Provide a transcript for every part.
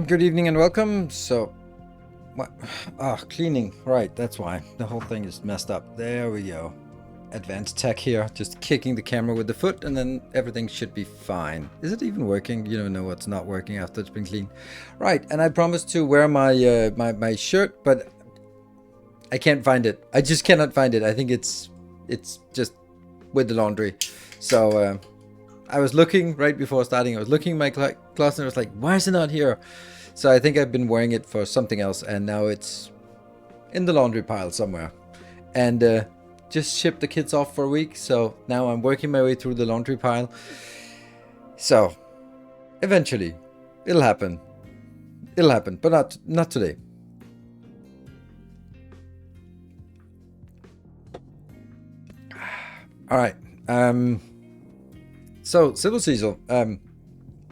Good evening and welcome. So, what? Ah, cleaning. Right, that's why. The whole thing is messed up. There we go. Advanced tech here. Just kicking the camera with the foot and then everything should be fine. Is it even working? You don't know what's not working after it's been cleaned. Right, and I promised to wear my my shirt, but I can't find it. I just cannot find it. I think it's just with the laundry. So, I was looking right before starting. I was looking in my closet and I was like, why is it not here? So I think I've been wearing it for something else and now it's in the laundry pile somewhere. And just shipped the kids off for a week. So now I'm working my way through the laundry pile. So eventually it'll happen. It'll happen, but not today. All right. So, Civil Cecil,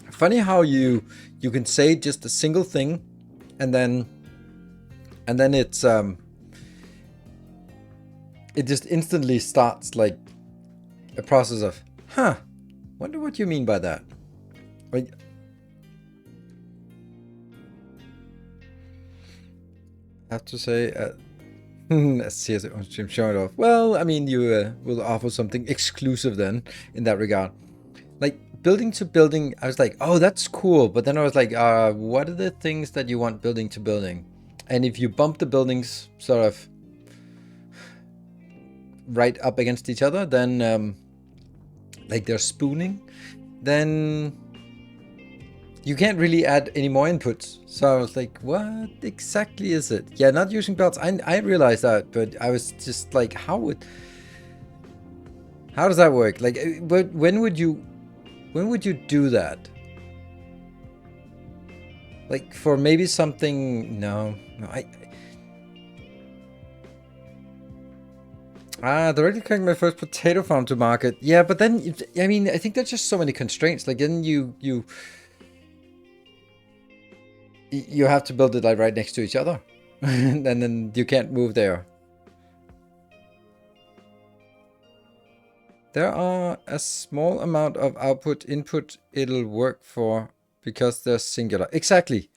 funny how you can say just a single thing, and then it's it just instantly starts like a process of, wonder what you mean by that. Like, I have to say, see, I'm showing it off. Well, I mean, you will offer something exclusive then in that regard. Like building to building, I was like, oh, that's cool. But then I was like, what are the things that you want building to building? And if you bump the buildings sort of right up against each other, then like they're spooning, then you can't really add any more inputs. So I was like, what exactly is it? Yeah, not using belts. I realized that, but I was just like, how does that work? Like, when would you do that? Like for maybe something, no, directly connecting my first potato farm to market. Yeah, but then, I mean, I think there's just so many constraints. Like then you have to build it like right next to each other. And then you can't move there. There are a small amount of output input it'll work for because they're singular. Exactly.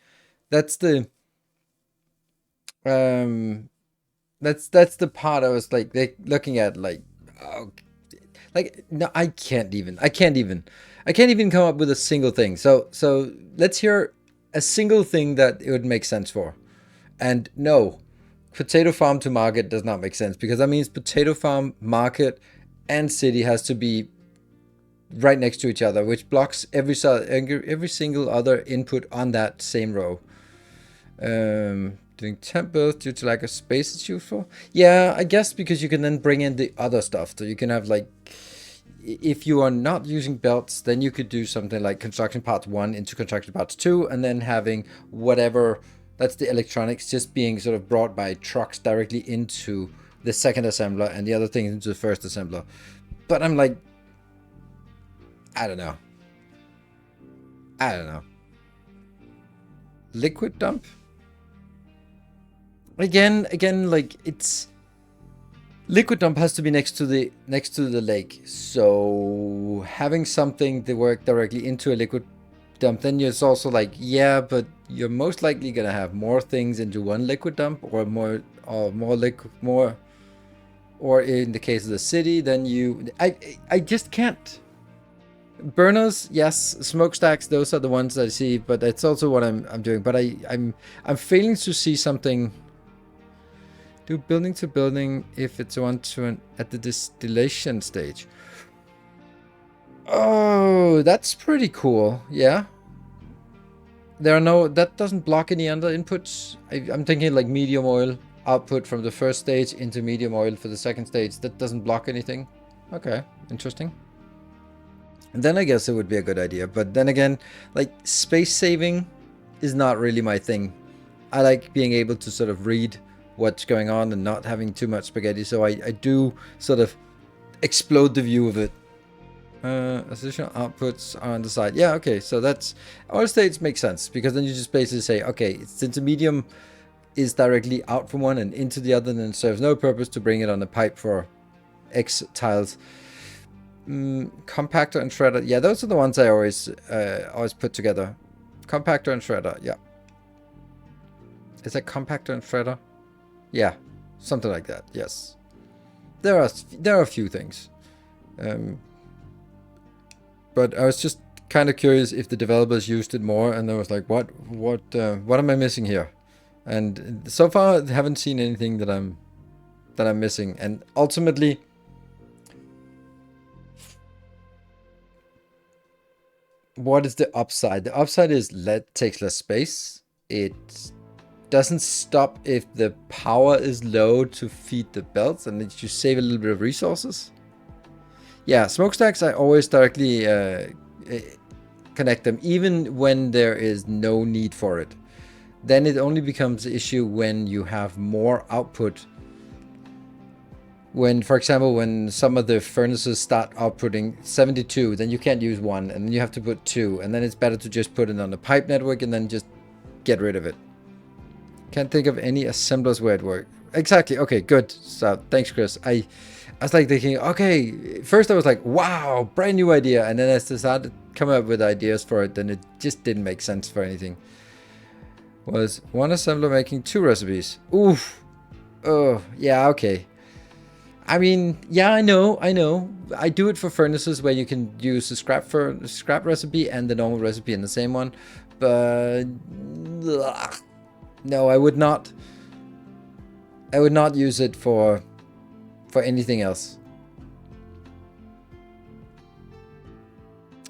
That's the that's the part I was like looking at like, oh, like no, I can't even come up with a single thing. So let's hear a single thing that it would make sense for. And no, potato farm to market does not make sense because that means potato farm, market, and city has to be right next to each other, which blocks every single other input on that same row. Doing temp builds due to lack of space it's useful. Yeah, I guess because you can then bring in the other stuff. So you can have like, if you are not using belts, then you could do something like construction parts 1 into construction parts 2, and then having whatever, that's the electronics, just being sort of brought by trucks directly into the second assembler and the other things into the first assembler. But I'm like, I don't know. Liquid dump? Again, like it's liquid dump has to be next to the lake. So having something to work directly into a liquid dump, then it's also like, yeah, but you're most likely gonna have more things into one liquid dump, or more or in the case of the city, then I just can't. Burners, yes. Smokestacks, those are the ones that I see, but that's also what I'm doing. But I'm failing to see something. Do building to building if it's one to an at the distillation stage. Oh, that's pretty cool. Yeah. That doesn't block any other inputs. I'm thinking like medium oil output from the first stage into medium oil for the second stage. That doesn't block anything. Okay, interesting. And then I guess it would be a good idea. But then again, like space saving is not really my thing. I like being able to sort of read what's going on and not having too much spaghetti. So I do sort of explode the view of it. Additional outputs are on the side. Yeah, okay. So that's all states make sense because then you just basically say, okay, since the medium is directly out from one and into the other, then it serves no purpose to bring it on a pipe for X tiles. Compactor and shredder. Yeah, those are the ones I always put together. Compactor and shredder. Yeah. Is that compactor and threader? Yeah, something like that. Yes, there are a few things, but I was just kind of curious if the developers used it more, and I was like, what am I missing here? And so far, I haven't seen anything that I'm missing. And ultimately, what is the upside? The upside is takes less space. It doesn't stop if the power is low to feed the belts, and you save a little bit of resources. Yeah, smokestacks, I always directly connect them, even when there is no need for it. Then it only becomes an issue when you have more output. When, for example, when some of the furnaces start outputting 72, then you can't use one, and then you have to put 2, and then it's better to just put it on the pipe network and then just get rid of it. Can't think of any assemblers where it worked. Exactly. Okay, good. So thanks, Chris. I was like thinking, okay, first I was like, wow, brand new idea, and then as I started coming up with ideas for it, then it just didn't make sense for anything. Was one assembler making 2 recipes? Oof. Oh, yeah, okay. I mean, yeah, I know. I do it for furnaces where you can use the scrap recipe and the normal recipe in the same one, but no, I would not. I would not use it for anything else.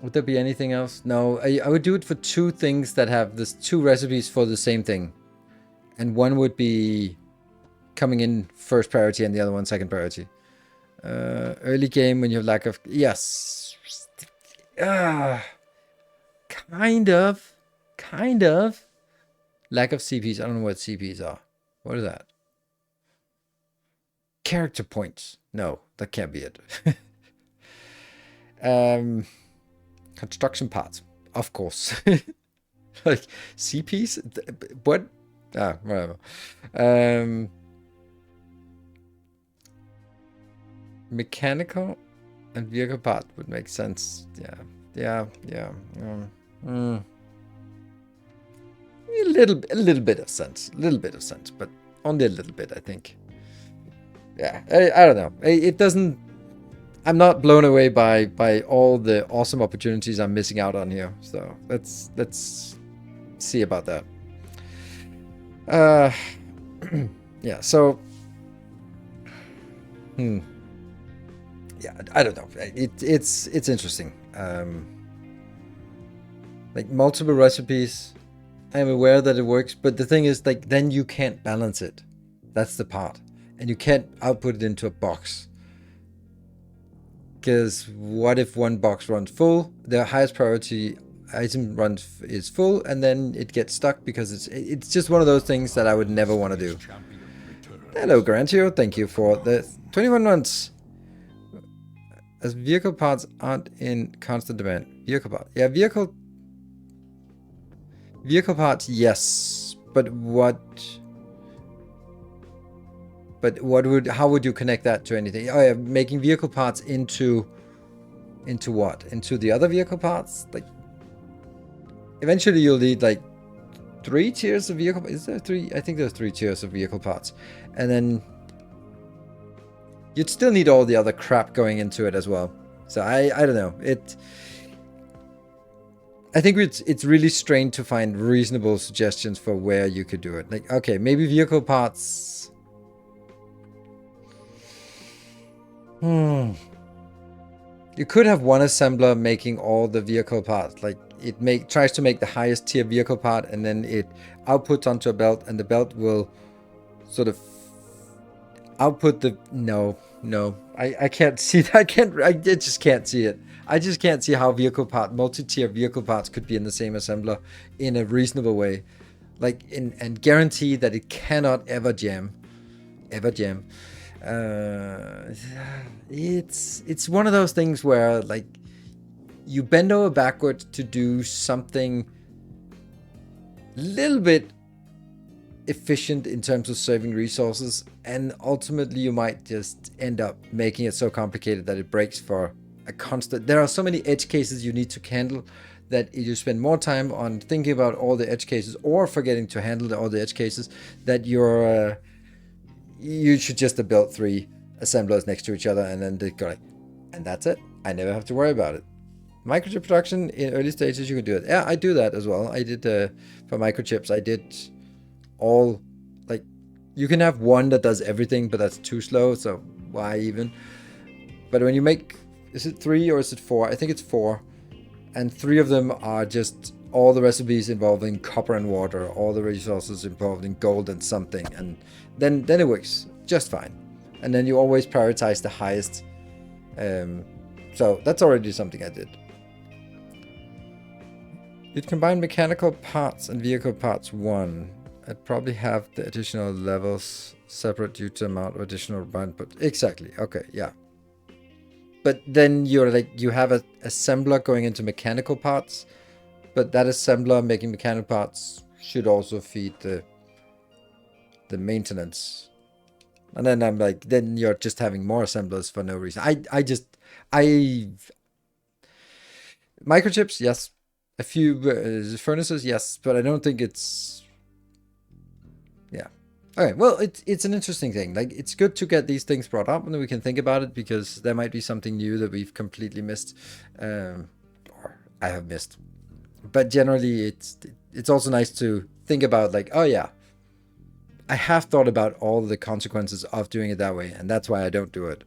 Would there be anything else? No, I would do it for 2 things that have this 2 recipes for the same thing, and one would be coming in first priority and the other one second priority. Early game when you have lack of... Yes. Kind of. Lack of CPs. I don't know what CPs are. What is that? Character points. No, that can't be it. Construction parts. Of course. Like, CPs? What? Ah, whatever. Mechanical and vehicle part would make sense. Yeah. A little bit of sense. But only a little bit, I think. Yeah, I don't know. It doesn't... I'm not blown away by all the awesome opportunities I'm missing out on here. So let's see about that. Yeah, so... Yeah, I don't know. It's interesting. Like multiple recipes, I'm aware that it works, but the thing is, like, then you can't balance it. That's the part, and you can't output it into a box. Because what if one box runs full, the highest priority item is full, and then it gets stuck because it's just one of those things that I would never want to do. Hello, Garantio. Thank you for the 21 months. As vehicle parts aren't in constant demand. Vehicle parts. Yeah, vehicle parts, yes. But how would you connect that to anything? Oh yeah, making vehicle parts into what? Into the other vehicle parts? Like, eventually you'll need like 3 tiers of vehicle. Is there 3? I think there's 3 tiers of vehicle parts, and then you'd still need all the other crap going into it as well. So I don't know. I think it's really strange to find reasonable suggestions for where you could do it. Like, okay, maybe vehicle parts. You could have one assembler making all the vehicle parts. Like, it tries to make the highest tier vehicle part, and then it outputs onto a belt, and the belt will sort of output the... No, I can't see that. I just can't see it. I just can't see how multi-tier vehicle parts could be in the same assembler in a reasonable way, like and guarantee that it cannot ever jam. It's one of those things where, like, you bend over backwards to do something a little bit efficient in terms of saving resources, and ultimately you might just end up making it so complicated that it breaks for a constant... There are so many edge cases you need to handle that you spend more time on thinking about all the edge cases or forgetting to handle all the edge cases, that you should just have built 3 assemblers next to each other and then they go like, and that's it. I never have to worry about it. Microchip production in early stages, you can do it. Yeah, I do that as well. I did for microchips. I did all, like, you can have one that does everything, but that's too slow. So why even? But when you make, is it 3 or is it 4? I think it's 4, and 3 of them are just all the recipes involving copper and water, all the resources involved in gold and something, and then it works just fine. And then you always prioritize the highest. So that's already something I did. You'd combine mechanical parts and vehicle parts 1. I'd probably have the additional levels separate due to amount of additional input. Exactly. Okay, yeah. But then you're like, you have an assembler going into mechanical parts, but that assembler making mechanical parts should also feed the maintenance. And then I'm like, then you're just having more assemblers for no reason. Microchips, yes. A few furnaces, yes, but I don't think it's, yeah. Okay, well, it's an interesting thing. Like, it's good to get these things brought up and then we can think about it, because there might be something new that we've completely missed, or I have missed. But generally, it's also nice to think about, like, oh yeah, I have thought about all the consequences of doing it that way, and that's why I don't do it.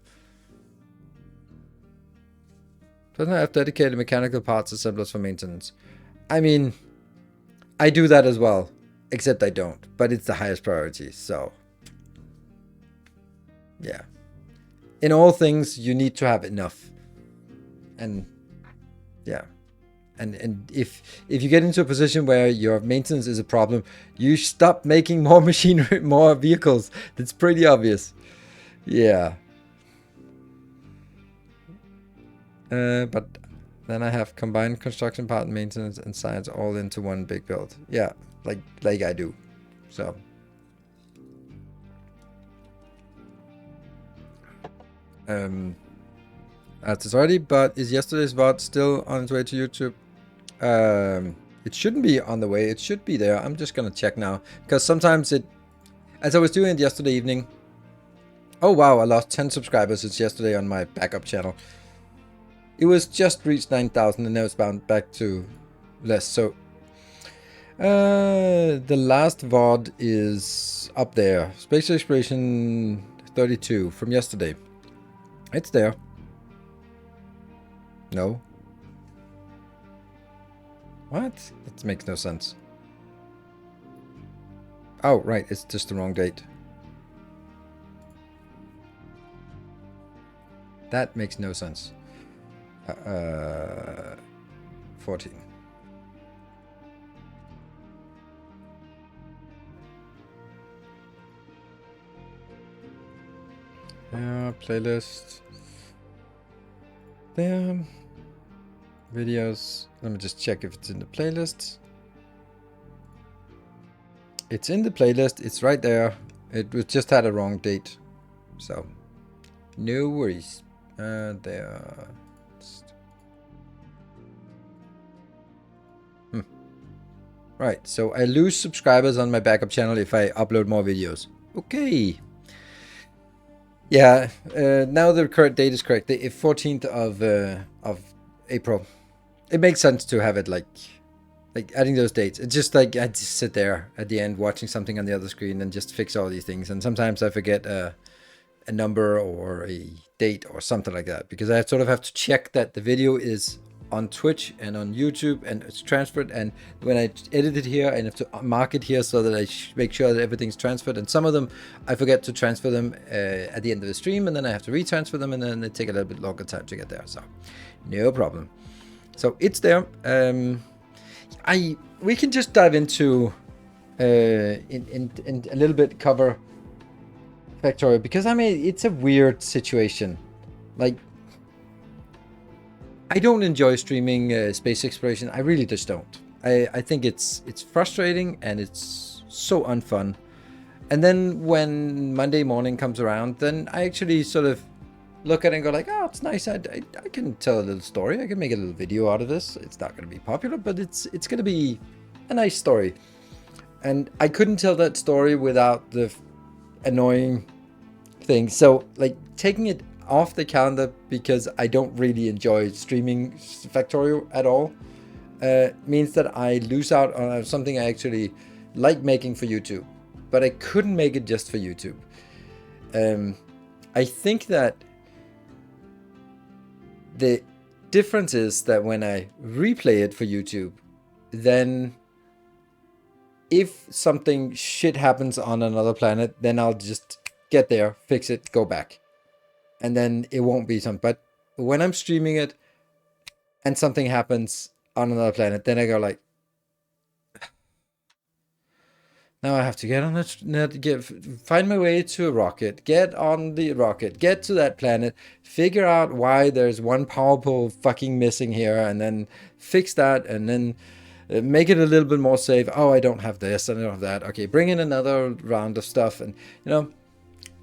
Doesn't have dedicated mechanical parts assemblers for maintenance. I mean, I do that as well, except I don't. But it's the highest priority, so yeah. In all things, you need to have enough, and yeah. And if you get into a position where your maintenance is a problem, you stop making more machinery, more vehicles. That's pretty obvious. Yeah. But then I have combined construction part, maintenance, and science all into one big build. Yeah, like I do. So asked this already, but is yesterday's VOD still on its way to YouTube? It shouldn't be on the way. It should be there. I'm just gonna check now, because sometimes it, as I was doing it yesterday evening. Oh wow, I lost 10 subscribers since yesterday on my backup channel. It was just reached 9,000 and now it's bound back to less. So the last VOD is up there. Space Exploration 32 from yesterday. It's there. No. What? That makes no sense. Oh, right. It's just the wrong date. That makes no sense. 14. Playlist. There. Videos. Let me just check if it's in the playlist. It's in the playlist. It's right there. It was just had a wrong date. So, no worries. There. Right, so I lose subscribers on my backup channel if I upload more videos. Okay. Yeah, now the current date is correct. The 14th of April. It makes sense to have it like adding those dates. It's just like I just sit there at the end watching something on the other screen and just fix all these things. And sometimes I forget a number or a date or something like that, because I sort of have to check that the video is on Twitch and on YouTube and it's transferred, and when I edit it here I have to mark it here so that I make sure that everything's transferred, and some of them I forget to transfer them at the end of the stream, and then I have to retransfer them, and then they take a little bit longer time to get there, so no problem. So it's there. We can just dive into in a little bit cover Factorio, because I mean it's a weird situation. Like, I don't enjoy streaming space exploration. I really just don't. I think it's frustrating and it's so unfun. And then when Monday morning comes around, then I actually sort of look at it and go like, oh, it's nice. I can tell a little story. I can make a little video out of this. It's not going to be popular, but it's going to be a nice story. And I couldn't tell that story without the annoying thing. So like taking it off the calendar because I don't really enjoy streaming Factorio at all means that I lose out on something I actually like making for YouTube. But I couldn't make it just for YouTube. I think that the difference is that when I replay it for YouTube, then if something shit happens on another planet, then I'll just get there, fix it, go back. And then it won't be something. But when I'm streaming it and something happens on another planet, then I go like, now I have to get on find my way to a rocket, get on the rocket, get to that planet, figure out why there's one power pole fucking missing here, and then fix that, and then make it a little bit more safe. Oh, I don't have this, I don't have that. Okay, bring in another round of stuff, and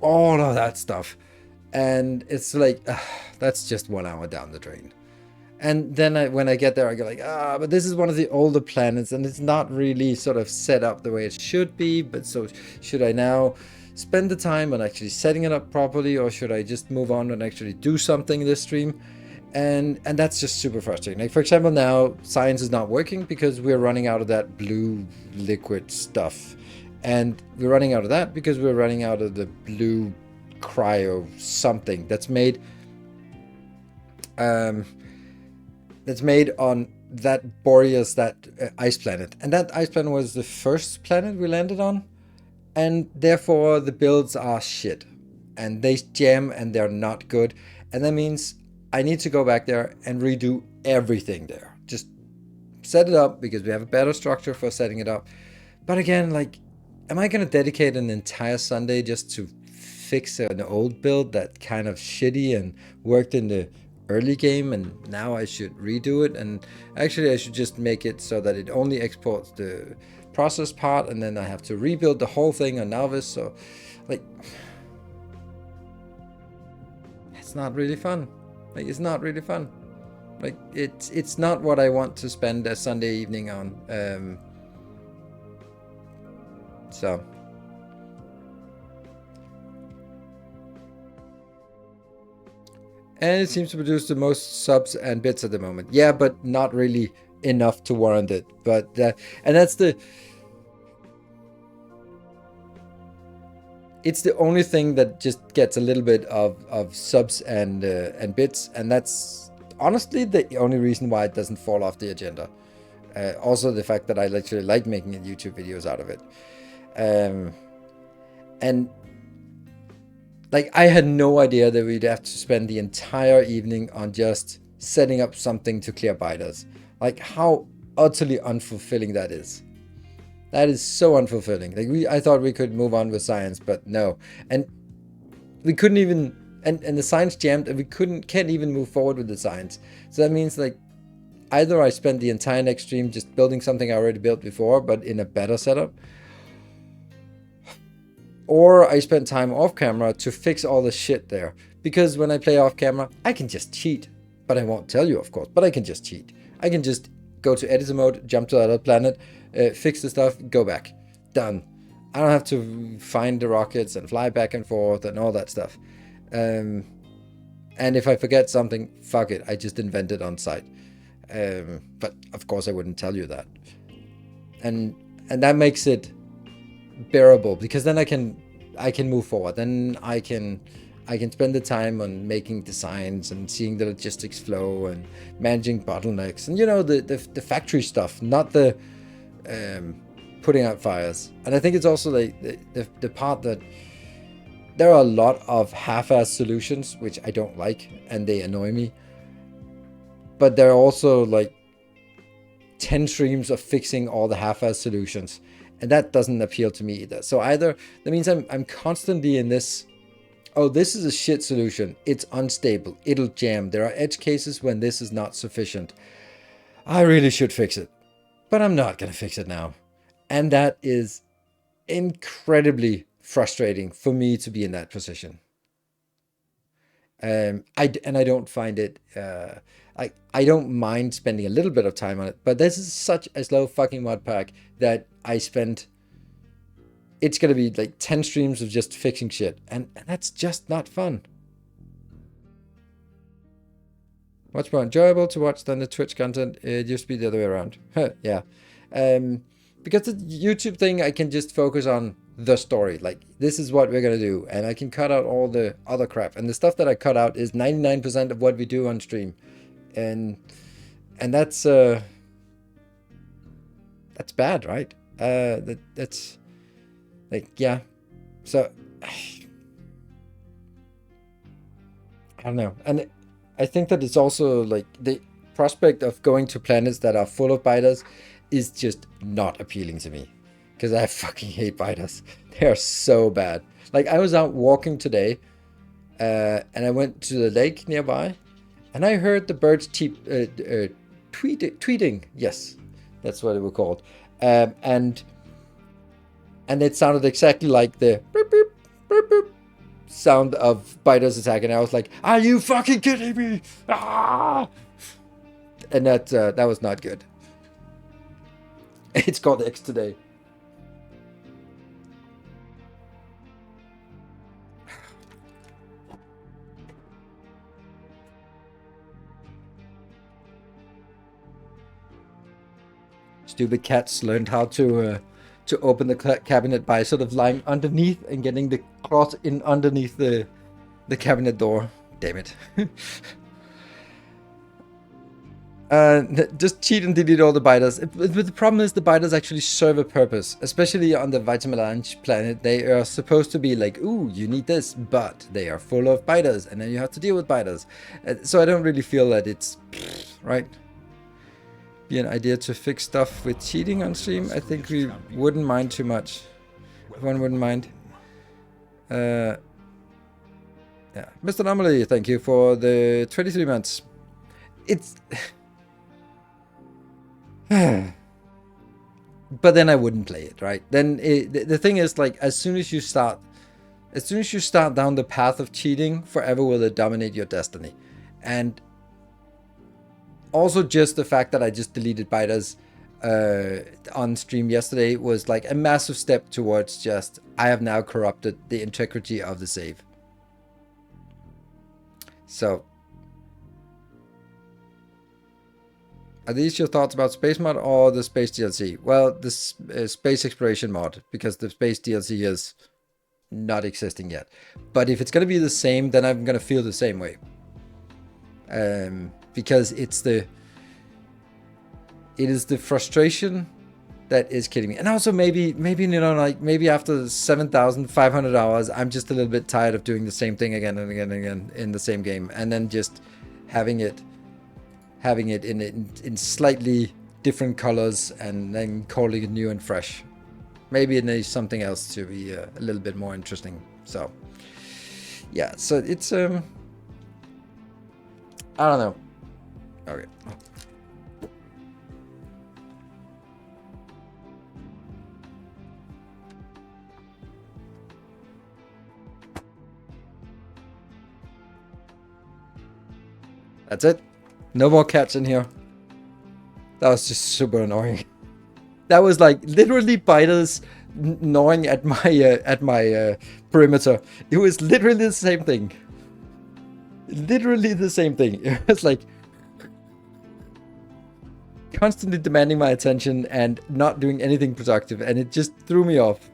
all of that stuff. And it's like, that's just 1 hour down the drain. And then when I get there, I go like, but this is one of the older planets, and it's not really sort of set up the way it should be. But so should I now spend the time on actually setting it up properly, or should I just move on and actually do something in this stream? And that's just super frustrating. Like, for example, now science is not working because we're running out of that blue liquid stuff. And we're running out of that because we're running out of the blue cryo something that's made on that Boreas, that ice planet. And that ice planet was the first planet we landed on. And therefore the builds are shit. And they jam and they're not good. And that means I need to go back there and redo everything there. Just set it up because we have a better structure for setting it up. But again, like, am I going to dedicate an entire Sunday just to fix an old build that kind of shitty and worked in the early game, and now I should redo it? And actually I should just make it so that it only exports the process part, and then I have to rebuild the whole thing on Novice. So like, it's not really fun. Like, it's not really fun. Like, it's not what I want to spend a Sunday evening on. So and it seems to produce the most subs and bits at the moment. Yeah, but not really enough to warrant it. But and that's it's the only thing that just gets a little bit of subs and bits, and that's honestly the only reason why it doesn't fall off the agenda. Also the fact that I literally like making YouTube videos out of it. And like, I had no idea that we'd have to spend the entire evening on just setting up something to clear biters. Like, how utterly unfulfilling that is. That is so unfulfilling. Like, I thought we could move on with science, but no. And we couldn't even, and the science jammed, and we can't even move forward with the science. So that means, like, either I spent the entire next stream just building something I already built before, but in a better setup, or I spent time off camera to fix all the shit there. Because when I play off camera, I can just cheat. But I won't tell you, of course, but I can just cheat. I can just go to editor mode, jump to another planet, fix the stuff, go back. Done. I don't have to find the rockets and fly back and forth and all that stuff. And if I forget something, fuck it, I just invent it on site. But of course I wouldn't tell you that. And that makes it bearable, because then I can move forward. Then I can spend the time on making designs and seeing the logistics flow and managing bottlenecks and the factory stuff, not the putting out fires. And I think it's also like the part that there are a lot of half-ass solutions which I don't like and they annoy me, but there are also like 10 streams of fixing all the half-ass solutions. And that doesn't appeal to me either. So either that means I'm constantly in this, oh, this is a shit solution. It's unstable. It'll jam. There are edge cases when this is not sufficient. I really should fix it, but I'm not going to fix it now. And that is incredibly frustrating for me to be in that position. I don't find it. I don't mind spending a little bit of time on it, but this is such a slow fucking mod pack that I spent. It's gonna be like 10 streams of just fixing shit, and that's just not fun. Much more enjoyable to watch than the Twitch content. It used to be the other way around. Yeah. Because the YouTube thing, I can just focus on the story. Like, this is what we're gonna do, and I can cut out all the other crap. And the stuff that I cut out is 99% of what we do on stream, and that's bad, right? That's like, yeah. So I don't know, and I think that it's also like the prospect of going to planets that are full of biters is just not appealing to me, because I fucking hate biters. They are so bad. Like, I was out walking today, and I went to the lake nearby, and I heard the birds tweeting. Yes, that's what it was called. And it sounded exactly like the boop, boop, boop, boop sound of biters attacking. I was like, "Are you fucking kidding me?" Ah! And that was not good. It's called X today. Stupid cats learned how to open the cabinet by sort of lying underneath and getting the cloth in underneath the cabinet door. Damn it. Just cheat and delete all the biters. But the problem is the biters actually serve a purpose, especially on the Vitamelange planet. They are supposed to be like, ooh, you need this, but they are full of biters, and then you have to deal with biters. So I don't really feel that it's right. Be an idea to fix stuff with cheating on stream. I think we wouldn't mind too much. Everyone wouldn't mind. Yeah, Mr. Anomaly, thank you for the 23 months. It's. But then I wouldn't play it, right? Then the thing is, like, as soon as you start down the path of cheating, forever will it dominate your destiny. And also, just the fact that I just deleted biters on stream yesterday was like a massive step towards just, I have now corrupted the integrity of the save. So, are these your thoughts about Space Mod or the Space DLC? Well, the Space Exploration Mod, because the Space DLC is not existing yet. But if it's going to be the same, then I'm going to feel the same way. Because it is the frustration that is killing me. And also maybe you know, like, maybe after 7,500 hours, I'm just a little bit tired of doing the same thing again and again and again in the same game, and then just having it in slightly different colors and then calling it new and fresh. Maybe it needs something else to be a little bit more interesting. So yeah, so it's I don't know. Okay. That's it. No more cats in here. That was just super annoying. That was like literally biters gnawing at my perimeter. It was literally the same thing. Literally the same thing. It was like constantly demanding my attention and not doing anything productive, and it just threw me off.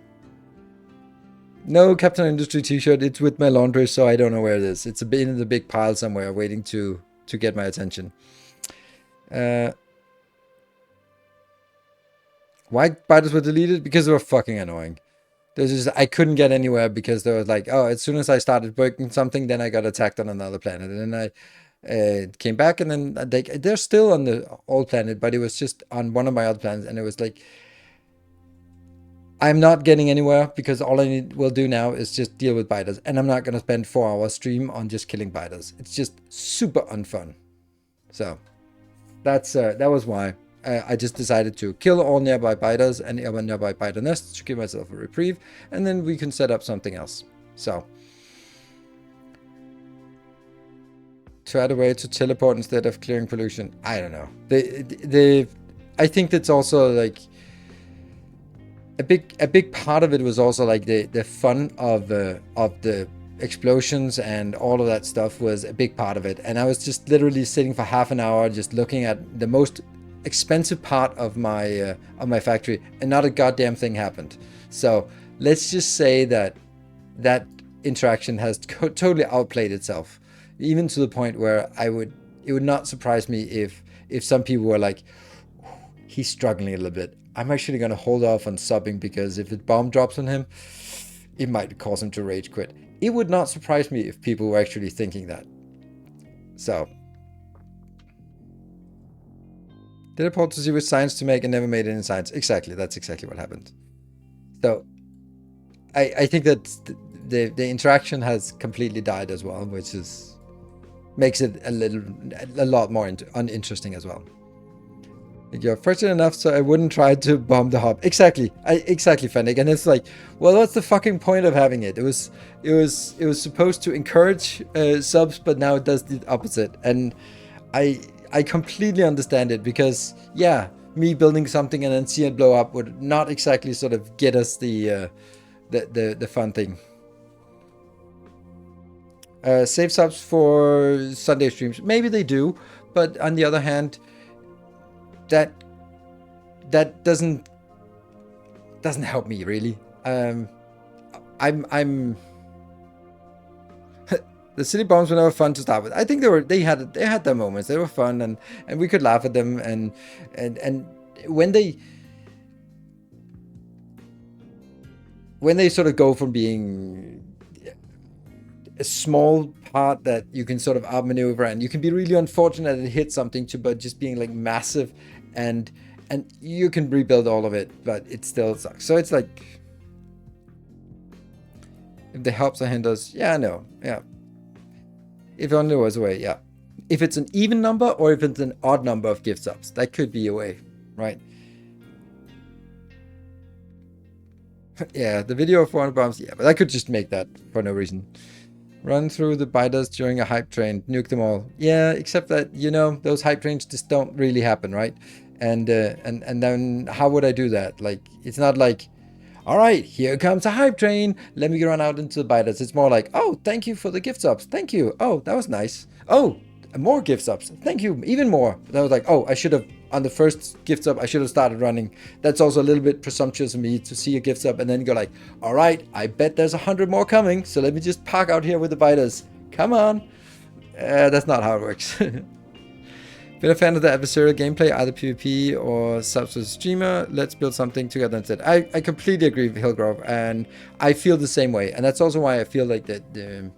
No Captain Industry t-shirt. It's with my laundry, so I don't know where it is. It's in the big pile somewhere waiting to get my attention. Why biters were deleted? Because they were fucking annoying. I couldn't get anywhere because they were like, oh, as soon as I started working something, then I got attacked on another planet, and then I came back, and then they're still on the old planet, but it was just on one of my other planets, and it was like, I'm not getting anywhere because all I will do now is just deal with biters, and I'm not going to spend 4 hours stream on just killing biters. It's just super unfun. So that was why I just decided to kill all nearby biters and nearby biter nests to give myself a reprieve, and then we can set up something else. So to add a way to teleport instead of clearing pollution. I don't know. I think that's also like a big part of it was also like the fun of the explosions and all of that stuff was a big part of it. And I was just literally sitting for half an hour just looking at the most expensive part of my factory, and not a goddamn thing happened. So let's just say that interaction has totally outplayed itself, even to the point where it would not surprise me if some people were like, he's struggling a little bit. I'm actually going to hold off on subbing because if a bomb drops on him, it might cause him to rage quit. It would not surprise me if people were actually thinking that. So, teleport to see which science to make and never made any science. Exactly, that's exactly what happened. So, I think that the interaction has completely died as well, which makes it a lot more uninteresting as well. You're frustrated enough, so I wouldn't try to bomb the hub. Exactly, Fennec. And it's like, well, what's the fucking point of having it? It was supposed to encourage subs, but now it does the opposite. And I completely understand it, because yeah, me building something and then seeing it blow up would not exactly sort of get us the fun thing. Save subs for Sunday streams. Maybe they do, but on the other hand, that doesn't help me really. I'm the city bombs were never fun to start with. I think they had their moments. They were fun, and we could laugh at them, and when they sort of go from being a small part that you can sort of outmaneuver, and you can be really unfortunate that it hits something to, but just being like massive, and you can rebuild all of it, but it still sucks. So it's like, if the helps or hinders, yeah, no, yeah. If only there was a way, yeah. If it's an even number or if it's an odd number of gift subs, that could be a way, right? Yeah, the video of 400 bombs, yeah, but I could just make that for no reason. Run through the biters during a hype train, nuke them all. Yeah, except that, you know, those hype trains just don't really happen, right? And then how would I do that? Like, it's not like, all right, here comes a hype train, let me run out into the biters. It's more like, oh, thank you for the gift subs. Thank you. Oh, that was nice. Oh, more gift subs. Thank you. Even more. That was like, oh, I should have, on the first gift sub, I should have started running. That's also a little bit presumptuous of me to see a gift sub and then go like, all right, I bet there's 100 more coming, so let me just park out here with the biters. Come on. That's not how it works. Been a fan of the adversarial gameplay, either PvP or subs with streamer. Let's build something together instead. I completely agree with Hillgrove, and I feel the same way. And that's also why I feel like that the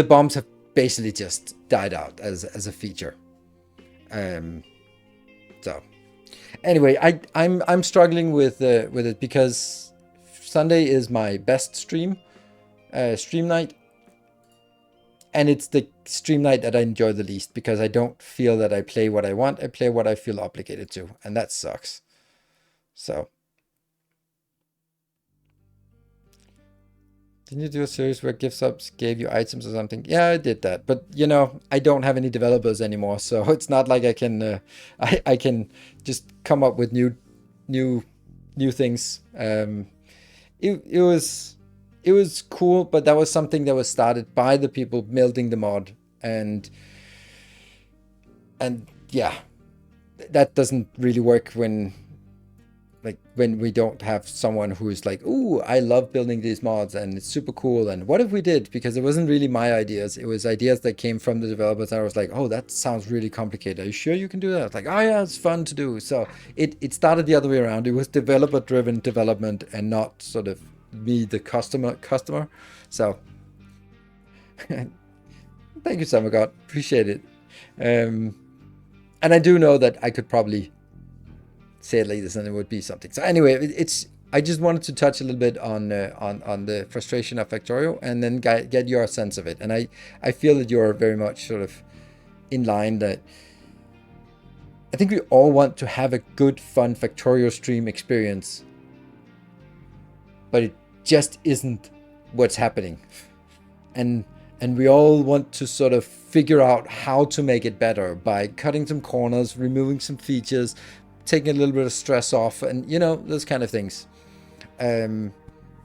bombs have basically just died out as a feature. So anyway, I'm struggling with it because Sunday is my best stream night. And it's the stream night that I enjoy the least, because I don't feel that I play what I want. I play what I feel obligated to, and that sucks. So, didn't you do a series where gift subs gave you items or something? Yeah, I did that, but you know, I don't have any developers anymore, so it's not like I can I can just come up with new things. It was cool, but that was something that was started by the people building the mod, and yeah, that doesn't really work when we don't have someone who is like, ooh, I love building these mods and it's super cool, and what if we did? Because it wasn't really my ideas, it was ideas that came from the developers. I was like, oh, that sounds really complicated, are you sure you can do that? I was like, oh yeah, it's fun to do. So it started the other way around. It was developer driven development and not sort of me, the customer. So thank you, Samagod, appreciate it. And I do know that I could probably say it like this and it would be something. So anyway, I just wanted to touch a little bit on the frustration of Factorio, and then get your sense of it. And I feel that you're very much sort of in line, that I think we all want to have a good, fun Factorio stream experience, but it just isn't what's happening. And And we all want to sort of figure out how to make it better by cutting some corners, removing some features, taking a little bit of stress off, and you know, those kind of things. And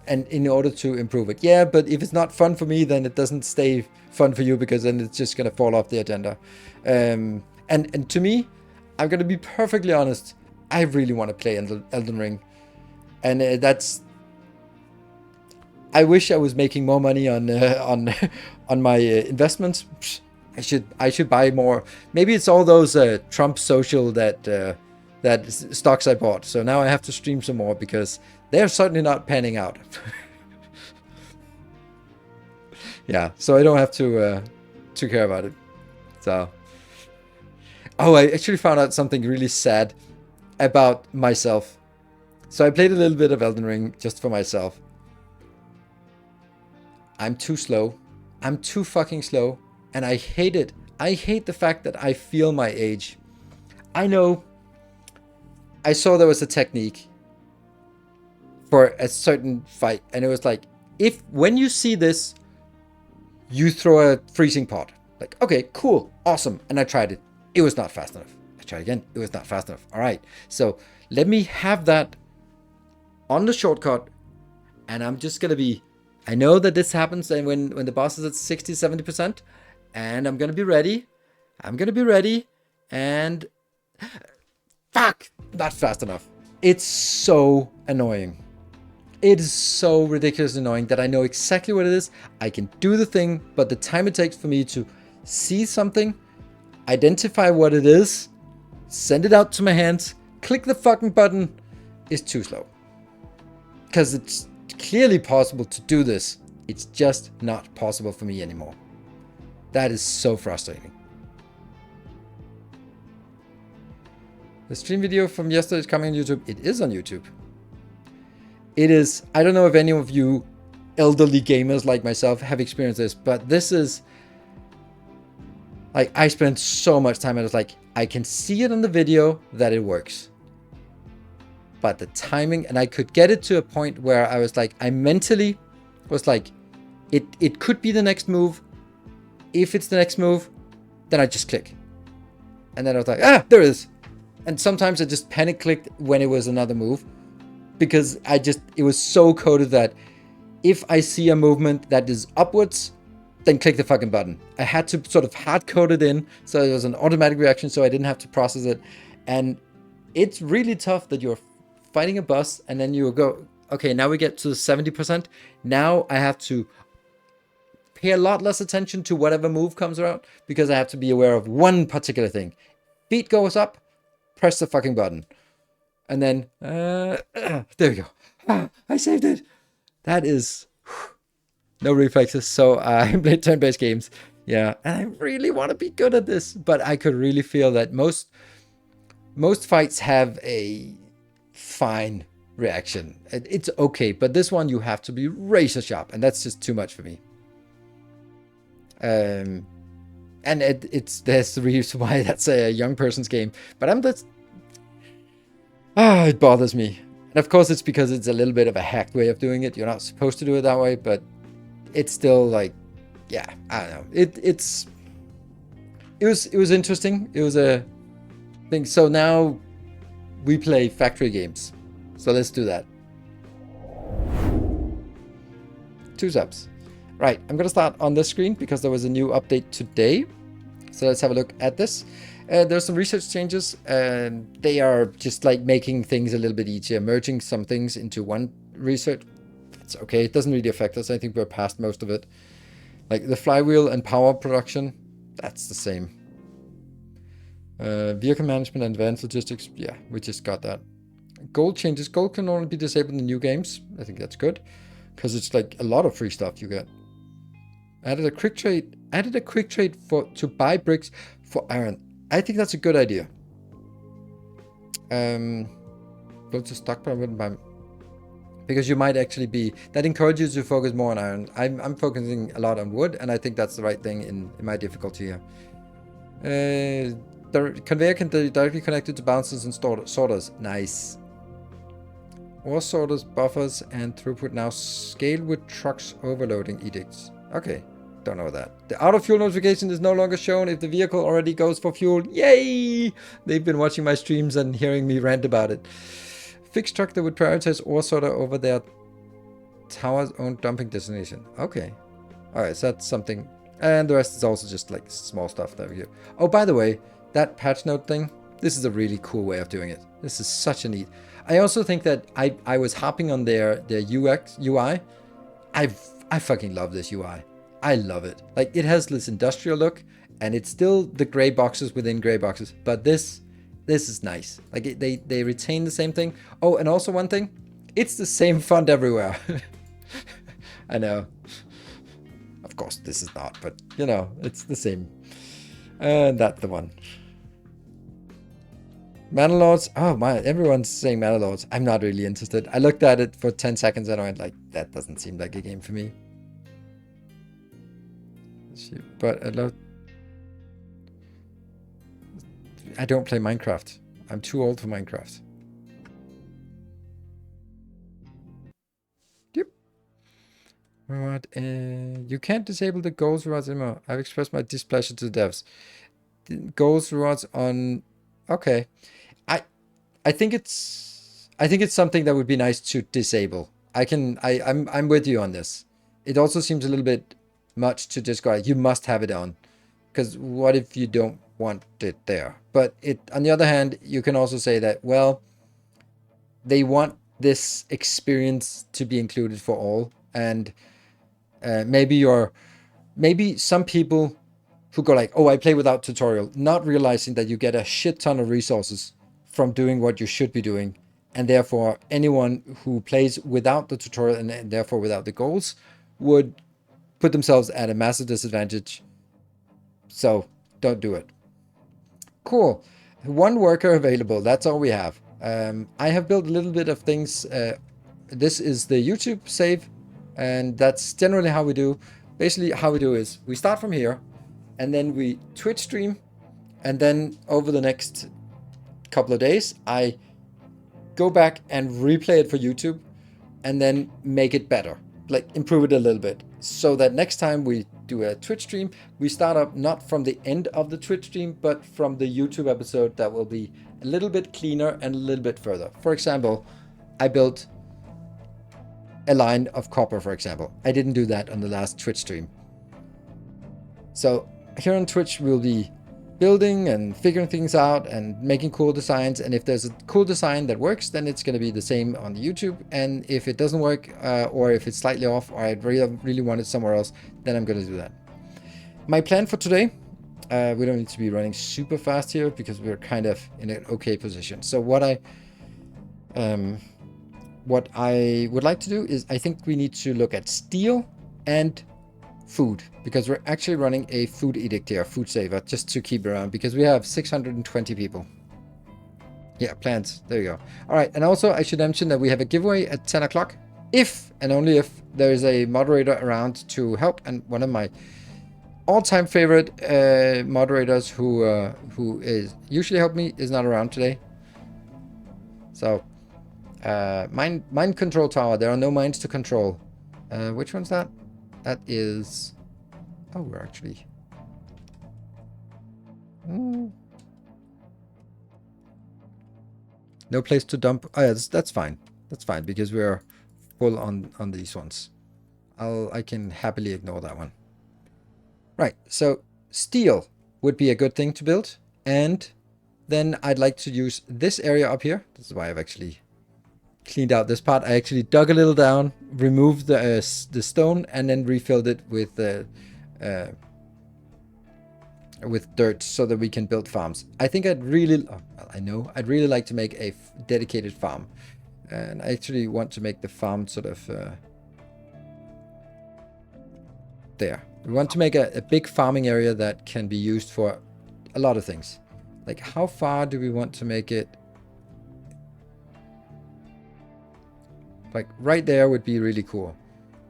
in order to improve it. Yeah, but if it's not fun for me, then it doesn't stay fun for you, because then it's just gonna fall off the agenda. And to me, I'm gonna be perfectly honest, I really want to play Elden Ring. And that's... I wish I was making more money on my investments. I should buy more. Maybe it's all those Trump social that stocks I bought. So now I have to stream some more, because they're certainly not panning out. Yeah, so I don't have to care about it. So, oh, I actually found out something really sad about myself. So I played a little bit of Elden Ring just for myself. I'm too slow. I'm too fucking slow. And I hate it. I hate the fact that I feel my age. I know. I saw there was a technique for a certain fight. And it was like, when you see this, you throw a freezing pot. Like, okay, cool, awesome. And I tried it. It was not fast enough. I tried again. It was not fast enough. All right. So let me have that on the shortcut. And I'm just going to be... I know that this happens when the boss is at 60, 70%. And I'm going to be ready. I'm going to be ready. And... fuck! Not fast enough. It's so annoying. It is so ridiculously annoying that I know exactly what it is. I can do the thing, but the time it takes for me to see something, identify what it is, send it out to my hands, click the fucking button, is too slow. Because it's clearly possible to do this. It's just not possible for me anymore. That is so frustrating. The stream video from yesterday is coming on YouTube. It is on YouTube. It is... I don't know if any of you elderly gamers like myself have experienced this, but this is... like, I spent so much time and I was like, I can see it on the video that it works. But the timing... and I could get it to a point where I was like... I mentally was like... It could be the next move. If it's the next move, then I just click. And then I was like, ah, there it is. And sometimes I just panic clicked when it was another move. Because it was so coded that if I see a movement that is upwards, then click the fucking button. I had to sort of hard code it in, so it was an automatic reaction, so I didn't have to process it. And it's really tough that you're fighting a boss, and then you go, okay, now we get to 70%. Now I have to pay a lot less attention to whatever move comes around, because I have to be aware of one particular thing. Beat goes up, press the fucking button. And then, there we go. I saved it. That is no reflexes. So I played turn-based games. Yeah, and I really want to be good at this. But I could really feel that most fights have a fine reaction. It's okay. But this one, you have to be razor sharp. And that's just too much for me. And there's the reason why that's a young person's game. But it bothers me. And of course it's because it's a little bit of a hacked way of doing it. You're not supposed to do it that way, but it's still like, yeah, I don't know. It was interesting. It was a thing. So now we play factory games. So let's do that. 2 subs. Right, I'm gonna start on this screen because there was a new update today. So let's have a look at this. There's some research changes, and they are just like making things a little bit easier, merging some things into one research. It's okay, it doesn't really affect us. I think we're past most of it. Like the flywheel and power production, that's the same. Vehicle management and advanced logistics, yeah, we just got that. Gold changes. Gold can only be disabled in new games. I think that's good, because it's like a lot of free stuff you get. Added a quick trade to buy bricks for iron. I think that's a good idea. Go to stockpile, I wouldn't buy, because you might actually be, that encourages you to focus more on iron. I'm focusing a lot on wood, and I think that's the right thing in my difficulty here. The conveyor can be directly connected to bouncers and sorters. Nice. Ore sorters, buffers, and throughput now scale with trucks overloading edicts. Okay, Don't know that. The out of fuel notification is no longer shown if the vehicle already goes for fuel. Yay! They've been watching my streams and hearing me rant about it. Fixed truck that would prioritize ore sorter over their tower's own dumping destination. Okay. Alright, so that's something. And the rest is also just like small stuff that we do. Oh, by the way, that patch note thing, this is a really cool way of doing it. This is such a neat. I also think that I was hopping on their UI. I fucking love this UI. I love it. Like, it has this industrial look, and it's still the gray boxes within gray boxes. But this is nice. Like, they retain the same thing. Oh, and also one thing, it's the same font everywhere. I know. Of course, this is not, but you know, it's the same. And that's the one. Manalords. Oh my, everyone's saying Manalords. I'm not really interested. I looked at it for 10 seconds and I went like, that doesn't seem like a game for me. But I don't play Minecraft. I'm too old for Minecraft. Yep. What? You can't disable the goals rewards anymore. I've expressed my displeasure to the devs. The goals rewards on. Okay. I think it's something that would be nice to disable. I'm with you on this. It also seems a little bit much to just go like, you must have it on, because what if you don't want it there? But on the other hand, you can also say that, well, they want this experience to be included for all, and maybe some people who go like, oh, I play without tutorial, not realizing that you get a shit ton of resources from doing what you should be doing, and therefore anyone who plays without the tutorial and therefore without the goals would put themselves at a massive disadvantage. So don't do it. Cool. One worker available. That's all we have. I have built a little bit of things. This is the YouTube save, and that's generally how we do. Basically, how we do is we start from here, and then we Twitch stream, and then over the next couple of days, I go back and replay it for YouTube, and then make it better, like improve it a little bit, so that next time we do a Twitch stream, we start up not from the end of the Twitch stream, but from the YouTube episode that will be a little bit cleaner and a little bit further. For example, I built a line of copper, for example. I didn't do that on the last Twitch stream. So here on Twitch, we'll be building and figuring things out and making cool designs. And if there's a cool design that works, then it's going to be the same on the YouTube. And if it doesn't work, or if it's slightly off, or I really want it somewhere else, then I'm going to do that. My plan for today, we don't need to be running super fast here because we're kind of in an okay position. So what I would like to do is, I think we need to look at steel and food, because we're actually running a food edict here, food saver, just to keep around, because we have 620 people. Yeah, plants. There you go. All right, and also I should mention that we have a giveaway at 10 o'clock, if and only if there is a moderator around to help. And one of my all-time favorite moderators who is usually help me is not around today. So mine control tower. There are no mines to control. Which one's that? That is... Oh, we're actually... No place to dump... Oh, yeah, that's fine. That's fine, because we're full on these ones. I can happily ignore that one. Right, so steel would be a good thing to build. And then I'd like to use this area up here. This is why I've actually cleaned out this part. I actually dug a little down, removed the stone, and then refilled it with dirt so that we can build farms. I think I'd really like to make a dedicated farm, and I actually want to make the farm sort of there. We want to make a big farming area that can be used for a lot of things. Like, how far do we want to make it? Like right there would be really cool.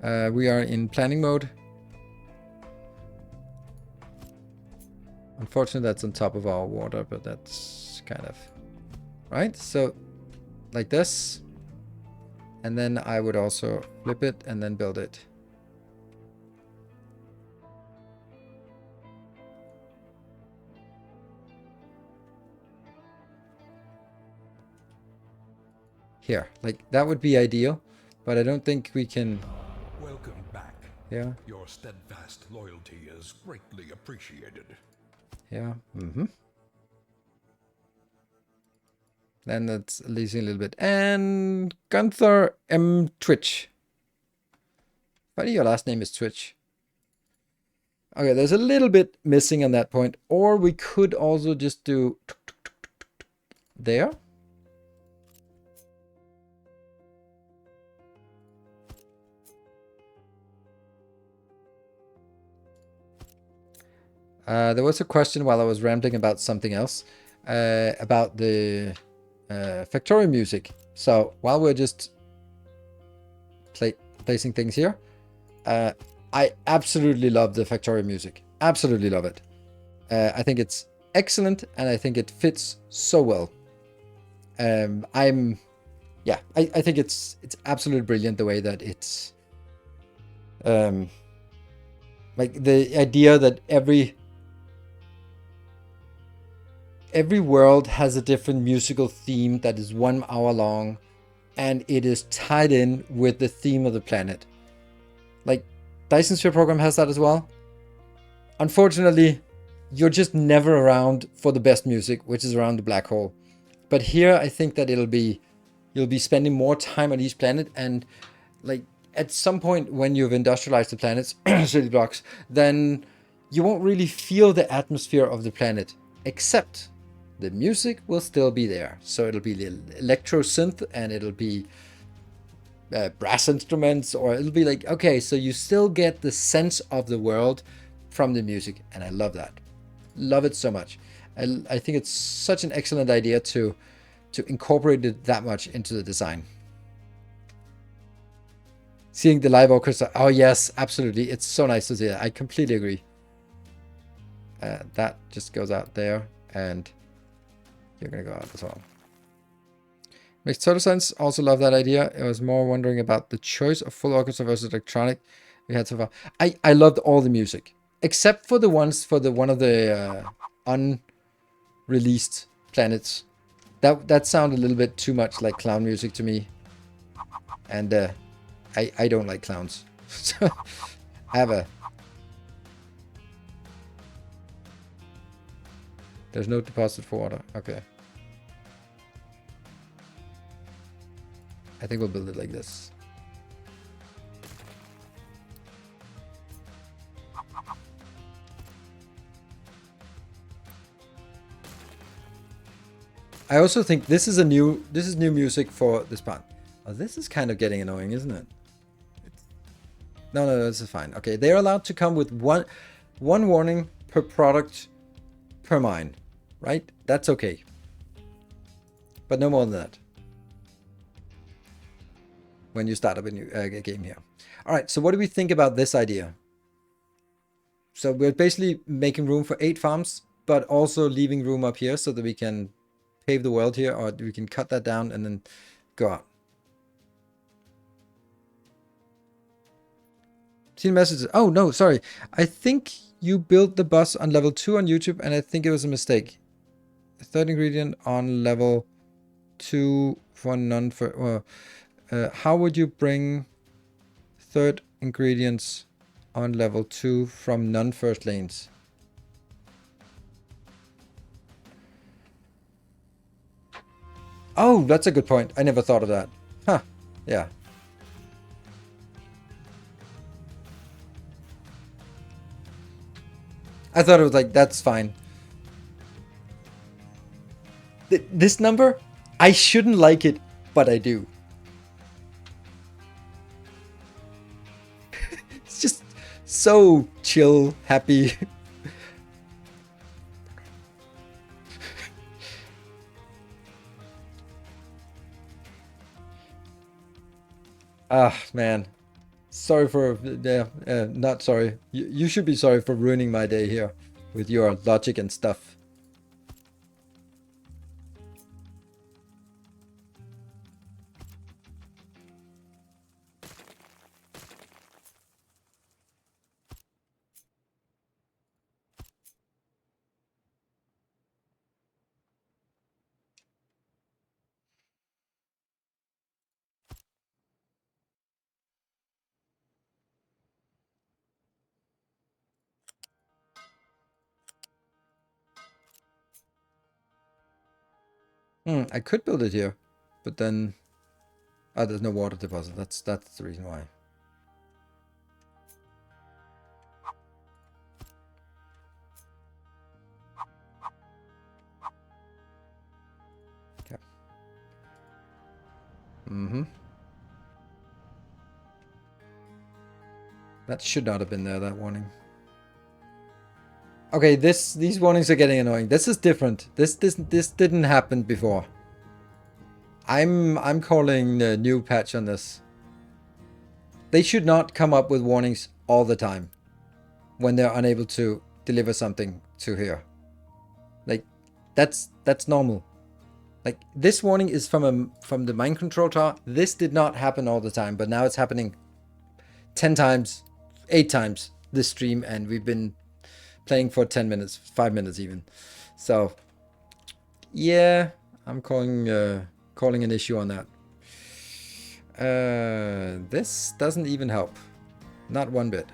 We are in planning mode. Unfortunately, that's on top of our water, but that's kind of right. So like this, and then I would also flip it and then build it. here. Like, that would be ideal, but I don't think we can... Welcome back. Yeah, Your steadfast loyalty is greatly appreciated. yeah, Then that's losing a little bit. And Gunther M. Twitch. Funny your last name is Twitch. Okay, there's a little bit missing on that point. Or we could also just do... there. There was a question while I was rambling about something else. About the Factorio music. So, while we're just placing things here... I absolutely love the Factorio music. Absolutely love it. I think it's excellent, and I think it fits so well. I think it's absolutely brilliant the way that it's like the idea that every world has a different musical theme that is 1 hour long, and it is tied in with the theme of the planet. Like, Dyson Sphere program has that as well. Unfortunately, you're just never around for the best music, which is around the black hole. But here, I think that you'll be spending more time on each planet, and like at some point when you've industrialized the planets, city blocks, then you won't really feel the atmosphere of the planet, except the music will still be there. So it'll be the electro synth, and it'll be brass instruments, or it'll be like, okay, so you still get the sense of the world from the music, and I love that. Love it so much. I think it's such an excellent idea to incorporate it that much into the design. Seeing the live orchestra, oh yes, absolutely, it's so nice to see that. I completely agree. That just goes out there, and you're gonna go out as well. Makes total sense. Also love that idea. I was more wondering about the choice of full orchestra versus electronic we had so far. I loved all the music, except for the ones for one of the unreleased planets. That sounded a little bit too much like clown music to me, and I don't like clowns. So I have a... There's no deposit for water. Okay. I think we'll build it like this. I also think this is new music for this part. Oh, this is kind of getting annoying, isn't it? No, this is fine. Okay, they're allowed to come with one warning per product per mine, right? That's okay. But no more than that when you start up a new game here. All right, so what do we think about this idea? So we're basically making room for 8 farms, but also leaving room up here so that we can pave the world here, or we can cut that down and then go out. Seen messages. Oh, no, sorry. I think you built the bus on level 2 on YouTube, and I think it was a mistake. Third ingredient on level 2 for none for... how would you bring third ingredients on level 2 from non-first lanes? Oh, that's a good point. I never thought of that. Huh. Yeah. I thought it was like, that's fine. This number, I shouldn't like it, but I do. It's just so chill, happy. Ah, man. Sorry for... not sorry. You should be sorry for ruining my day here with your logic and stuff. I could build it here, but then there's no water deposit. That's the reason why. Okay. That should not have been there, that warning. Okay, these warnings are getting annoying. This is different. This didn't happen before. I'm calling a new patch on this. They should not come up with warnings all the time when they're unable to deliver something to here. Like that's normal. Like this warning is from the mind control tower. This did not happen all the time, but now it's happening 10 times, 8 times this stream, and we've been playing for 10 minutes, 5 minutes even. So yeah, I'm calling an issue on that. This doesn't even help. Not one bit.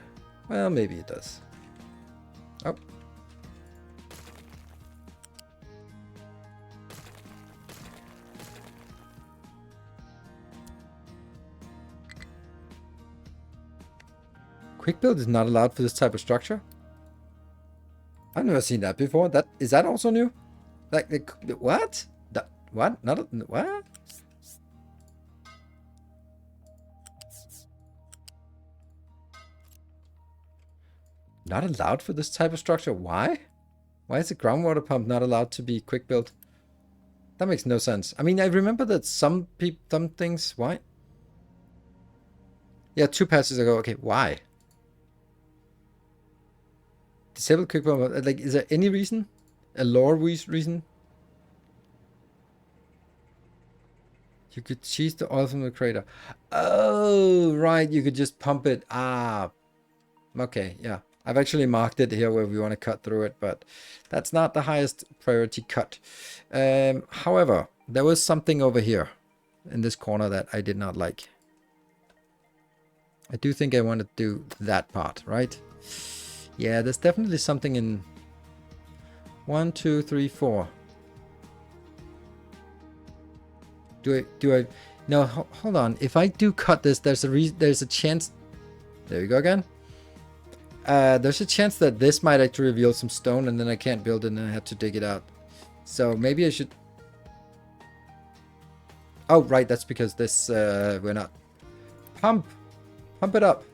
Well, maybe it does. Oh. Quick build is not allowed for this type of structure? I've never seen that before. Is that also new? Like, what? What? What? Not allowed for this type of structure? Why? Why is the groundwater pump not allowed to be quick built? That makes no sense. I mean, I remember that some things. Why? Yeah, 2 patches ago. Okay, why? Disable quick pump. Like, is there any reason? A lore reason? You could cheese the oil from the crater. Oh, right. You could just pump it. Ah. Okay, yeah. I've actually marked it here where we want to cut through it, but that's not the highest priority cut. However, there was something over here in this corner that I did not like. I do think I want to do that part, right? Yeah, there's definitely something in 1, 2, 3, 4. Do I? No, hold on. If I do cut this, there's a chance. There we go again. There's a chance that this might actually reveal some stone, and then I can't build it, and I have to dig it out. So maybe I should. Oh, right. That's because this we're not. Pump it up.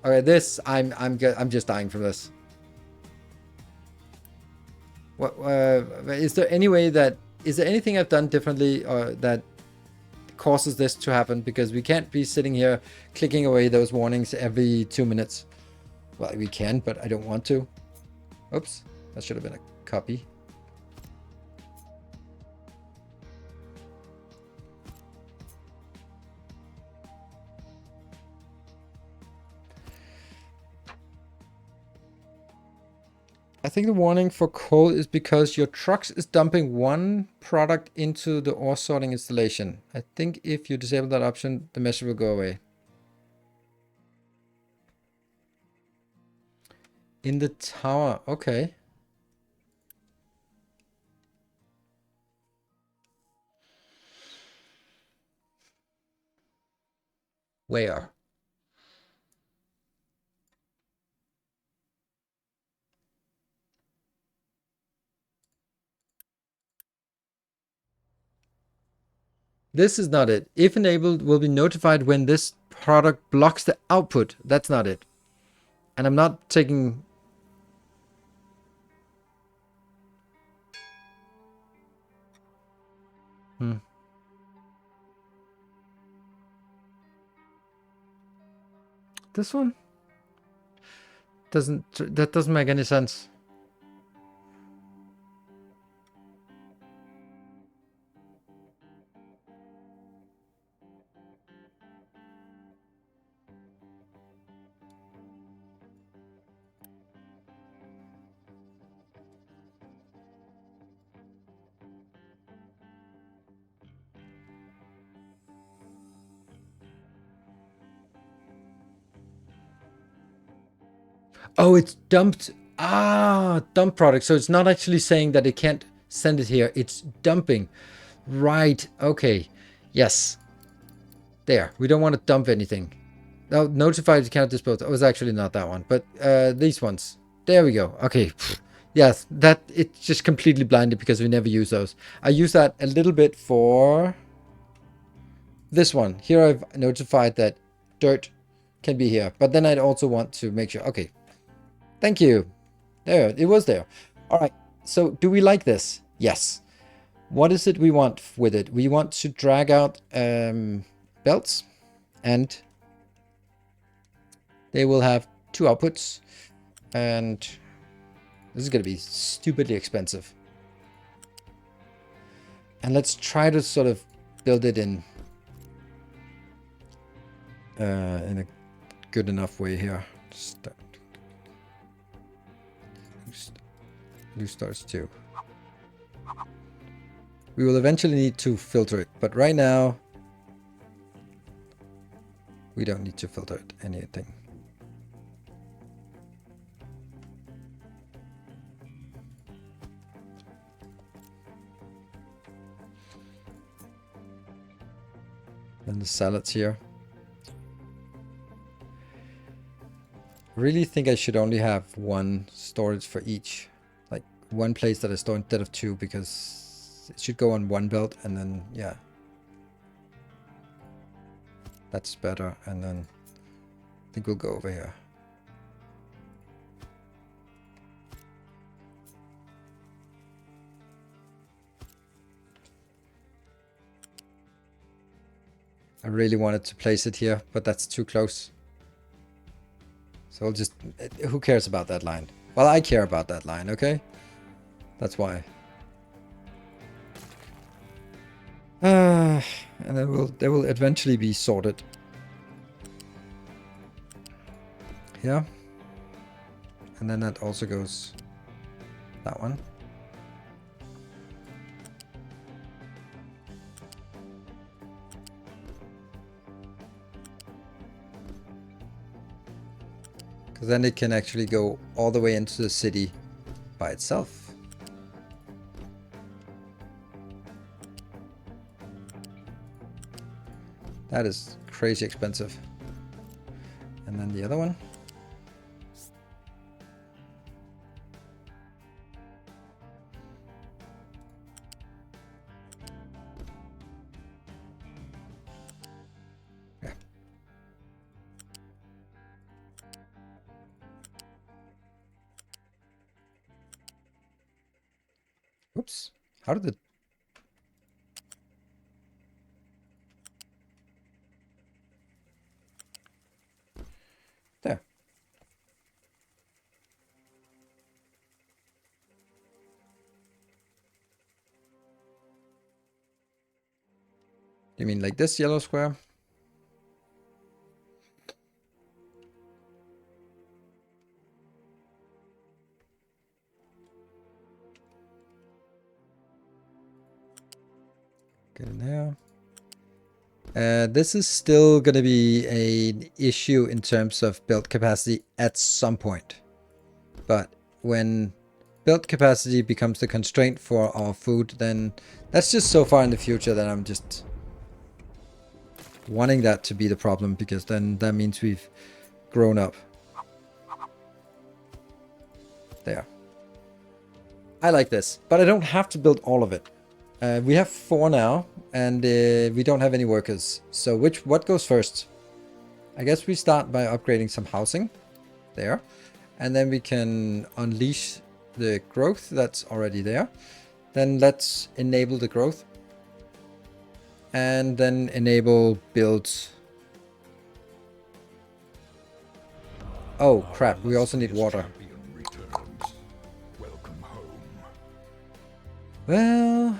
Okay, this I'm just dying from this. What is there any way that is there anything I've done differently or that causes this to happen? Because we can't be sitting here clicking away those warnings every 2 minutes. Well, we can, but I don't want to. Oops, that should have been a copy. I think the warning for coal is because your trucks is dumping one product into the ore sorting installation. I think if you disable that option, the message will go away. In the tower, okay. Where? This is not it. If enabled, will be notified when this product blocks the output. That's not it. And I'm not taking... This one? That doesn't make any sense. Oh, it's dumped. Ah, dump product. So it's not actually saying that it can't send it here. It's dumping. Right. Okay. Yes. There. We don't want to dump anything. No, notified you cannot dispose. It was actually not that one, but these ones. There we go. Okay. Yes, that it's just completely blinded because we never use those. I use that a little bit for this one. Here I've notified that dirt can be here, but then I'd also want to make sure. Okay. Thank you. There, it was there. All right. So do we like this? Yes. What is it we want with it? We want to drag out belts, and they will have 2 outputs, and this is going to be stupidly expensive. And let's try to sort of build it in a good enough way here. New stars too. We will eventually need to filter it, but right now we don't need to filter it anything. Then the salads here. Really think I should only have 1 storage for each. Like 1 place that I store instead of 2, because it should go on 1 belt, and then, yeah. That's better, and then I think we'll go over here. I really wanted to place it here, but that's too close. So I'll just... Who cares about that line? Well, I care about that line, okay? That's why. And then they will eventually be sorted. Yeah. And then that also goes... that one. Because then it can actually go all the way into the city by itself. That is crazy expensive. And then the other one. Yeah. Oops. How did it... There. You mean like this yellow square? Get in there. This is still going to be an issue in terms of build capacity at some point. But when build capacity becomes the constraint for our food, then that's just so far in the future that I'm just wanting that to be the problem, because then that means we've grown up. There. I like this, but I don't have to build all of it. We have 4 now, and we don't have any workers. So what goes first? I guess we start by upgrading some housing there, and then we can unleash the growth that's already there. Then let's enable the growth, and then enable builds. Oh crap, we also need water. Welcome home. Well,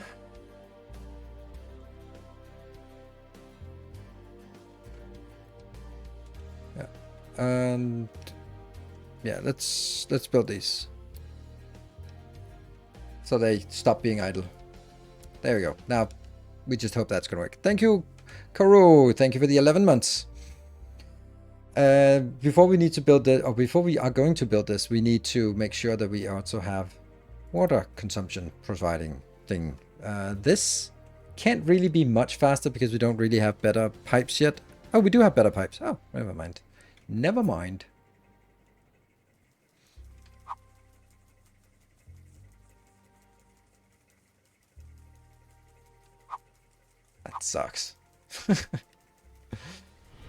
yeah, and yeah, let's build these so they stop being idle. There we go. Now we just hope that's gonna work. Thank you, Karu. Thank you for the 11 months. Before we need to build it, or before we are going to build this, we need to make sure that we also have water consumption providing thing. This Can't really be much faster because we don't really have better pipes yet. Oh, we do have better pipes. Oh, never mind. Never mind. That sucks.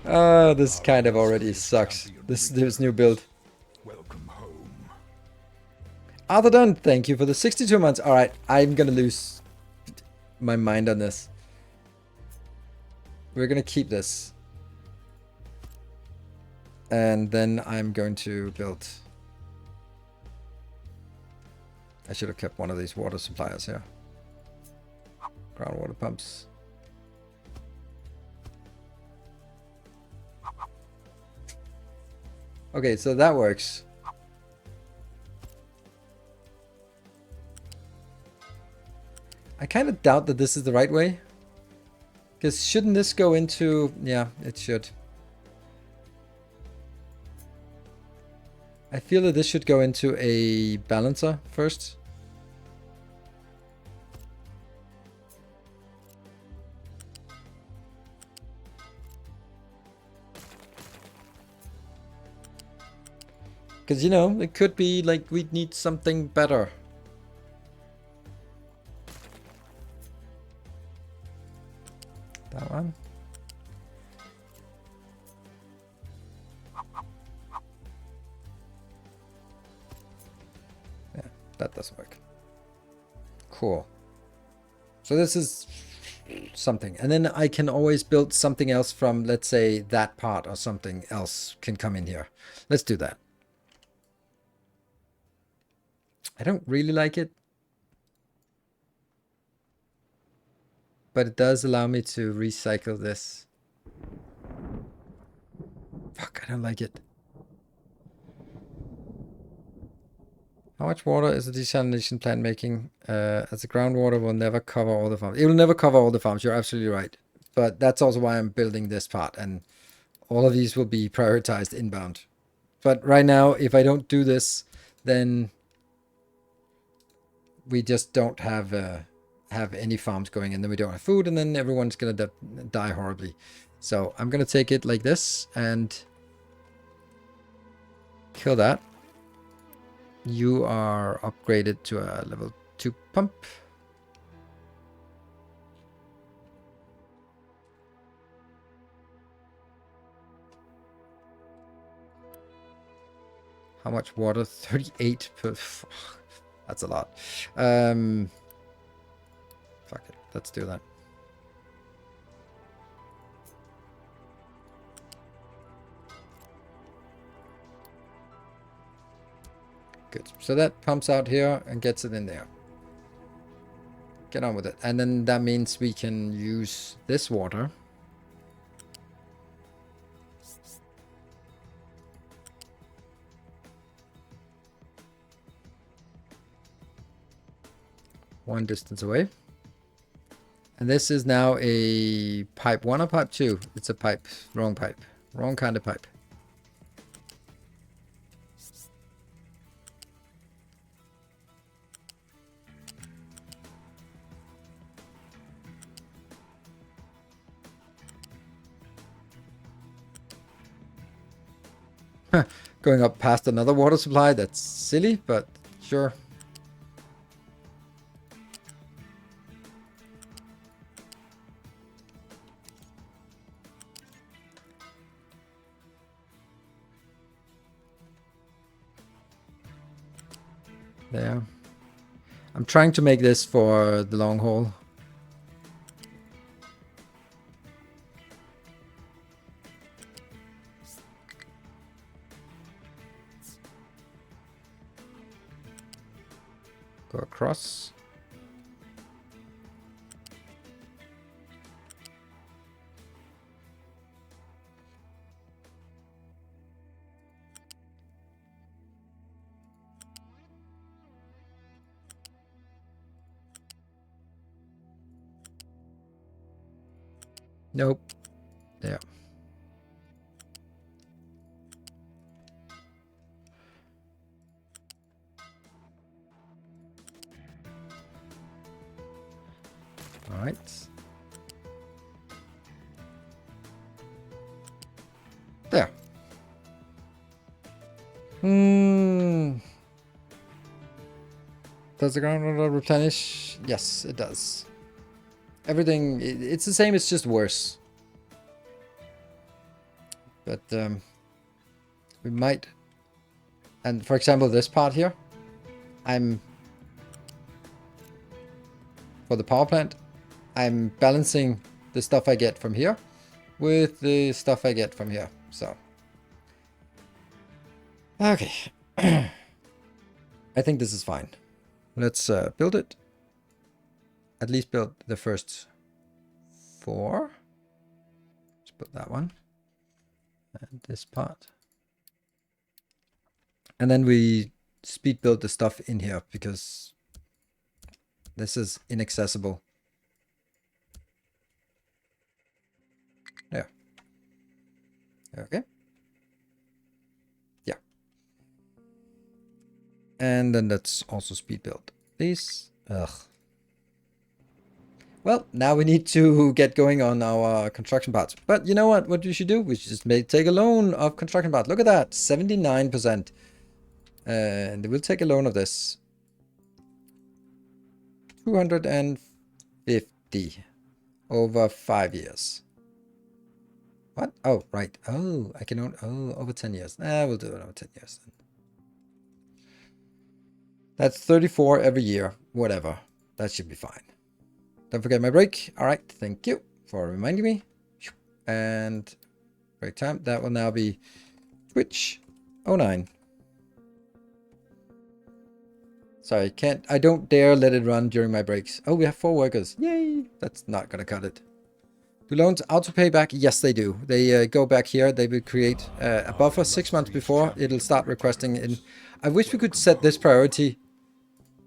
This kind of already sucks. This new build. Welcome home. Arthur Dunn, thank you for the 62 months. Alright, I'm gonna lose my mind on this. We're gonna keep this. And then I'm going to build... I should have kept one of these water suppliers here. Groundwater pumps. Okay, so that works. I kind of doubt that this is the right way. Because shouldn't this go into... Yeah, it should. I feel that this should go into a balancer first. Because, you know, it could be like we'd need something better. That one. Yeah, that doesn't work. Cool. So this is something. And then I can always build something else from, let's say, that part or something else can come in here. Let's do that. I don't really like it. But it does allow me to recycle this. Fuck, I don't like it. How much water is the desalination plant making? As the groundwater will never cover all the farms. It will never cover all the farms. You're absolutely right. But that's also why I'm building this part. And all of these will be prioritized inbound. But right now, if I don't do this, then we just don't have any farms going, and then we don't have food, and then everyone's gonna die horribly. So I'm gonna take it like this and kill that. You are upgraded to a level 2 pump. How much water? 38 per... That's a lot. Fuck it. Let's do that. Good. So that pumps out here and gets it in there. Get on with it. And then that means we can use this water. One distance away. And this is now a pipe 1 or pipe 2? It's a pipe. Wrong pipe. Wrong kind of pipe. Going up past another water supply, that's silly, but sure. There. I'm trying to make this for the long haul. Go across. Nope. Yeah. All right. Does the ground replenish? Yes, it does. Everything, it's the same, it's just worse. But we might, and for example, this part here, for the power plant, I'm balancing the stuff I get from here with the stuff I get from here. So, okay. I think this is fine. Let's build it. At least build the first 4. Let's build that one. And this part. And then we speed build the stuff in here because this is inaccessible. There. Okay. Yeah. And then let's also speed build these. Ugh. Well, now we need to get going on our construction parts. But you know what? What we should do? We should just take a loan of construction parts. Look at that. 79%. And we'll take a loan of this. 250 over 5 years. What? Oh, right. Oh, I can own... Oh, over 10 years. We'll do it over 10 years then. That's 34 every year. Whatever. That should be fine. Don't forget my break. All right. Thank you for reminding me. And break time. That will now be Twitch 09. Sorry, I don't dare let it run during my breaks. Oh, we have 4 workers. Yay. That's not going to cut it. Do loans auto-pay back? Yes, they do. They go back here. They will create a buffer 6 months before. It'll start requesting in. I wish we could set this priority.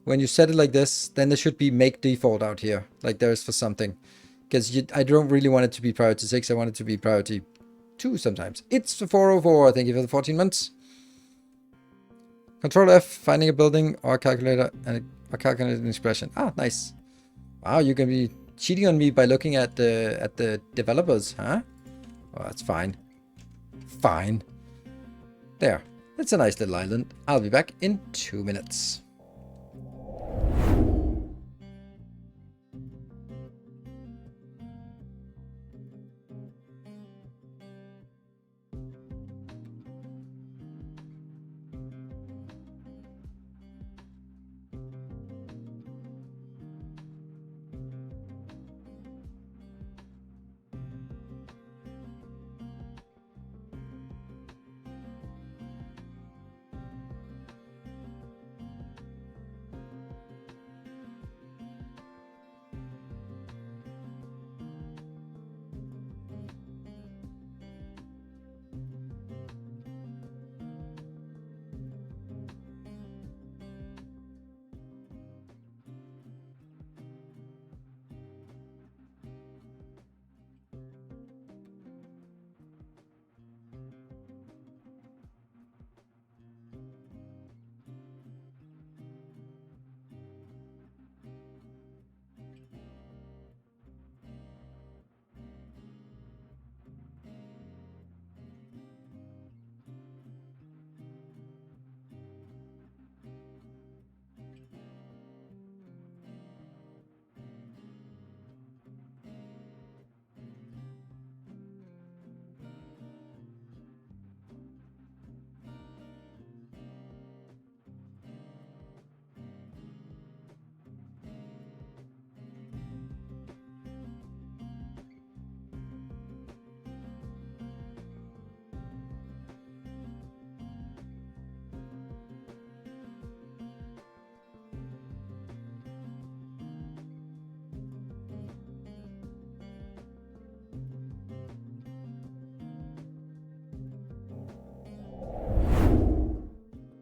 When you set it like this, then there should be make default out here. Like there's for something. Because I don't really want it to be priority 6. I want it to be priority 2 sometimes. It's 404. Thank you for the 14 months. Control F, finding a building or a calculator and a calculated expression. Ah, nice. Wow, you can be cheating on me by looking at the developers, huh? Oh, that's fine. Fine. There. It's a nice little island. I'll be back in 2 minutes.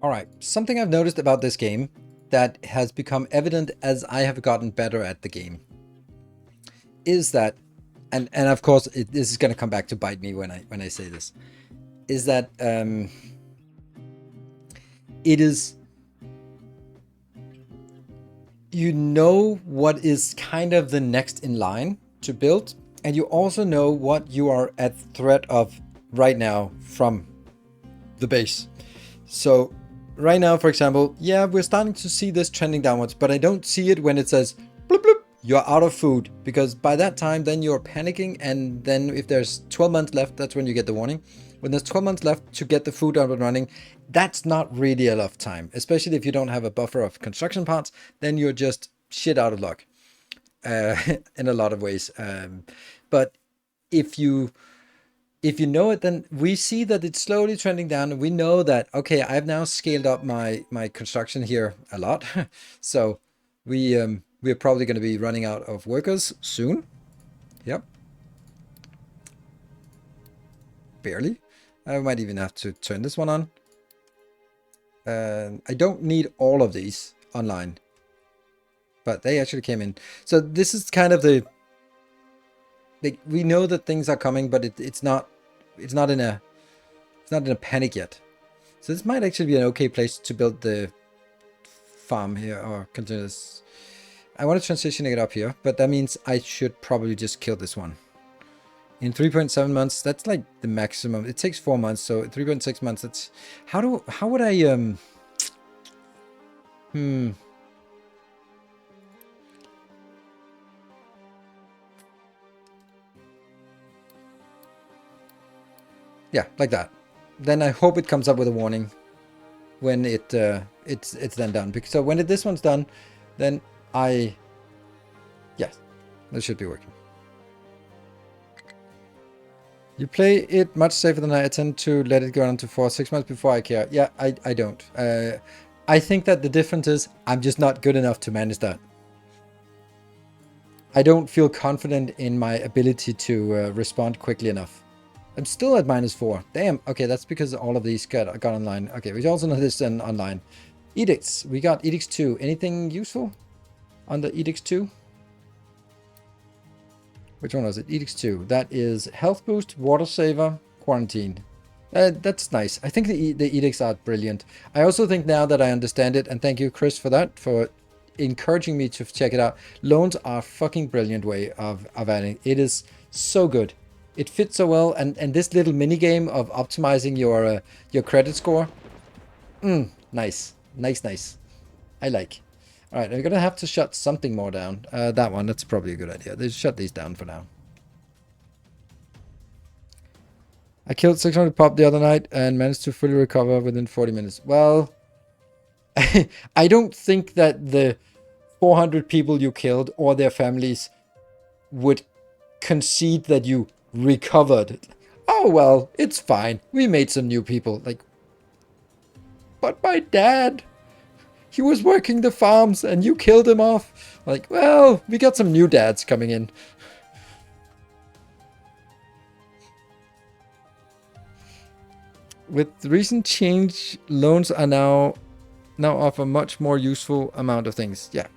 Alright, something I've noticed about this game that has become evident as I have gotten better at the game is that, and of course this is going to come back to bite me when I say this, is that it is, you know what is kind of the next in line to build, and you also know what you are at threat of right now from the base. So right now, for example, yeah, we're starting to see this trending downwards, but I don't see it when it says, bloop, bloop, you're out of food. Because by that time, then you're panicking. And then if there's 12 months left, that's when you get the warning. When there's 12 months left to get the food up and running, that's not really enough time. Especially if you don't have a buffer of construction parts, then you're just shit out of luck in a lot of ways. But if you know it, then we see that it's slowly trending down, and we know that, okay, I've now scaled up my construction here a lot. So we're probably going to be running out of workers soon. Yep. Barely. I might even have to turn this one on. I don't need all of these online, but they actually came in. So this is kind of the, like, we know that things are coming, but it's not in a panic yet. So this might actually be an okay place to build the farm here, or continue this. I want to transition it up here, but that means I should probably just kill this one. In 3.7 months, that's like the maximum. It takes 4 months, so 3.6 months, that's... How would I... Yeah, like that. Then I hope it comes up with a warning when it's then done. Because so when this one's done, then yes, this should be working. You play it much safer than I tend to let it go on to 4-6 months before I care. Yeah, I don't. I think that the difference is I'm just not good enough to manage that. I don't feel confident in my ability to respond quickly enough. I'm still at -4. Damn. Okay, that's because all of these got online. Okay, we also know this online. Edicts. We got Edicts 2. Anything useful on the Edicts 2? Which one was it? Edicts 2. That is health boost, water saver, quarantine. That's nice. I think the edicts are brilliant. I also think now that I understand it, and thank you, Chris, for that, for encouraging me to check it out. Loans are a fucking brilliant way of adding. It is so good. It fits so well, and this little mini game of optimizing your credit score. Nice. I like. All right, I'm gonna have to shut something more down. That one, that's probably a good idea. Let's shut these down for now. I killed 600 pop the other night and managed to fully recover within 40 minutes. Well, I don't think that the 400 people you killed or their families would concede that you recovered. Oh, well, it's fine. We made some new people. Like, but my dad, he was working the farms and you killed him off. Like, well, we got some new dads coming in. With recent change, loans are now offer much more useful amount of things. Yeah.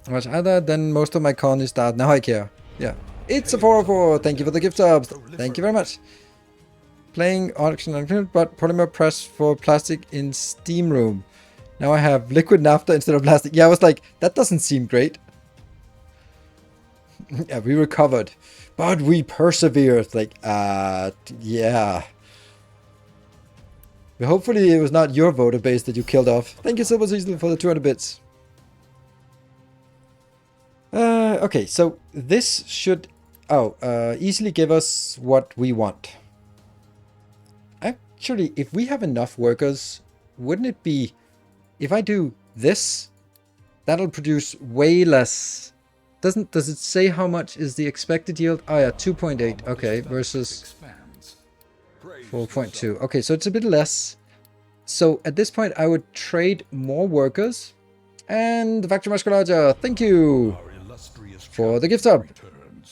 Much other than most of my colonies start. Now I care. Yeah. It's a 404. Thank you for the gift subs. Thank you very much. Playing auction, but polymer press for plastic in steam room. Now I have liquid naphtha instead of plastic. Yeah, I was like, that doesn't seem great. Yeah, we recovered. But we persevered. Like, yeah. But hopefully it was not your voter base that you killed off. Thank you, Silver Season, for the 200 bits. Okay, so this should easily give us what we want. Actually, if we have enough workers, wouldn't it be, if I do this, that'll produce way less. Does it say how much is the expected yield? Oh yeah, 2.8. Okay, versus 4.2. Okay, so it's a bit less. So at this point, I would trade more workers. And Factory Musculature, thank you for the gift sub.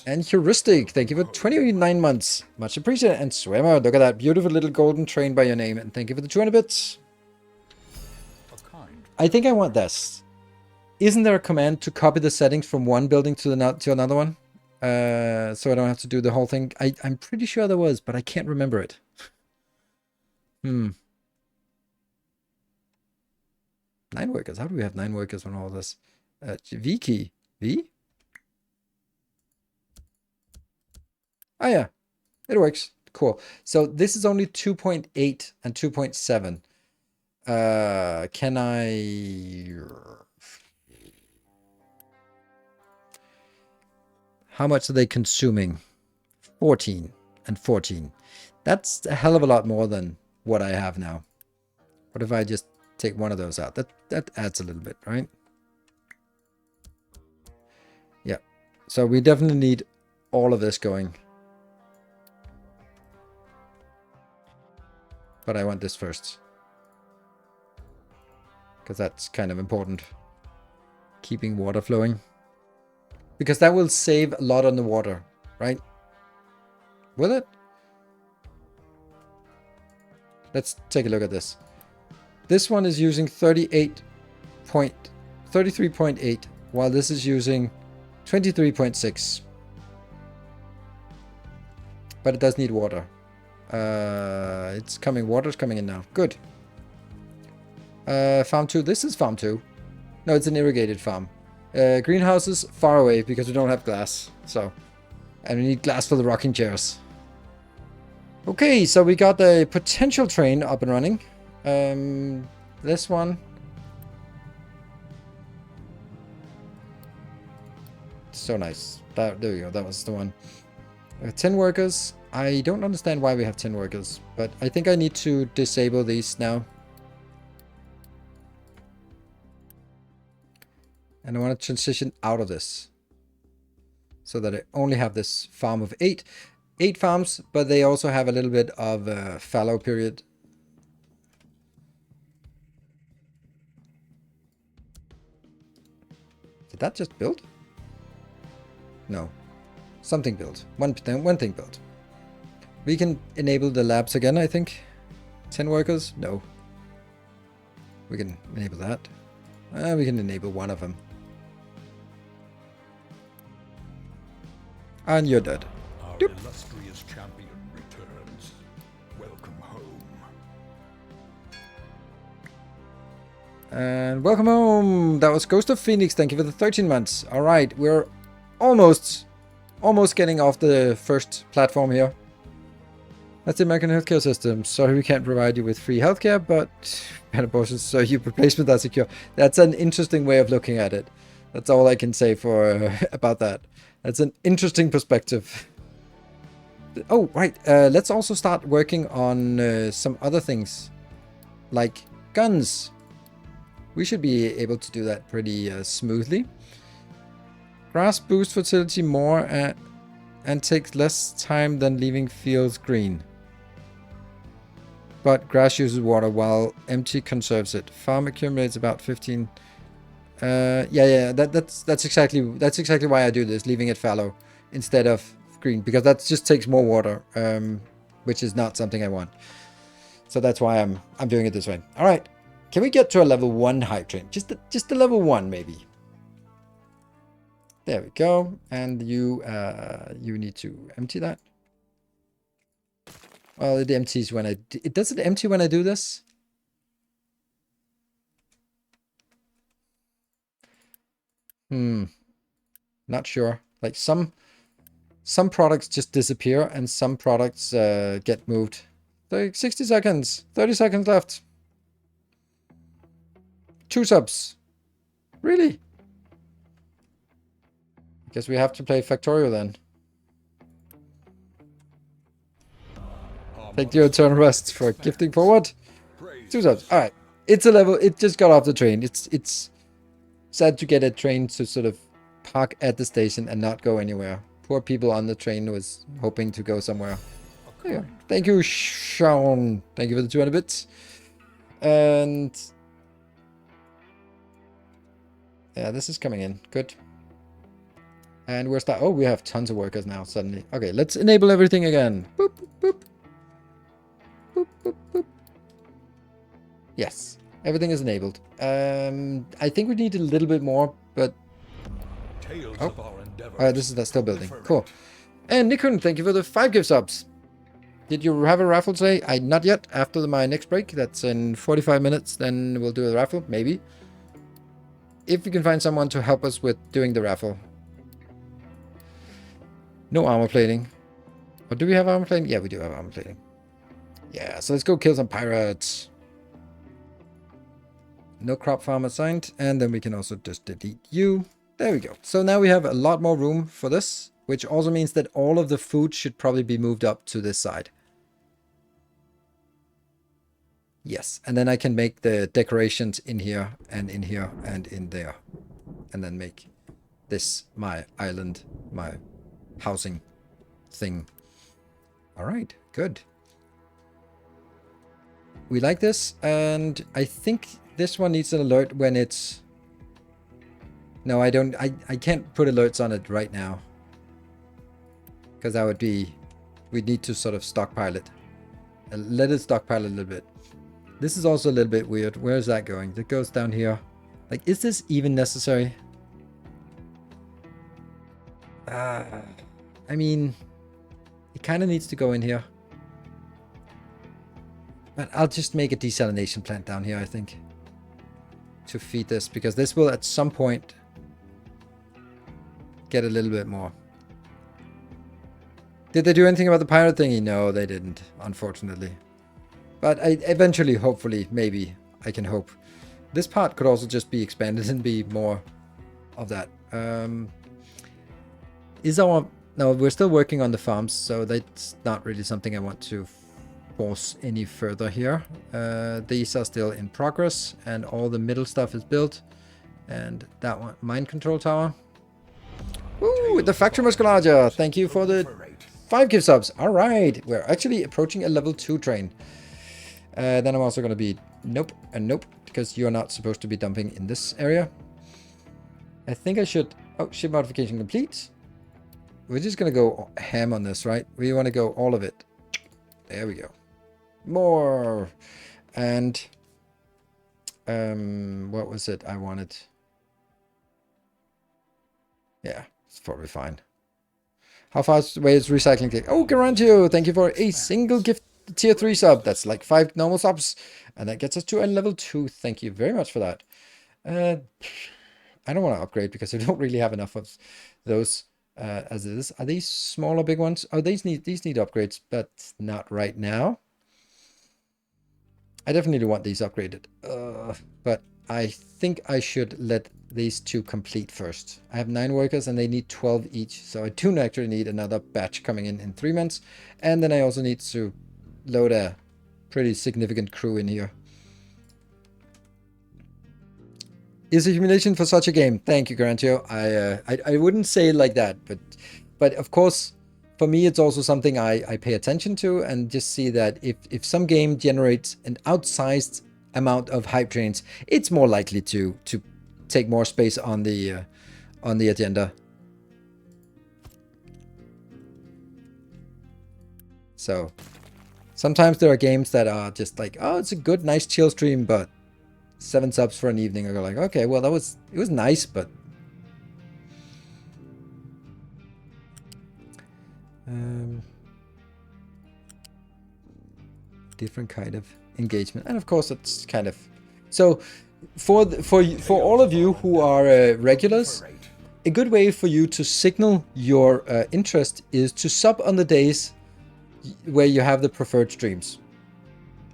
And Heuristic, thank you for 29 months. Much appreciated. And Swimmer, look at that beautiful little golden train by your name. And thank you for the 200 bits. I think I want this. Isn't there a command to copy the settings from one building to another one? So I don't have to do the whole thing. I'm pretty sure there was, but I can't remember it. 9 workers. How do we have 9 workers on all this? V key. V? Oh yeah, it works. Cool. So this is only 2.8 and 2.7. Can I... How much are they consuming? 14 and 14. That's a hell of a lot more than what I have now. What if I just take one of those out? That adds a little bit, right? Yeah. So we definitely need all of this going. But I want this first. Because that's kind of important. Keeping water flowing. Because that will save a lot on the water, right? Will it? Let's take a look at this. This one is using 33.8, while this is using 23.6. But it does need water. It's coming. Water's coming in now. Good. Farm 2. This is farm 2. No, it's an irrigated farm. Greenhouses far away because we don't have glass. So, and we need glass for the rocking chairs. Okay, so we got the potential train up and running. This one. So nice. There we go. That was the one. 10 workers. I don't understand why we have 10 workers, but I think I need to disable these now. And I want to transition out of this so that I only have this farm of 8 farms, but they also have a little bit of a fallow period. Did that just build? No. Something built. One thing built. We can enable the labs again, I think. 10 workers? No. We can enable that. We can enable one of them. And you're dead. Our Doop. illustrious champion returns. Welcome home. And welcome home. That was Ghost of Phoenix. Thank you for the 13 months. All right, we're almost getting off the first platform here. That's the American healthcare system. Sorry we can't provide you with free healthcare, but better portions so your replacement are secure. That's an interesting way of looking at it. That's all I can say for about that. That's an interesting perspective. Oh, right. Let's also start working on some other things, like guns. We should be able to do that pretty smoothly. Grass boosts fertility more and takes less time than leaving fields green. But grass uses water while empty conserves it. Farm accumulates about 15. Yeah. That's exactly why I do this, leaving it fallow instead of green, because that just takes more water, which is not something I want. So that's why I'm doing it this way. All right, can we get to a level 1 hype train? Just a level 1 maybe. There we go. And you need to empty that. Well, it empties when does it empty when I do this? Not sure. Like some products just disappear and some products get moved. Like 60 seconds, 30 seconds left. 2 subs. Really? I guess we have to play Factorio then. Take your turn rest for gifting forward. 2 subs. Alright. It's a level. It just got off the train. It's sad to get a train to sort of park at the station and not go anywhere. Poor people on the train was hoping to go somewhere. Yeah. Thank you, Sean. Thank you for the 200 bits. And yeah, this is coming in. Good. And we're oh, we have tons of workers now suddenly. Okay, let's enable everything again. Boop, boop. Boop, boop, boop. Yes, everything is enabled. I think we need a little bit more, but oh, alright, this is still building. Cool. And Nikon, thank you for the 5 gift subs. Did you have a raffle today? Not yet. After my next break, that's in 45 minutes, then we'll do a raffle, maybe. If we can find someone to help us with doing the raffle. No armor plating. Or do we have armor plating? Yeah, we do have armor plating. Yeah, so let's go kill some pirates. No crop farm assigned. And then we can also just delete you. There we go. So now we have a lot more room for this, which also means that all of the food should probably be moved up to this side. Yes, and then I can make the decorations in here and in here and in there. And then make this my island, my housing thing. All right, good. We like this, and I think this one needs an alert when it's... No, I don't. I can't put alerts on it right now. Because that would be... We'd need to sort of stockpile it. Let it stockpile a little bit. This is also a little bit weird. Where is that going? That goes down here. Like, is this even necessary? I mean, it kind of needs to go in here. But I'll just make a desalination plant down here, I think. To feed this, because this will at some point get a little bit more. Did they do anything about the pirate thingy? No, they didn't, unfortunately. But eventually, hopefully, maybe, I can hope. This part could also just be expanded and be more of that. No, we're still working on the farms, so that's not really something I want to force any further here. These are still in progress, and all the middle stuff is built. And that one, mind control tower. Ooh, the factory musculature. Thank you for the 5 gift subs. All right, we're actually approaching a level 2 train. Then I'm also going to be nope and nope, because you're not supposed to be dumping in this area. I think I should... Oh, ship modification complete. We're just going to go ham on this, right? We want to go all of it. There we go. More. And what was it I wanted? Yeah, it's probably fine. How fast away is recycling take? Oh, Garantio, thank you for a single gift tier 3 sub. That's like 5 normal subs. And that gets us to a level 2. Thank you very much for that. I don't want to upgrade because I don't really have enough of those as it is. Are these small or big ones? Oh, these need upgrades, but not right now. I definitely want these upgraded. But I think I should let these 2 complete first. I have 9 workers and they need 12 each. So I do actually need another batch coming in 3 months. And then I also need to load a pretty significant crew in here. Is a humiliation for such a game. Thank you, Garantio. I wouldn't say it like that, but of course, for me, it's also something I pay attention to, and just see that if some game generates an outsized amount of hype trains, it's more likely to take more space on the agenda. So sometimes there are games that are just like, oh, it's a good, nice chill stream, but 7 subs for an evening. I go like, okay, well, it was nice, but different kind of engagement. And of course, it's kind of so for all of you who are regulars, a good way for you to signal your interest is to sub on the days where you have the preferred streams.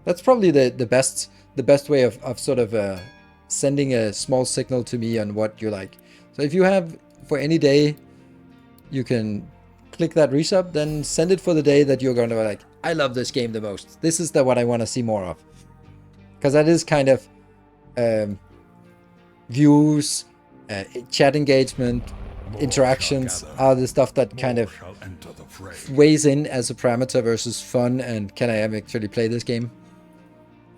That's probably the best way of sort of sending a small signal to me on what you like. So if you have for any day, you can click that resub, then send it for the day that you're going to be like, I love this game the most. This is what I want to see more of. Because that is kind of views, chat engagement, interactions are the stuff that kind of weighs in as a parameter versus fun and can I actually play this game.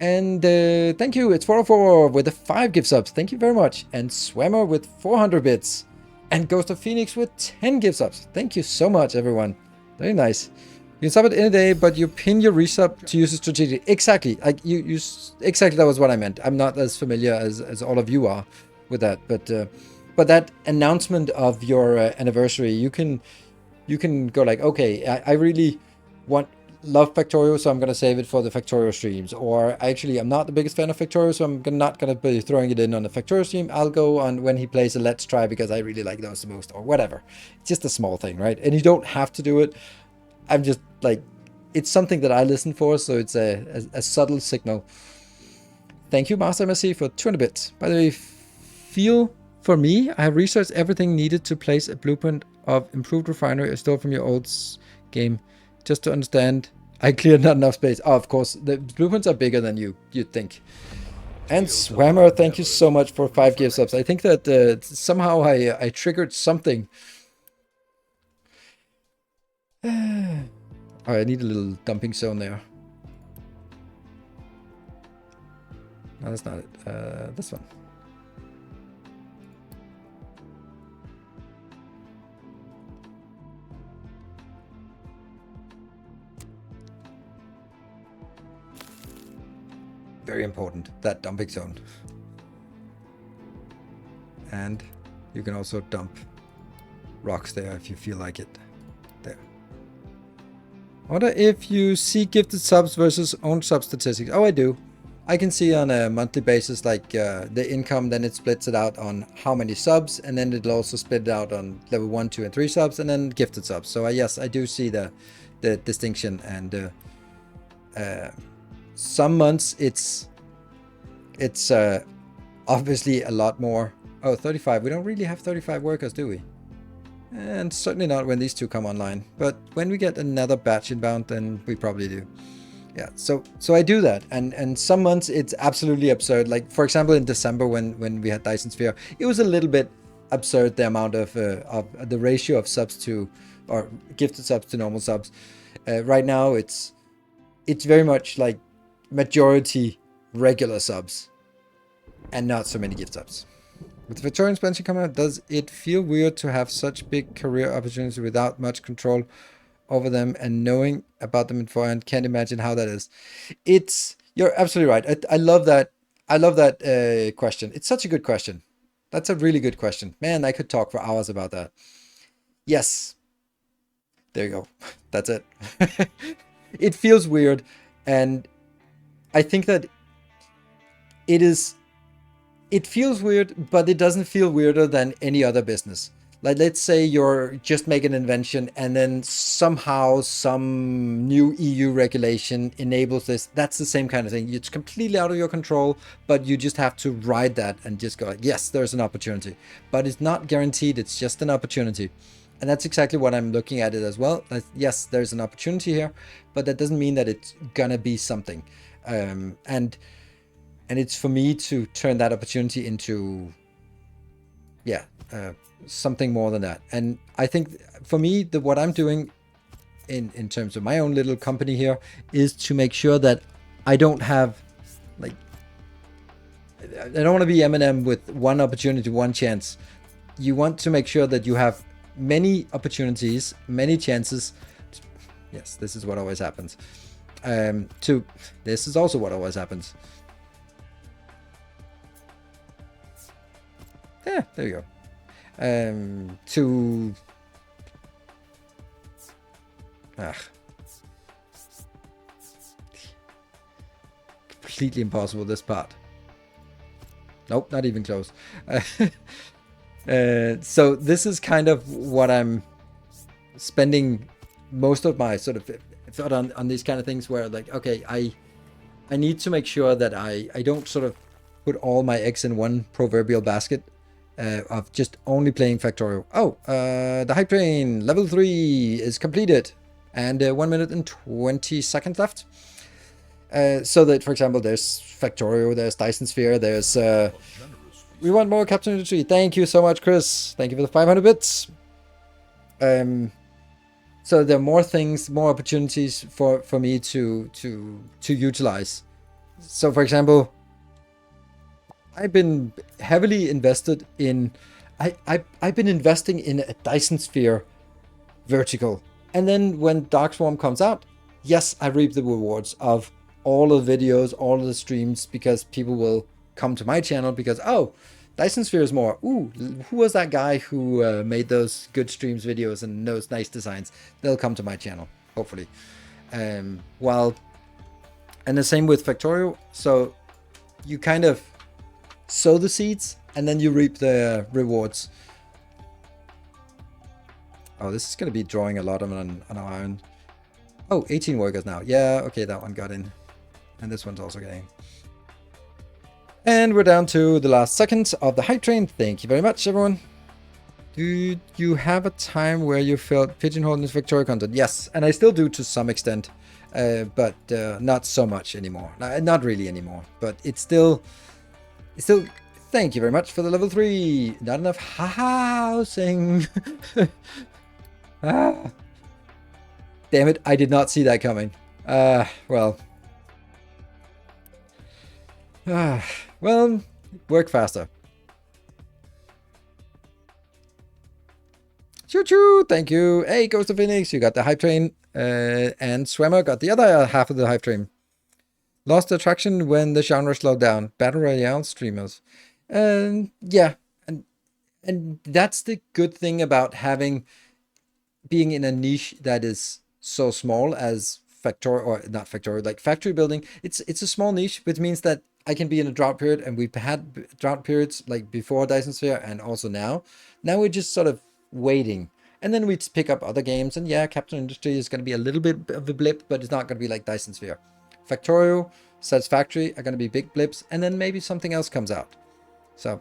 And thank you, it's 404 with the 5 gift subs. Thank you very much. And Swammer with 400 bits. And Ghost of Phoenix with 10 gift subs. Thank you so much, everyone. Very nice. You can sub it in a day, but you pin your resub to use it strategically. Exactly. Like exactly, that was what I meant. I'm not as familiar as all of you are with that, but that announcement of your anniversary, you can go like, okay, I really love Factorio, so I'm going to save it for the Factorio streams. Or actually, I'm not the biggest fan of Factorio, so I'm not going to be throwing it in on the Factorio stream. I'll go on when he plays a Let's Try because I really like those the most, or whatever. It's just a small thing, right? And you don't have to do it. I'm just like, it's something that I listen for, so it's a subtle signal. Thank you, Master MSC, for 200 bits. By the way, for me, I have researched everything needed to place a blueprint of improved refinery installed from your old game. Just to understand, I cleared not enough space. Oh, of course, the blueprints are bigger than you'd think. And Swammer, thank you so much for 5 gift subs. I think that somehow I triggered something. Oh, I need a little dumping zone there. No, that's not it. This one. Very important, that dumping zone. And you can also dump rocks there if you feel like it. There. I wonder if you see gifted subs versus owned sub statistics. Oh, I do. I can see on a monthly basis, like the income, then it splits it out on how many subs, and then it'll also split it out on level 1, 2, and 3 subs, and then gifted subs. So yes, I do see the distinction, and some months it's obviously a lot more. Oh, 35. We don't really have 35 workers, do we? And certainly not when these two come online. But when we get another batch inbound, then we probably do. Yeah, so I do that, and some months it's absolutely absurd. Like for example, in December when we had Dyson Sphere, it was a little bit absurd, the amount of the ratio of subs to, or gifted subs to normal subs. Right now it's very much like majority regular subs and not so many gift subs. With the Victorian expansion coming out, does it feel weird to have such big career opportunities without much control over them and knowing about them beforehand? Can't imagine how that is. You're absolutely right. I love that. I love that question. It's such a good question. That's a really good question. Man, I could talk for hours about that. Yes. There you go. That's it. It feels weird, and I think that it feels weird, but it doesn't feel weirder than any other business. Like, let's say you're just making an invention and then somehow some new EU regulation enables this. That's the same kind of thing. It's completely out of your control, but you just have to ride that and just go like, yes, there's an opportunity. But it's not guaranteed. It's just an opportunity. And that's exactly what I'm looking at it as well. Like, yes, there's an opportunity here, but that doesn't mean that it's gonna be something. And it's for me to turn that opportunity into, something more than that. And I think for me, what I'm doing in terms of my own little company here is to make sure that I don't have, like, I don't want to be Eminem with one opportunity, one chance. You want to make sure that you have many opportunities, many chances. Yes, this is what always happens. This is also what always happens. Yeah, there you go. Completely impossible, this part. Nope, not even close. So this is kind of what I'm spending most of my sort of thought on these kind of things, where like, okay, I need to make sure that I don't sort of put all my eggs in one proverbial basket of just only playing Factorio. Oh, the hype train level 3 is completed, and 1 minute and 20 seconds left. So that, for example, there's Factorio, there's Dyson Sphere, there's we want more Captain Industry. Thank you so much, Chris. Thank you for the 500 bits. So there are more things, more opportunities for me to utilize. So, for example, I've been heavily invested in. I've been investing in a Dyson Sphere vertical, and then when Darkswarm comes out, yes, I reap the rewards of all of the videos, all of the streams, because people will come to my channel because, oh, Dyson Sphere is more. Ooh, who was that guy who made those good streams videos and those nice designs? They'll come to my channel, hopefully. And the same with Factorio. So you kind of sow the seeds and then you reap the rewards. Oh, this is going to be drawing a lot on our iron. Oh, 18 workers now. Yeah, okay, that one got in. And this one's also getting. And we're down to the last seconds of the hype train. Thank you very much, everyone. Do you have a time where you felt pigeonholed in this Victoria content? Yes, and I still do to some extent, but not so much anymore. Not really anymore, but it's still. Thank you very much for the level 3. Not enough housing. Ah. Damn it, I did not see that coming. Well. Well, work faster. Choo-choo, thank you. Hey, Ghost of Phoenix, you got the hype train. And Swimmer got the other half of the hype train. Lost attraction when the genre slowed down. Battle Royale streamers. Yeah, and that's the good thing about being in a niche that is so small as factory building. It's a small niche, which means that I can be in a drought period, and we've had drought periods like before Dyson Sphere and also now. Now we're just sort of waiting, and then we pick up other games. And yeah, Captain Industry is going to be a little bit of a blip, but it's not going to be like Dyson Sphere. Factorio, Satisfactory are going to be big blips, and then maybe something else comes out. So,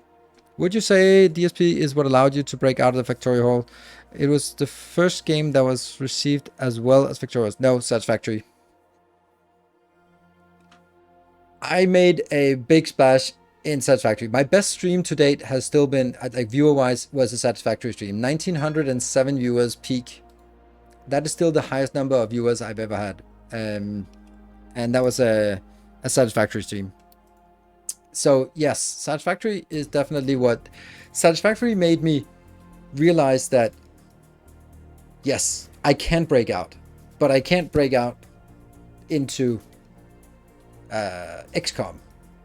would you say DSP is what allowed you to break out of the Factorio hole? It was the first game that was received as well as Factorio's. No, Satisfactory. I made a big splash in Satisfactory. My best stream to date has still been, like viewer-wise, was a Satisfactory stream. 1,907 viewers peak. That is still the highest number of viewers I've ever had. And that was a Satisfactory stream. So yes, Satisfactory is definitely what... Satisfactory made me realize that, yes, I can break out. But I can't break out into XCOM,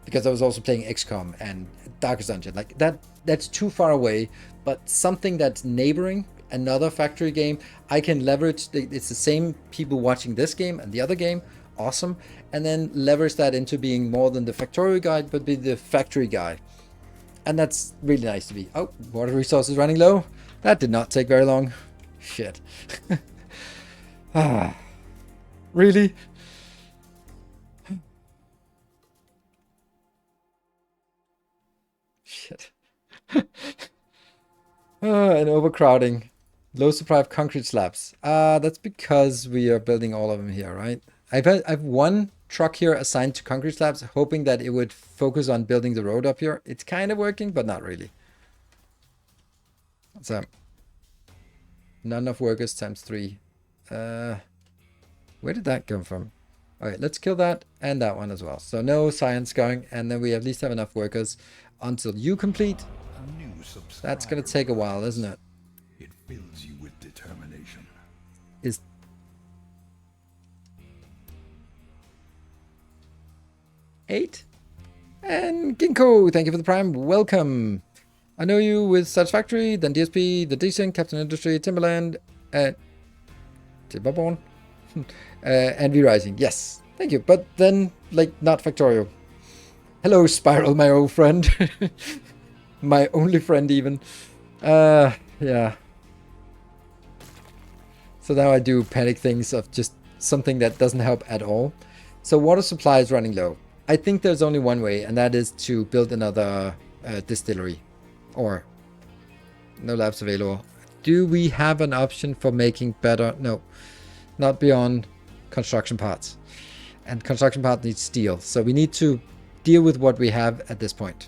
because I was also playing XCOM and Darkest Dungeon. Like that's too far away, but something that's neighboring, another factory game, I can leverage. It's the same people watching this game and the other game, awesome, and then leverage that into being more than the Factorio guy, but be the factory guy. And that's really nice to be. Oh, water resources running low. That did not take very long. Shit. Really? Shit. And overcrowding. Low supply of concrete slabs. That's because we are building all of them here, right? I've one truck here assigned to concrete slabs, hoping that it would focus on building the road up here. It's kind of working, but not really. So, not enough workers times 3. Where did that come from? Okay, let's kill that and that one as well. So no science going, and then we at least have enough workers until you complete. That's gonna take a while, isn't it? It fills you with determination. Is eight? And Ginkgo, thank you for the prime. Welcome. I know you with Satisfactory, then DSP, The Decent, Captain Industry, Timberland, Timberborn, and V-Rising. Yes, thank you. But then, like, not Factorio. Hello, Spiral, my old friend. My only friend, even. Yeah. So now I do panic things of just something that doesn't help at all. So water supply is running low. I think there's only one way, and that is to build another distillery. Or no labs available. Do we have an option for making better? No, not beyond construction parts. And construction part needs steel. So we need to deal with what we have at this point.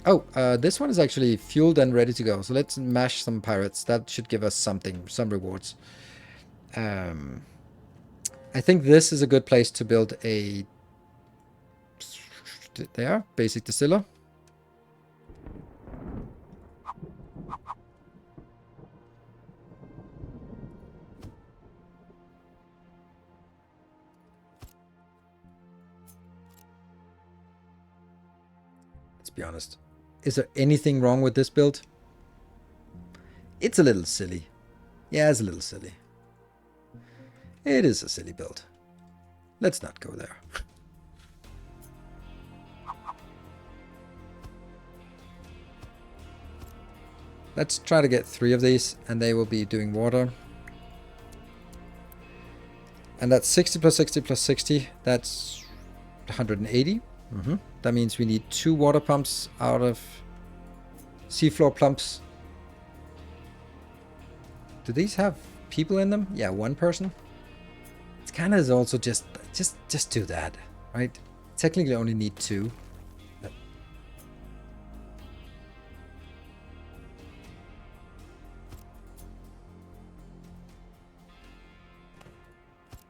Oh, this one is actually fueled and ready to go. So let's mash some pirates. That should give us something, some rewards. I think this is a good place to build a basic distiller. Let's be honest. Is there anything wrong with this build? It's a little silly. Yeah, it's a little silly. It is a silly build. Let's not go there. Let's try to get 3 of these, and they will be doing water. And that's 60 plus 60 plus 60. That's 180. That means we need 2 water pumps out of seafloor pumps. Do these have people in them? Yeah, 1 person. It's kind of also just do that, right? Technically only need 2.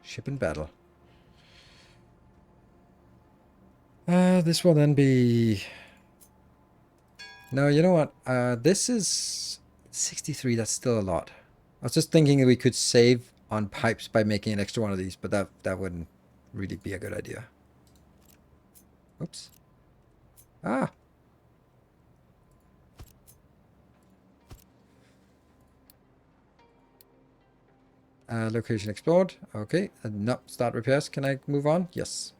Ship in battle. This will then be... No, you know what? This is 63. That's still a lot. I was just thinking that we could save on pipes by making an extra one of these, but that wouldn't really be a good idea. Oops. Ah. Location explored. Okay. No, start repairs. Can I move on? Yes.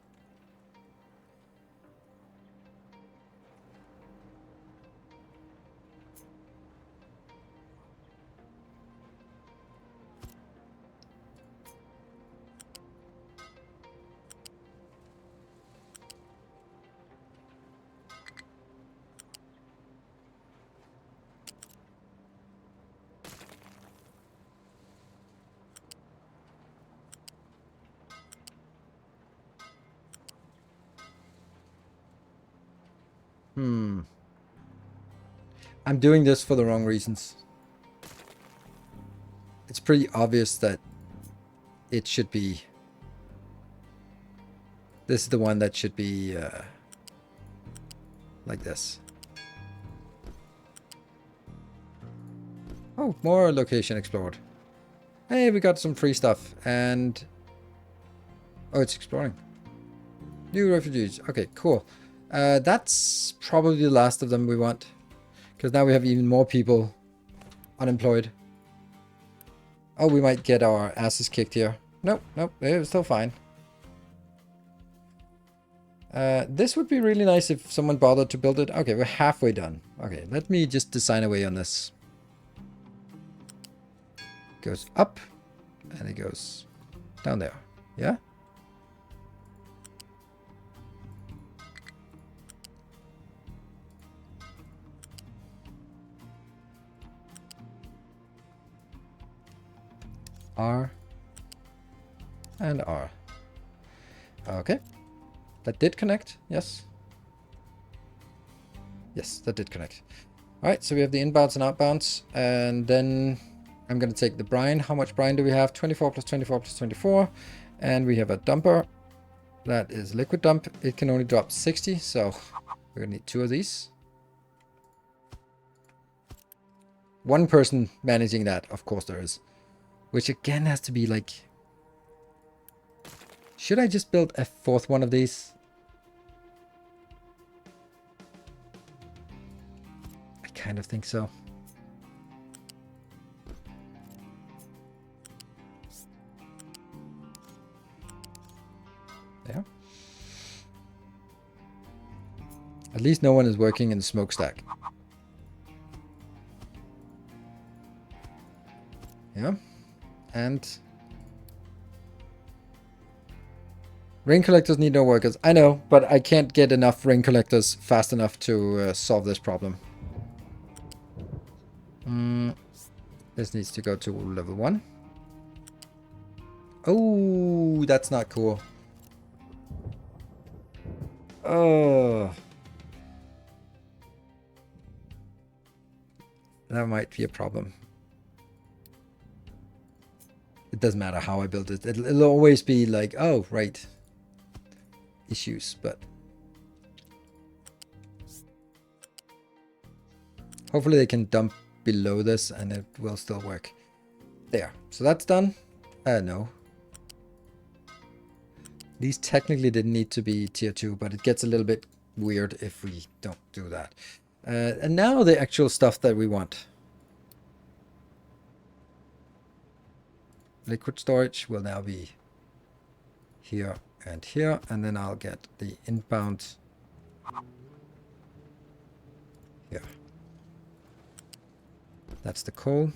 I'm doing this for the wrong reasons. It's pretty obvious that it should be... This is the one that should be like this. Oh, more location explored. Hey, we got some free stuff. And... Oh, it's exploring. New refugees. Okay, cool. That's probably the last of them we want. Because now we have even more people unemployed. Oh, we might get our asses kicked here. Nope, nope, they're still fine. This would be really nice if someone bothered to build it. Okay, we're halfway done. Okay, let me just design away on this. Goes up, and it goes down there. Yeah? R and R. Okay. That did connect. Yes. Yes, that did connect. Alright, so we have the inbounds and outbounds. And then I'm going to take the brine. How much brine do we have? 24 plus 24 plus 24. And we have a dumper. That is liquid dump. It can only drop 60, so we're going to need 2 of these. 1 person managing that, of course there is. Which again has to be like... Should I just build a 4th one of these? I kind of think so. There. At least no one is working in the smokestack. Yeah. And rain collectors need no workers. I know, but I can't get enough rain collectors fast enough to solve this problem. This needs to go to level 1. Oh, that's not cool. Oh. That might be a problem. It doesn't matter how I build it. It'll always be like, oh, right. Issues, but... Hopefully they can dump below this and it will still work. There. So that's done. No. These technically didn't need to be tier 2, but it gets a little bit weird if we don't do that. And now the actual stuff that we want. Liquid storage will now be here and here, and then I'll get the inbound here. That's the coal.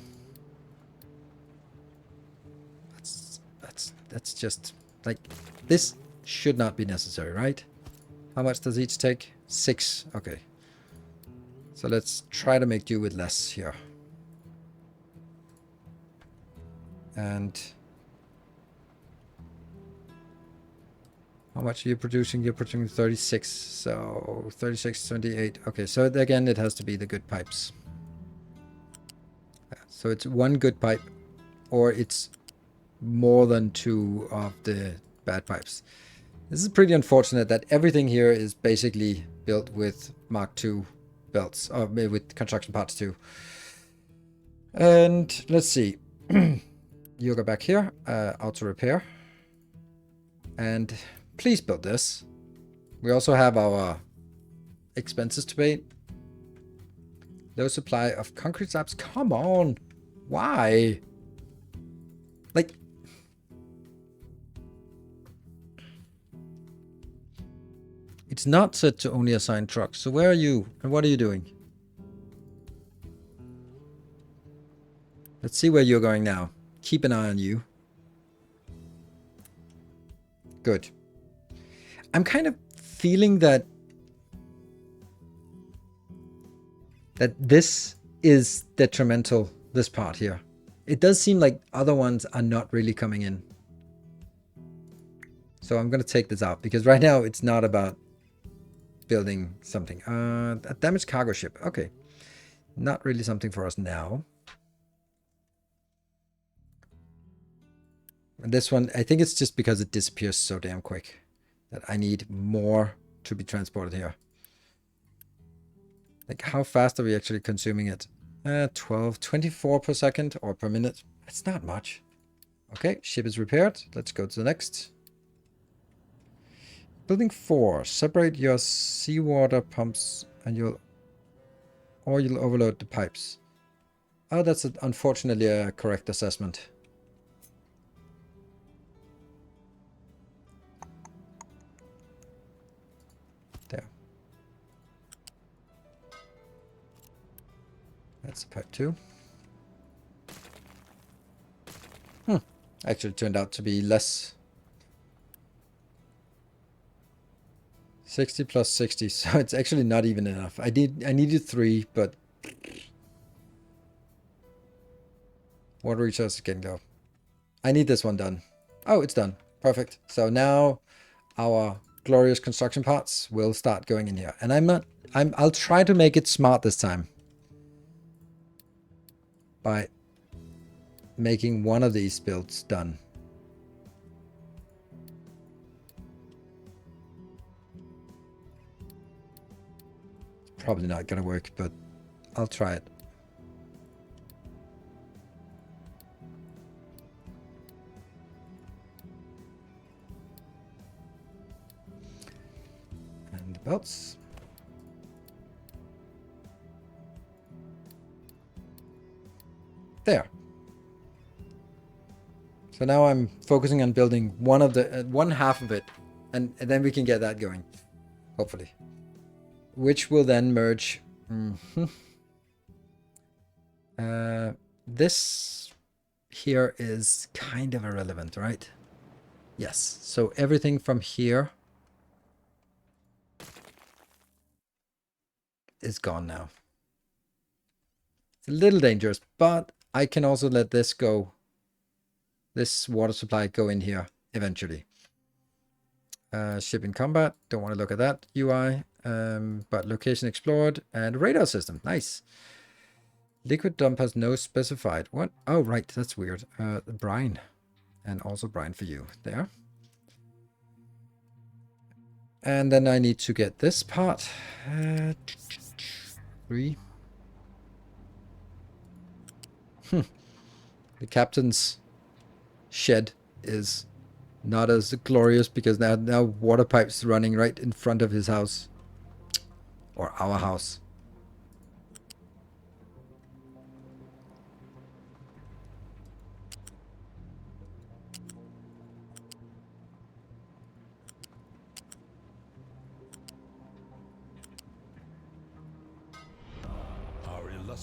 That's just like, this should not be necessary, right? How much does each take? 6. Okay. So let's try to make do with less here. And how much are you producing? You're producing 36. So 36, 28. Okay, so again, it has to be the good pipes. So it's 1 good pipe, or it's more than 2 of the bad pipes. This is pretty unfortunate that everything here is basically built with Mark II belts, or with construction parts 2. And let's see. You go back here, auto repair. And please build this. We also have our expenses to pay. Low supply of concrete slabs. Come on. Why? Like, it's not set to only assign trucks. So where are you? And what are you doing? Let's see where you're going now. Keep an eye on you. Good. I'm kind of feeling that this is detrimental, this part here. It does seem like other ones are not really coming in. So I'm going to take this out, because right now it's not about building something. A damaged cargo ship. Okay. Not really something for us now. And this one, I think it's just because it disappears so damn quick that I need more to be transported here. Like, how fast are we actually consuming it? 12, 24 per second or per minute. It's not much. Okay, ship is repaired. Let's go to the next. Building 4. Separate your seawater pumps and you'll overload the pipes. Oh, that's unfortunately a correct assessment. There. That's pipe 2. Actually turned out to be less. 60 plus 60, so it's actually not even enough. I needed 3, but water recharge is getting low. I need this one done. Oh, it's done. Perfect. So now our glorious construction parts will start going in here. And I'll try to make it smart this time by making one of these builds done. Probably not gonna work, but I'll try it. And the belts. There. So now I'm focusing on building one of the one half of it, and then we can get that going, hopefully. Which will then merge. This here is kind of irrelevant, right? Yes. So everything from here is gone now. It's a little dangerous, but I can also let this go. This water supply go in here eventually. Ship in combat. Don't want to look at that UI. But location explored and radar system. Nice. Liquid dump has no specified. What? Oh, right. That's weird. Brine. And also brine for you. There. And then I need to get this part. 3. The captain's shed is not as glorious because now water pipes running right in front of his house. Or our house.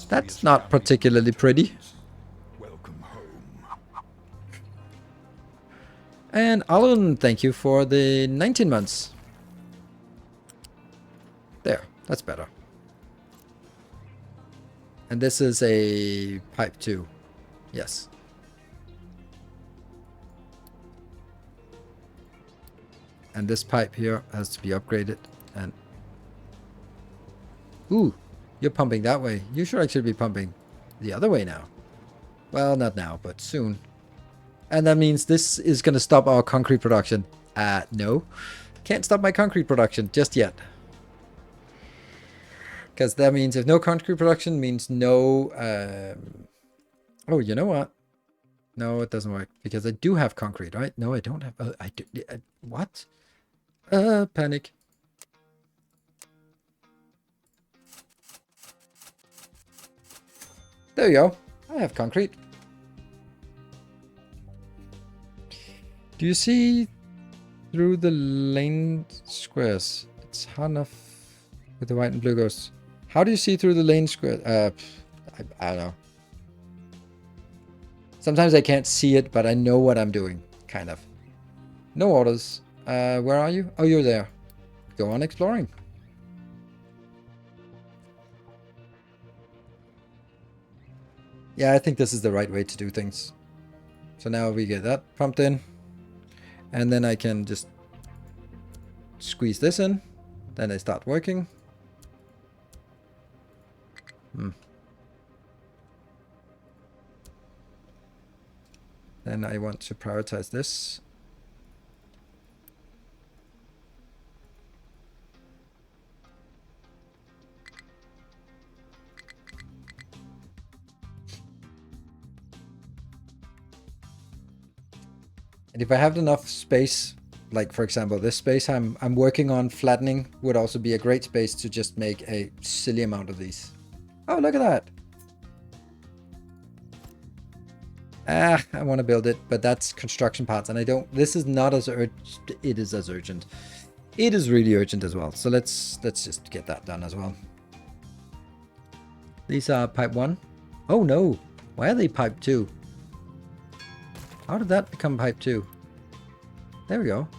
That's not particularly pretty. Welcome home. And Alan, thank you for the 19 months. That's better. And this is a pipe 2. Yes. And this pipe here has to be upgraded. And ooh, you're pumping that way. You should actually be pumping the other way now. Well, not now, but soon. And that means this is going to stop our concrete production. No. Can't stop my concrete production just yet. Because that means if no concrete production means no... Oh, you know what? No, it doesn't work. Because I do have concrete, right? No, I don't have... I do... what? Panic. There you go. I have concrete. Do you see through the lane squares? It's hard enough with the white and blue ghosts. How do you see through the lane squares? I don't know. Sometimes I can't see it, but I know what I'm doing, kind of. No orders. Where are you? Oh, you're there. Go on exploring. Yeah, I think this is the right way to do things. So now we get that pumped in. And then I can just squeeze this in. Then they start working. Then I want to prioritize this. And if I have enough space, like for example this space I'm working on flattening would also be a great space to just make a silly amount of these. Oh, look at that. I want to build it, but that's construction parts, and I don't... This is not as urgent. It is as urgent. It is really urgent as well. So let's just get that done as well. These are pipe 1. Oh no! Why are they pipe 2? How did that become pipe 2? There we go.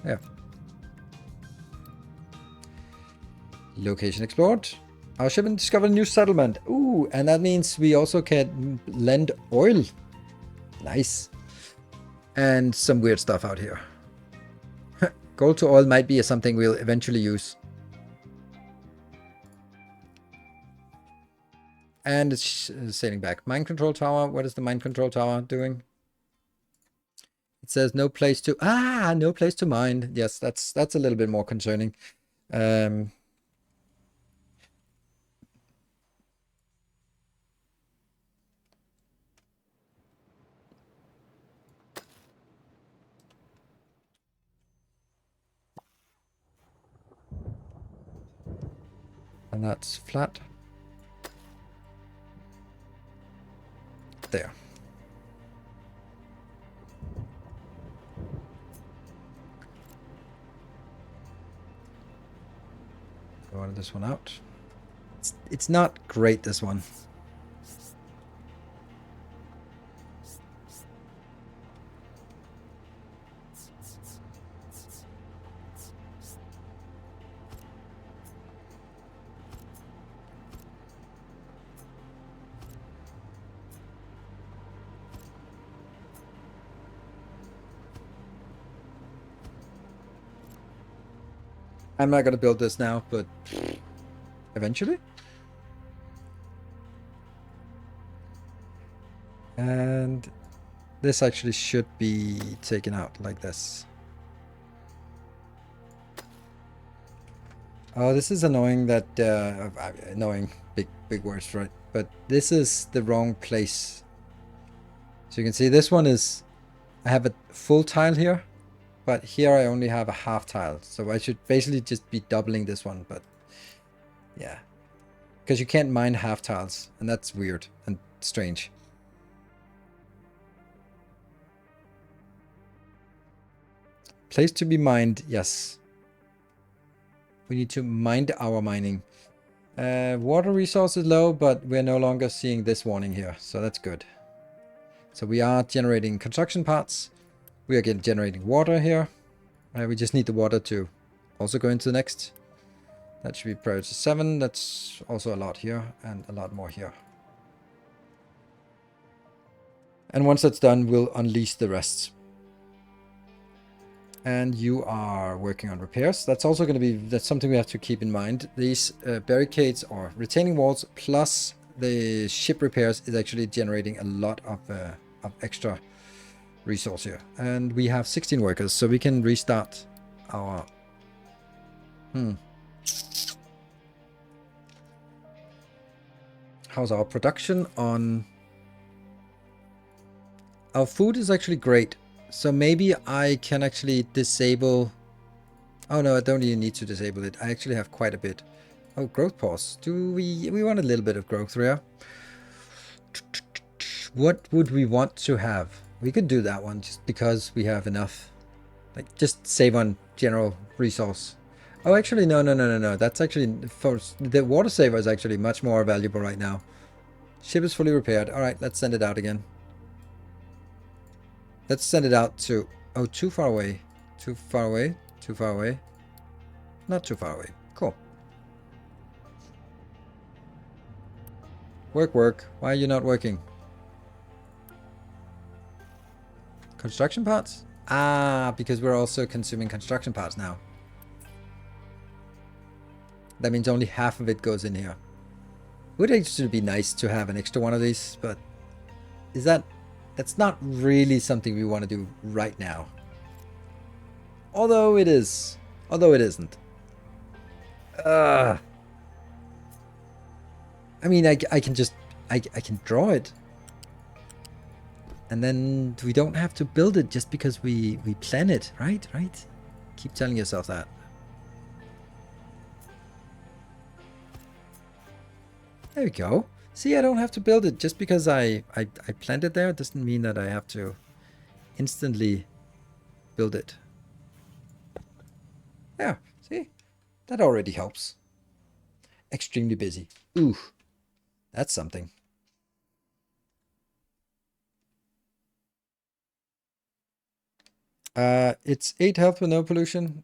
There. Location explored. Our shipment discovered a new settlement. Ooh, and that means we also can lend oil. Nice. And some weird stuff out here. Gold to oil might be something we'll eventually use. And it's sailing back. Mine control tower. What is the mine control tower doing? It says no place to... no place to mine. Yes, that's a little bit more concerning. And that's flat. There. Go on this one out. It's not great, this one. I'm not going to build this now, but eventually. And this actually should be taken out like this. Oh, this is annoying that... annoying, big words, right? But this is the wrong place. So you can see this one is... I have a full tile here. But here I only have a half tile, so I should basically just be doubling this one, but yeah. Because you can't mine half tiles, and that's weird and strange. Place to be mined, yes. We need to mind our mining. Water resource is low, but we're no longer seeing this warning here, so that's good. So we are generating construction parts. We are generating water here. We just need the water to also go into the next. That should be priority 7. That's also a lot here and a lot more here. And once that's done, we'll unleash the rest. And you are working on repairs. That's also going to be, that's something we have to keep in mind. These barricades or retaining walls plus the ship repairs is actually generating a lot of extra resource here. And we have 16 workers, so we can restart our... How's our production on... Our food is actually great. So maybe I can actually disable... Oh no, I don't even need to disable it. I actually have quite a bit. Oh, growth pause. Do we want a little bit of growth here? What would we want to have? We could do that one just because we have enough. Like, just save on general resource. Oh, actually, no. That's actually... for the water saver is actually much more valuable right now. Ship is fully repaired. Alright, let's send it out again. Let's send it out to... Oh, too far away. Too far away. Too far away. Not too far away. Cool. Work. Why are you not working? Construction parts? Ah, because we're also consuming construction parts now. That means only half of it goes in here. Would actually be nice to have an extra one of these, but... Is that... That's not really something we want to do right now. Although it is. Although it isn't. I mean, I can just... I can draw it. And then we don't have to build it just because we plan it, right? Right? Keep telling yourself that. There we go. See, I don't have to build it. Just because I planned it there doesn't mean that I have to instantly build it. Yeah, see? That already helps. Extremely busy. Ooh, that's something. It's 8 health with no pollution.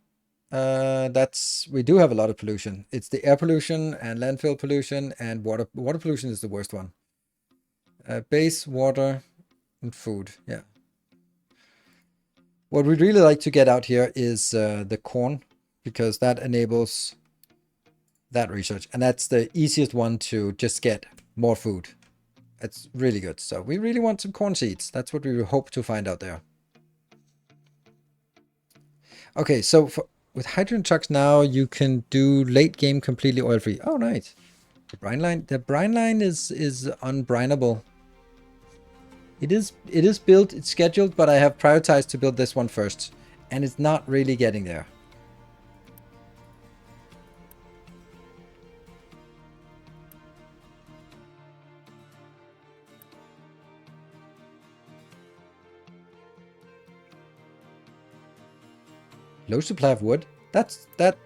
We do have a lot of pollution. It's the air pollution and landfill pollution and water pollution is the worst one. Base, water, and food. Yeah. What we'd really like to get out here is the corn, because that enables that research, and that's the easiest one to just get more food. It's really good. So we really want some corn seeds. That's what we hope to find out there. Okay, so with hydrogen trucks now, you can do late game completely oil free. Oh, nice. The brine line is unbrinable. It is built, it's scheduled, but I have prioritized to build this one first, and it's not really getting there. Low supply of wood? That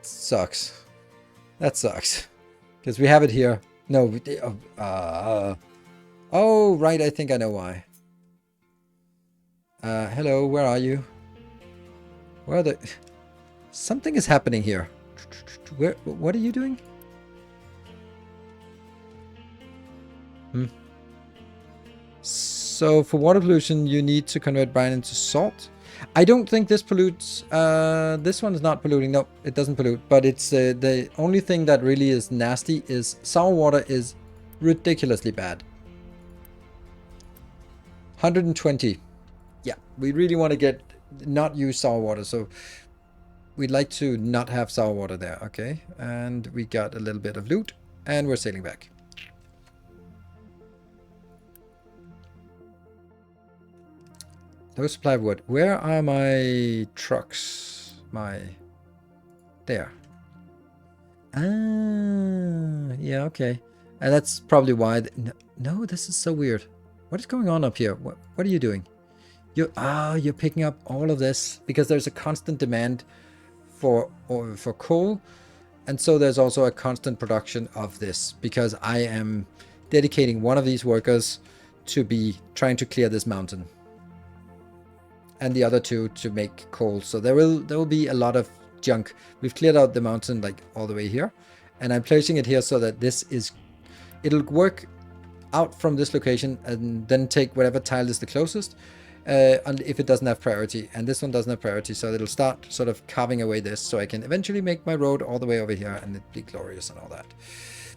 sucks. That sucks. Because we have it here. No, oh, right, I think I know why. Hello, where are you? Where are the... Something is happening here. What are you doing? So for water pollution, you need to convert brine into salt. I don't think this pollutes. This one is not polluting. No, it doesn't pollute. But it's the only thing that really is nasty is sour water is ridiculously bad. 120. Yeah, we really want to not use sour water. So we'd like to not have sour water there. Okay, and we got a little bit of loot, and we're sailing back. No supply of wood. Where are my trucks? There. Ah, yeah, okay. And that's probably why... No, this is so weird. What is going on up here? What are you doing? You're picking up all of this because there's a constant demand for coal. And so there's also a constant production of this because I am dedicating one of these workers to be trying to clear this mountain. And the other 2 to make coal. So there will be a lot of junk. We've cleared out the mountain like all the way here. And I'm placing it here so that it'll work out from this location and then take whatever tile is the closest. And if it doesn't have priority, and this one doesn't have priority, so it'll start sort of carving away this, so I can eventually make my road all the way over here and it'd be glorious and all that.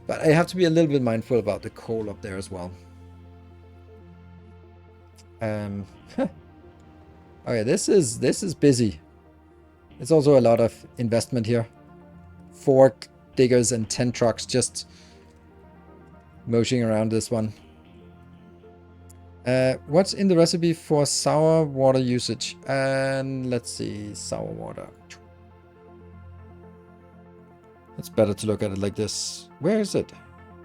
But I have to be a little bit mindful about the coal up there as well. Okay, this is busy. It's also a lot of investment here. 4 diggers and 10 trucks just moshing around this one. What's in the recipe for sour water usage? And let's see, sour water. It's better to look at it like this. Where is it?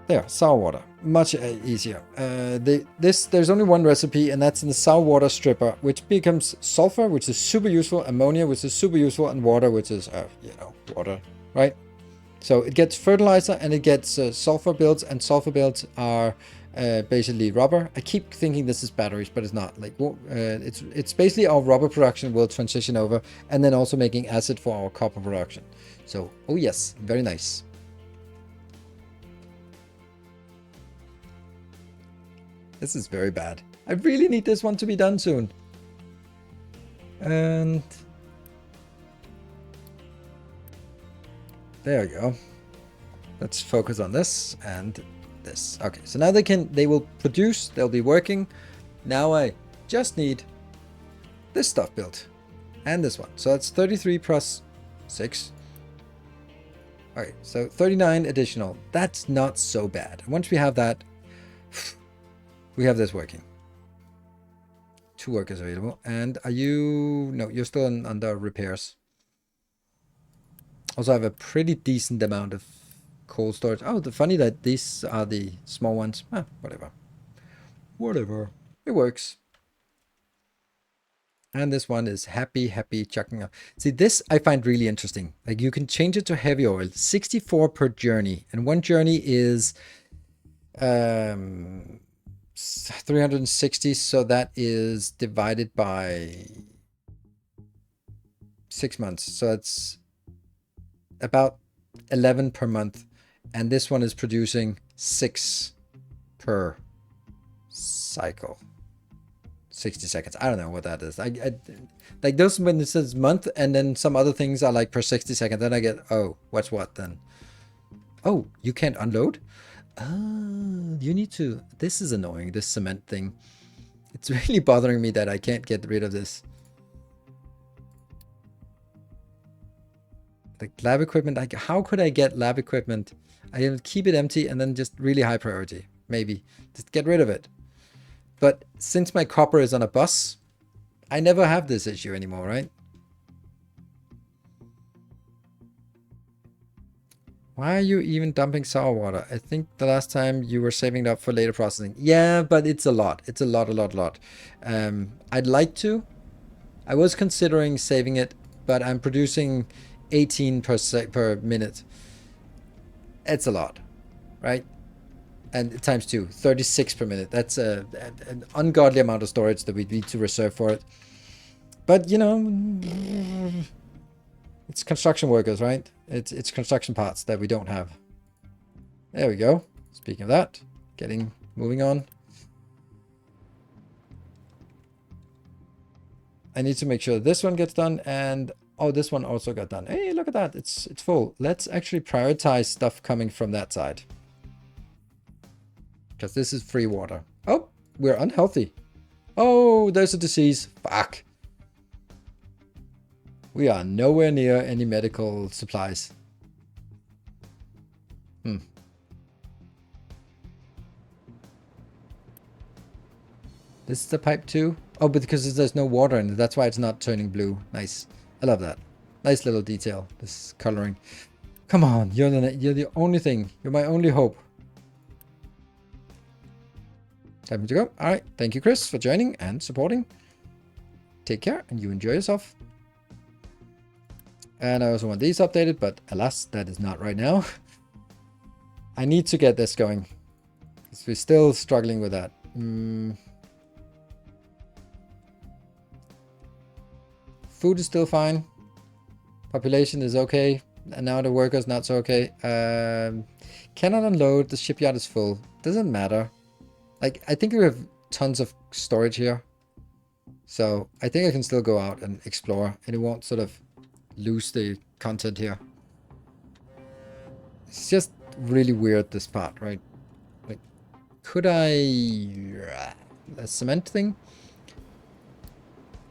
There, sour water. Much easier. There's only one recipe, and that's in the sour water stripper, which becomes sulfur, which is super useful, ammonia, which is super useful, and water, which is, water, right? So it gets fertilizer and it gets sulfur builds, and sulfur builds are basically rubber. I keep thinking this is batteries, but it's not. Like it's basically our rubber production will transition over, and then also making acid for our copper production. So, oh yes, very nice. This is very bad. I really need this one to be done soon. And there we go. Let's focus on this and this. Okay, so now they will produce, they'll be working. Now I just need this stuff built and this one. So that's 33 plus 6. Okay, so 39 additional. That's not so bad. Once we have that, we have this working. 2 workers available. And are you... No, you're still under repairs. Also, I have a pretty decent amount of coal storage. Oh, the funny that these are the small ones. Whatever. Whatever. It works. And this one is happy chucking up. See, this I find really interesting. Like, you can change it to heavy oil. 64 per journey. And one journey is 360. So that is divided by 6 months. So it's about 11 per month. And this one is producing 6 per cycle. 60 seconds. I don't know what that is. I like those when it says month and then some other things are like per 60 seconds. Then I get, oh, what's what then? Oh, you can't unload? You need to. This is annoying, this cement thing. It's really bothering me that I can't get rid of this. Like lab equipment, like how could I get lab equipment? I'll keep it empty and then just really high priority. Maybe. Just get rid of it. But since my copper is on a bus, I never have this issue anymore, right? Why are you even dumping sour water? I think the last time you were saving it up for later processing. Yeah, but it's a lot. It's a lot. I'd like to. I was considering saving it, but I'm producing 18 per minute. It's a lot, right? And times 2, 36 per minute. That's an ungodly amount of storage that we need to reserve for it. But, you know, it's construction workers, right? It's construction parts that we don't have. There we go. Speaking of that, moving on. I need to make sure this one gets done, and oh, this one also got done. Hey, look at that. It's full. Let's actually prioritize stuff coming from that side. Because this is free water. Oh, we're unhealthy. Oh, there's a disease. Fuck. We are nowhere near any medical supplies. This is the pipe too? Oh, but because there's no water in it, that's why it's not turning blue. Nice. I love that. Nice little detail, this coloring. Come on, you're the only thing. You're my only hope. Time to go. All right. Thank you, Chris, for joining and supporting. Take care and you enjoy yourself. And I also want these updated, but alas, that is not right now. I need to get this going because we're still struggling with that. Food is still fine. Population is okay. And now the workers not so okay. Cannot unload. The shipyard is full. Doesn't matter. Like, I think we have tons of storage here. So I think I can still go out and explore. And it won't sort of lose the content here. It's just really weird, this part, right? Like, could I... a cement thing?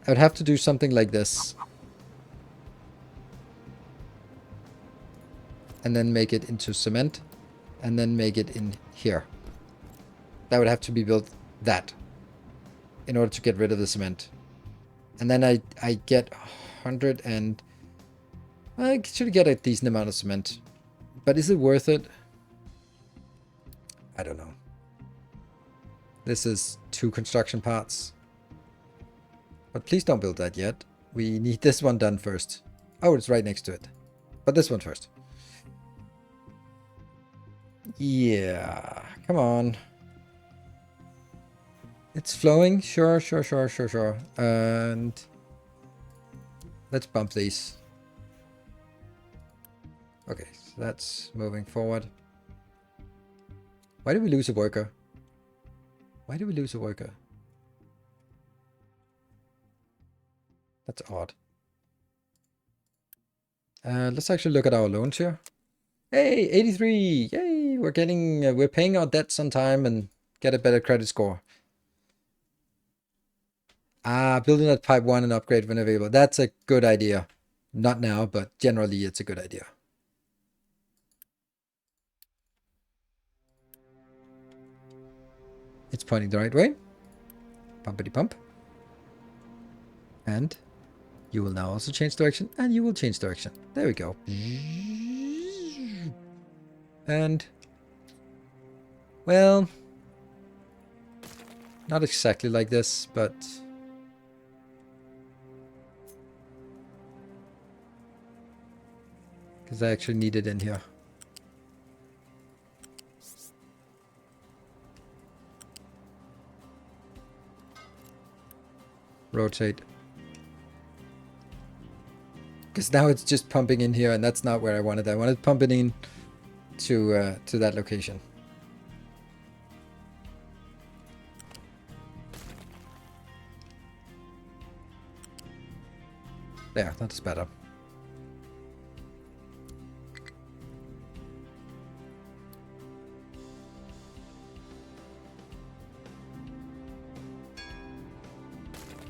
I would have to do something like this. And then make it into cement. And then make it in here. That would have to be built that. In order to get rid of the cement. And then I get 100 and... I should get a decent amount of cement. But is it worth it? I don't know. This is 2 construction parts. But please don't build that yet. We need this one done first. Oh, it's right next to it. But this one first. Yeah. Come on. It's flowing. Sure. And let's bump these. Okay, so that's moving forward. Why did we lose a worker? Why did we lose a worker? That's odd. Let's actually look at our loans here. Hey, 83! Yay! We're paying our debts on time and get a better credit score. Building that pipe 1 and upgrade when available. That's a good idea. Not now, but generally it's a good idea. It's pointing the right way. Pumpity pump. And you will now also change direction, and you will change direction. There we go. And, well, not exactly like this, but because I actually need it in here. Rotate. Because now it's just pumping in here, and that's not where I wanted. I wanted pumping in to that location. There, that's better.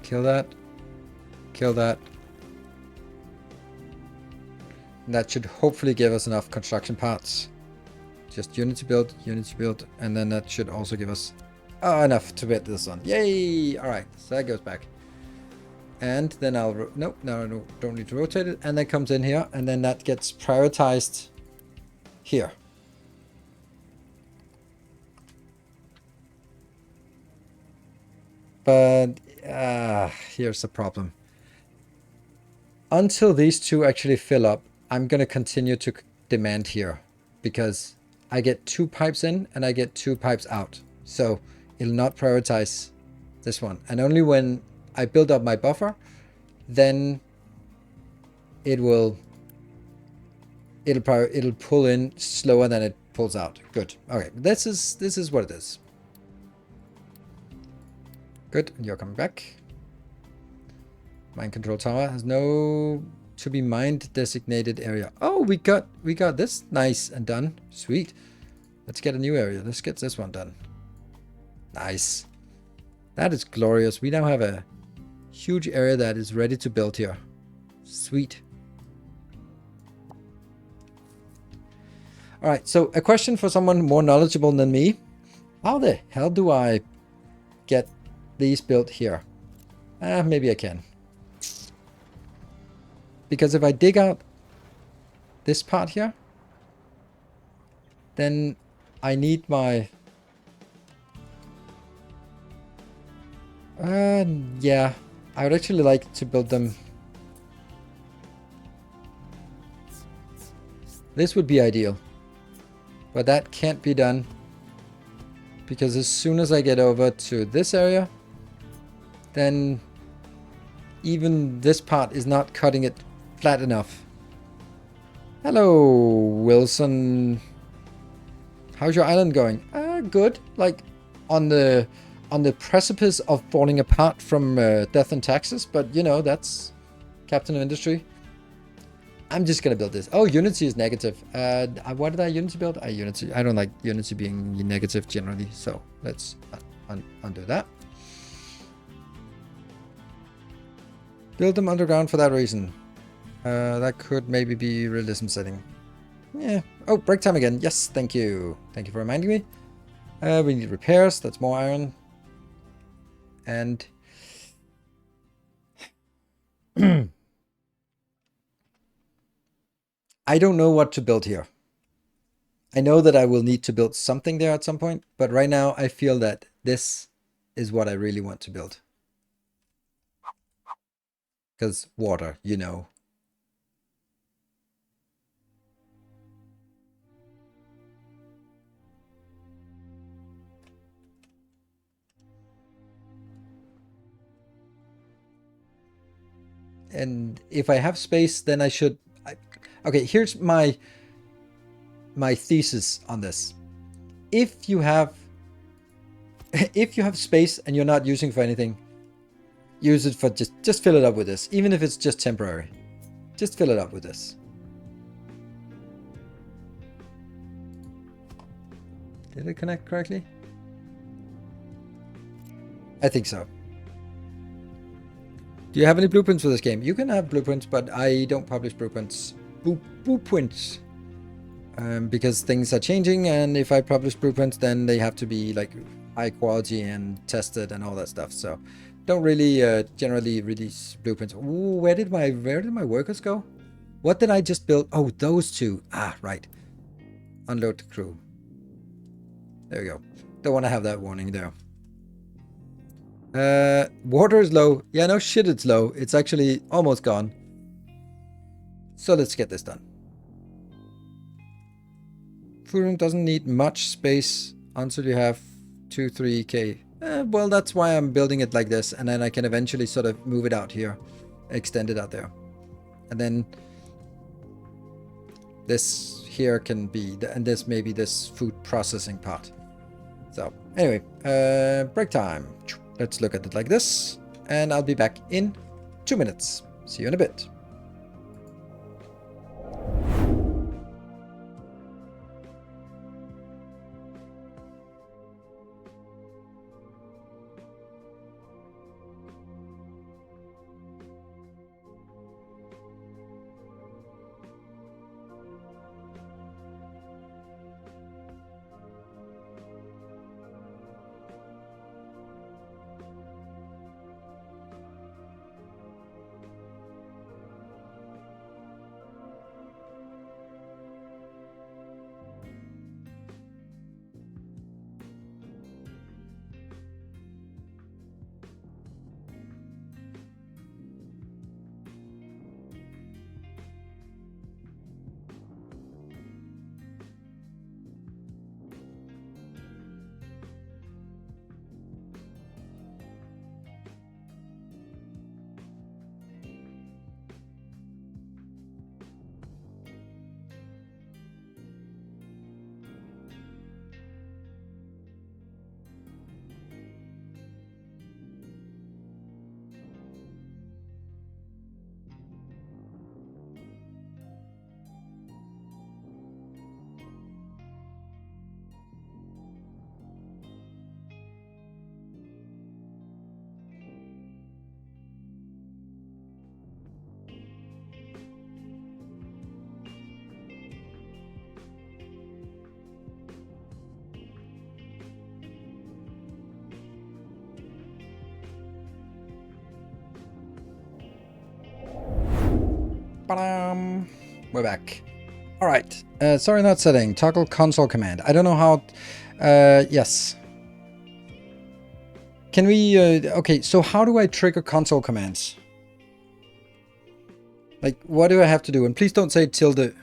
Kill that. Kill that. And that should hopefully give us enough construction parts. Just unity build, and then that should also give us enough to build this one. Yay! Alright, so that goes back. And then I'll... no, don't need to rotate it. And that comes in here, and then that gets prioritized here. But here's the problem. Until these 2 actually fill up, I'm going to continue to demand here. Because I get 2 pipes in and I get 2 pipes out. So it'll not prioritize this one. And only when I build up my buffer, then it'll pull in slower than it pulls out. Good. Okay, this is what it is. Good, you're coming back. Mine control tower has no to be mined designated area. Oh, we got this nice and done. Sweet. Let's get a new area. Let's get this one done. Nice. That is glorious. We now have a huge area that is ready to build here. Sweet. All right, so a question for someone more knowledgeable than me. How the hell do I get these built here? Maybe I can. Because if I dig out this part here, then I need my... yeah, I would actually like to build them. This would be ideal. But that can't be done Because as soon as I get over to this area, then even this part is not cutting it flat enough. Hello, Wilson. How's your island going? Good. Like on the precipice of falling apart from death and taxes, but you know, that's Captain of Industry. I'm just gonna build this. Oh, Unity is negative. What did I Unity build? Unity. I don't like Unity being negative generally, so let's undo that. Build them underground for that reason. That could maybe be realism setting. Yeah. Oh, break time again. Yes, thank you. Thank you for reminding me. We need repairs. That's more iron. And I don't know what to build here. I know that I will need to build something there at some point, but right now I feel that this is what I really want to build. Because water, you know. And if I have space, then I should... okay, here's my thesis on this. If you have space and you're not using for anything, use it for just fill it up with this, even if it's just temporary. Just fill it up with this. Did it connect correctly? I think so. Do you have any blueprints for this game? You can have blueprints, but I don't publish blueprints. Blueprints. Because things are changing, and if I publish blueprints, then they have to be like high quality and tested and all that stuff. So don't really generally release blueprints. Ooh, where did my workers go? What did I just build? Oh, those two. Ah, right. Unload the crew. There we go. Don't want to have that warning there. Water is low. Yeah, no shit, it's low. It's actually almost gone. So let's get this done. Food room doesn't need much space until you have 2-3k. Well, that's why I'm building it like this, and then I can eventually sort of move it out here, extend it out there, and then this here can be, and this maybe this food processing part. So anyway, break time. Let's look at it like this, and I'll be back in 2 minutes. See you in a bit. Ba-dam. We're back. All right. Sorry, not setting. Toggle console command. I don't know how. Yes. Can we? Okay. So how do I trigger console commands? Like, what do I have to do? And please don't say tilde.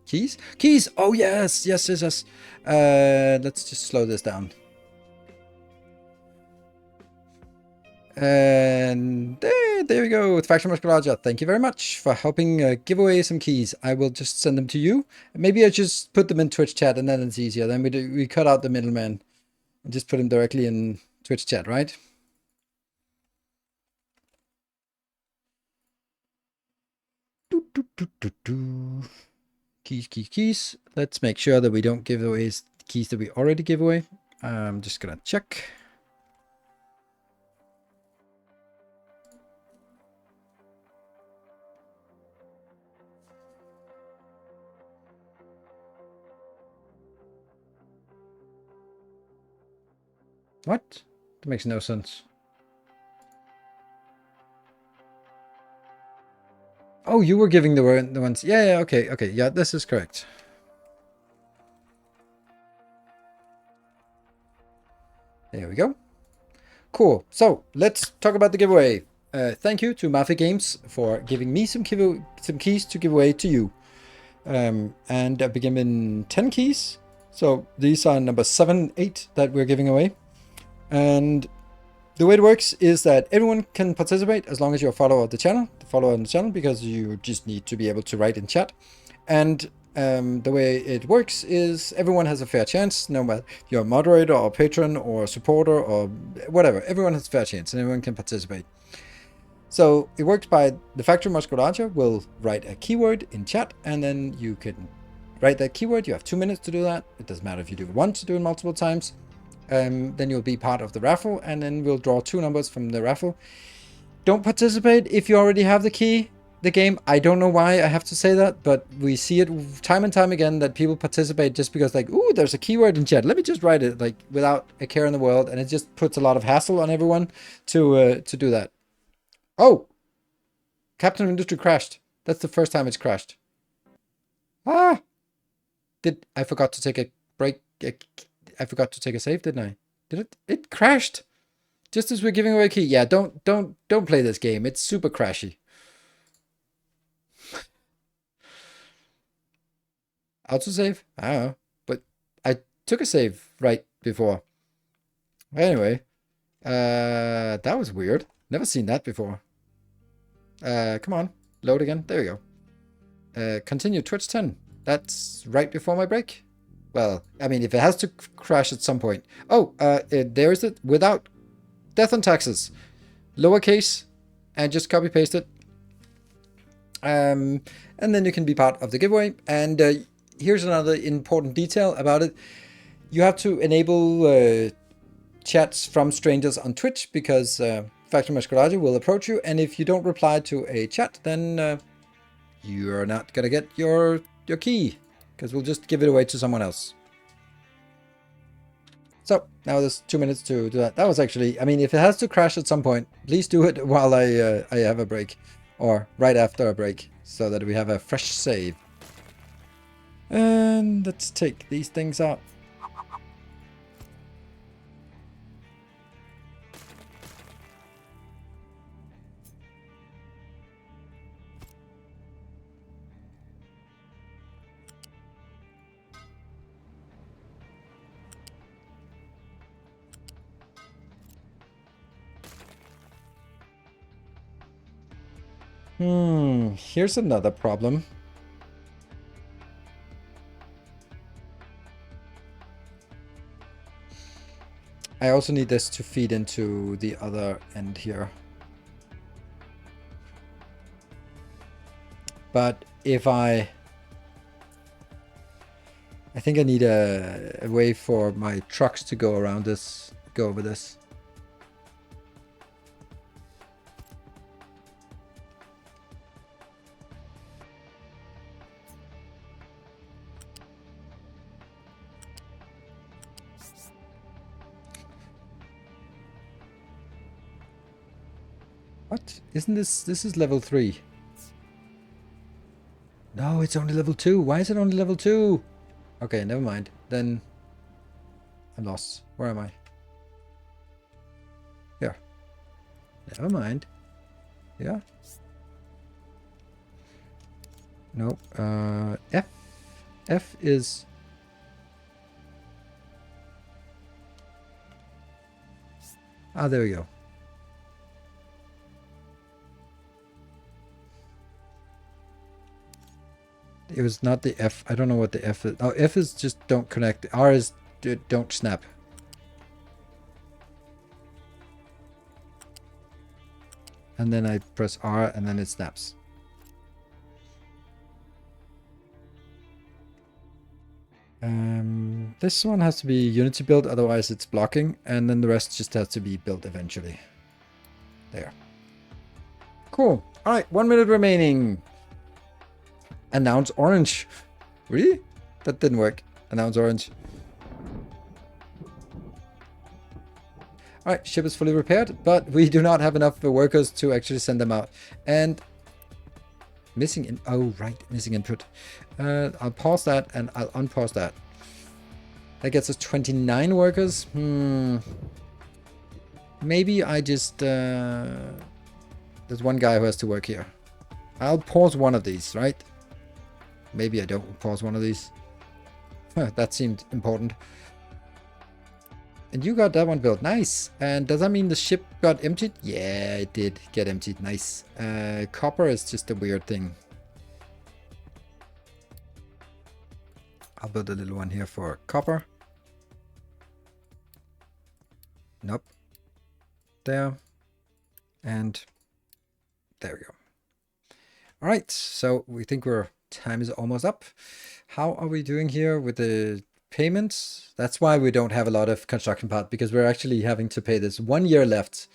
Keys? Keys! Oh, yes! Yes, yes, yes. Let's just slow this down. And there we go with Faction Musculaja. Thank you very much for helping give away some keys. I will just send them to you. Maybe I just put them in Twitch chat and then it's easier. Then we cut out the middleman and just put them directly in Twitch chat, right? Keys. Let's make sure that we don't give away keys that we already give away. I'm just gonna check. What? That makes no sense. Oh, you were giving the ones. Yeah, okay. Yeah, this is correct. There we go. Cool. So let's talk about the giveaway. Thank you to Mafia Games for giving me some keys to give away to you. And I've been given 10 keys. So these are number 7, 8 that we're giving away. And the way it works is that everyone can participate as long as you're a follower of the channel, because you just need to be able to write in chat. And the way it works is everyone has a fair chance, no matter if you're a moderator or patron or supporter or whatever. Everyone has a fair chance and everyone can participate. So it works by the Factory Musculaja will write a keyword in chat, and then you can write that keyword. You have 2 minutes to do that. It doesn't matter if you do it once, do it multiple times. Then you'll be part of the raffle, and then we'll draw 2 numbers from the raffle. Don't participate if you already have the game. I don't know why I have to say that, but we see it time and time again that people participate just because, like, ooh, there's a keyword in chat. Let me just write it, like, without a care in the world, and it just puts a lot of hassle on everyone to do that. Oh, Captain Industry crashed. That's the first time it's crashed. Ah, I forgot to take a break. I forgot to take a save, didn't I? Did it? It crashed. Just as we're giving away a key. Yeah, don't play this game. It's super crashy. Autosave? I don't know. But I took a save right before. Anyway. That was weird. Never seen that before. Come on. Load again. There we go. Continue Twitch 10. That's right before my break. Well, I mean, if it has to crash at some point. Oh, there is it. Without death and taxes. Lowercase. And just copy paste it. And then you can be part of the giveaway. And here's another important detail about it. You have to enable chats from strangers on Twitch, because Factory Musculaja will approach you, and if you don't reply to a chat, then you're not gonna get your key, because we'll just give it away to someone else. So now there's 2 minutes to do that. That was actually, I mean, if it has to crash at some point, please do it while I have a break, or right after a break, so that we have a fresh save. And let's take these things out. Here's another problem. I also need this to feed into the other end here. But if I think I need a way for my trucks to go around this, go over this. What? Isn't this is level 3? No, it's only level 2. Why is it only level 2? Okay, never mind. Then I'm lost. Where am I? Here. Never mind. Yeah. No. F. F is... Ah, there we go. It was not the F. I don't know what the F is. Oh, F is just don't connect. R is don't snap. And then I press R and then it snaps. This one has to be Unity built, otherwise it's blocking. And then the rest just has to be built eventually. There. Cool. All right, 1 minute remaining. Announce orange. Really? That didn't work. Announce orange. All right, ship is fully repaired, but we do not have enough workers to actually send them out. And missing oh right, missing input. I'll pause that and I'll unpause that. That gets us 29 workers. Maybe I just there's one guy who has to work here. I'll pause one of these, right? Maybe I don't pause one of these. That seemed important. And you got that one built. Nice. And does that mean the ship got emptied? Yeah, it did get emptied. Nice. Copper is just a weird thing. I'll build a little one here for copper. Nope. There. And there we go. All right. So we think our time is almost up. How are we doing here with the payments? That's why we don't have a lot of construction part, because we're actually having to pay this 1 year left.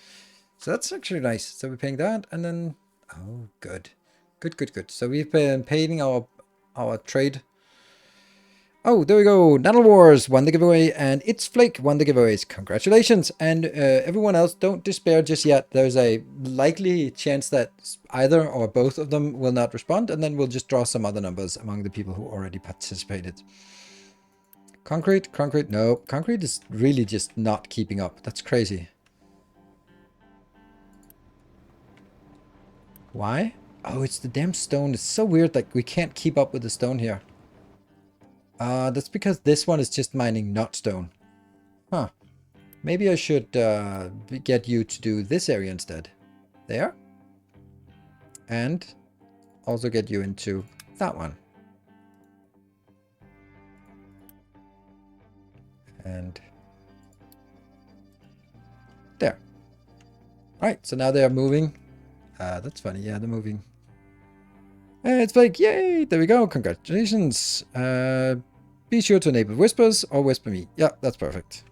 So that's actually nice. So we're paying that and then, oh, good. Good. So we've been paying our trade. Oh, there we go. Natal Wars won the giveaway and It's Flake won the giveaways. Congratulations. And everyone else, don't despair just yet. There's a likely chance that either or both of them will not respond, and then we'll just draw some other numbers among the people who already participated. Concrete, no. Concrete is really just not keeping up. That's crazy. Why? Oh, it's the damn stone. It's so weird, like we can't keep up with the stone here. That's because this one is just mining not stone. Huh. Maybe I should get you to do this area instead. There. And also get you into that one. And there. Alright, so now they are moving. That's funny. Yeah, they're moving. It's like, yay! There we go. Congratulations. Be sure to enable whispers or whisper me. Yeah, that's perfect.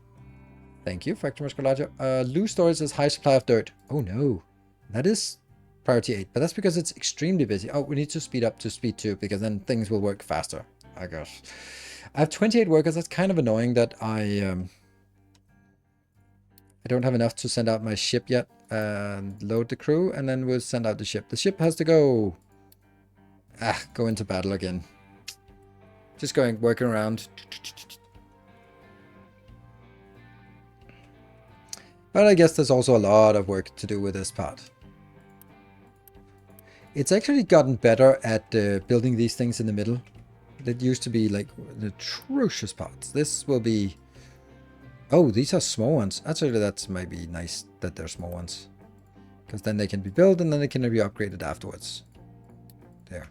Thank you, Factory Musculature. Loose storage says high supply of dirt. Oh no. That is priority 8, but that's because it's extremely busy. Oh, we need to speed up to speed 2 because then things will work faster. I guess. I have 28 workers. That's kind of annoying that I don't have enough to send out my ship yet. Load the crew and then we'll send out the ship. The ship has to go. Go into battle again. Just working around. But I guess there's also a lot of work to do with this part. It's actually gotten better at building these things in the middle. That used to be like the atrocious parts. This will be... Oh, these are small ones. Actually, that's maybe nice that they're small ones. Because then they can be built and then they can be upgraded afterwards. There.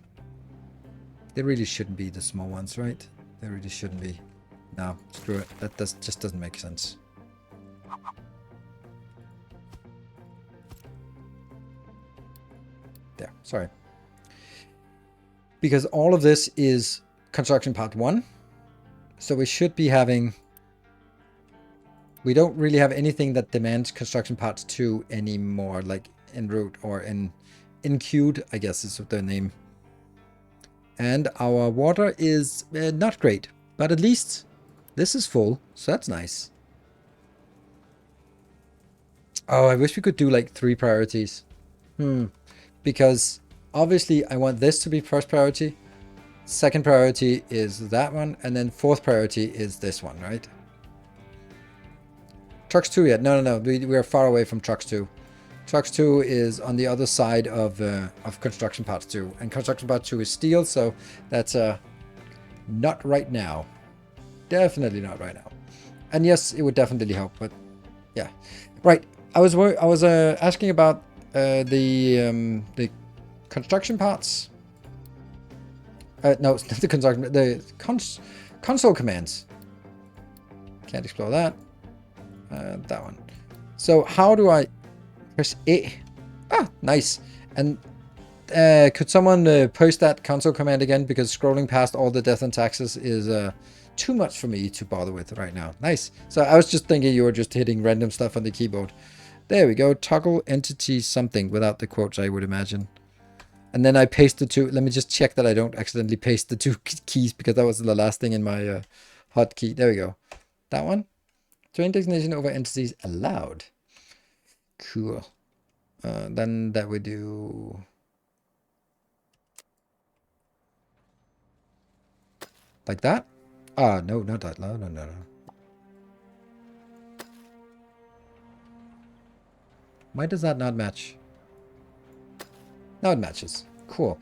They really shouldn't be the small ones, right? They really shouldn't be. No, screw it. That just doesn't make sense. There, sorry. Because all of this is construction part 1. So we should be having... We don't really have anything that demands construction part 2 anymore, like en route or in queued, I guess is the name. And our water is not great, but at least this is full, so that's nice. Oh, I wish we could do like 3 priorities. Because obviously I want this to be first priority. Second priority is that one, and then fourth priority is this one, right? Trucks 2 yet? No. We are far away from Trucks 2. Trucks 2 is on the other side of Construction Part 2. And Construction Part 2 is steel, so that's not right now. Definitely not right now. And yes, it would definitely help, but yeah. Right. I was asking about the construction parts. No, it's not the construction. The console commands. Can't explore that. That one. So how do I press A? Ah, nice. And could someone post that console command again? Because scrolling past all the death and taxes is too much for me to bother with right now. Nice. So I was just thinking you were just hitting random stuff on the keyboard. There we go. Toggle entity something without the quotes, I would imagine. And then I paste the two. Let me just check that I don't accidentally paste the two keys, because that was the last thing in my hotkey. There we go. That one. Train designation over entities allowed. Cool. Then that we do... like that? Ah, no, not that. No. Why does that not match? Now it matches. Cool.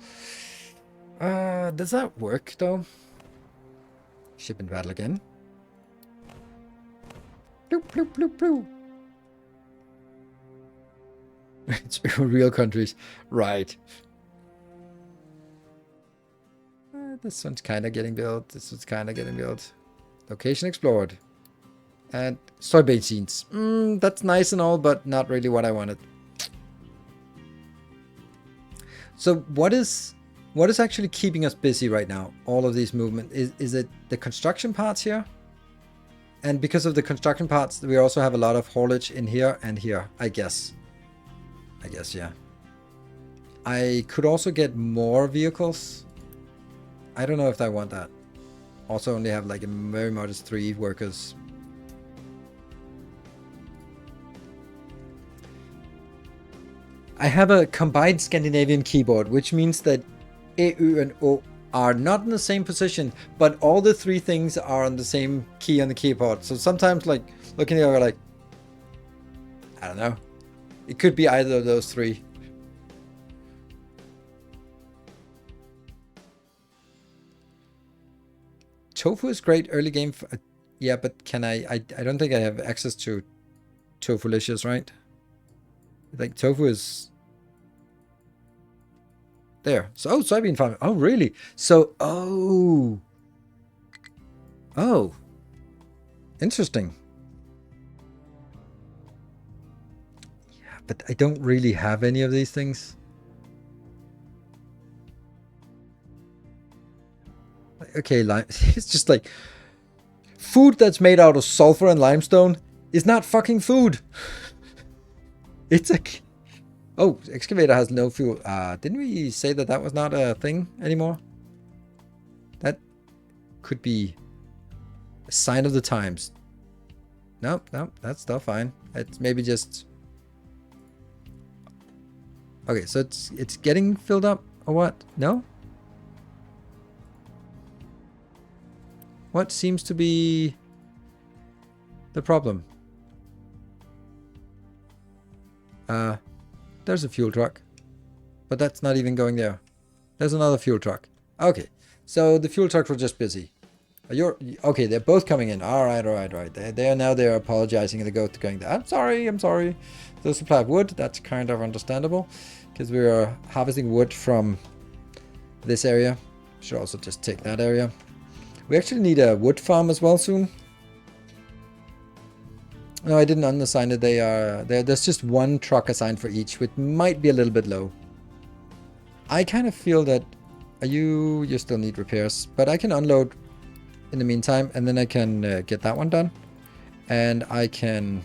Does that work though? Ship in battle again. Bloop, bloop, bloop, bloop. It's real countries. Right. This one's kind of getting built. This one's kind of getting built. Location explored. And soybean seeds. That's nice and all, but not really what I wanted. So what is actually keeping us busy right now? All of these movement. Is it the construction parts here? And because of the construction parts, we also have a lot of haulage in here and here, I guess. Yeah. I could also get more vehicles. I don't know if I want that. Also only have like a very modest 3 workers. I have a combined Scandinavian keyboard, which means that E, U, and O are not in the same position, but all the 3 things are on the same key on the keyboard. So sometimes, like, looking at it, like, I don't know. It could be either of those 3. Tofu is great early game. Yeah, but can I don't think I have access to Tofulicious, right? Like, tofu is there. So, soybean farming. Oh, really? So, oh, interesting. Yeah, but I don't really have any of these things. Okay, it's just like food that's made out of sulfur and limestone is not fucking food. It's like, oh, excavator has no fuel. Didn't we say that that was not a thing anymore? That could be a sign of the times. Nope, that's still fine. It's maybe just... okay, so it's getting filled up or what? No? What seems to be the problem? There's a fuel truck, but that's not even going there. There's another fuel truck. Okay, so the fuel trucks were just busy. Okay, they're both coming in. All right. They're apologizing and the goat going there. I'm sorry. The supply of wood, that's kind of understandable, because we are harvesting wood from this area. Should also just take that area. We actually need a wood farm as well soon. No, I didn't unassign it. There's just 1 truck assigned for each, which might be a little bit low. I kind of feel that you still need repairs, but I can unload in the meantime, and then I can get that one done, and I can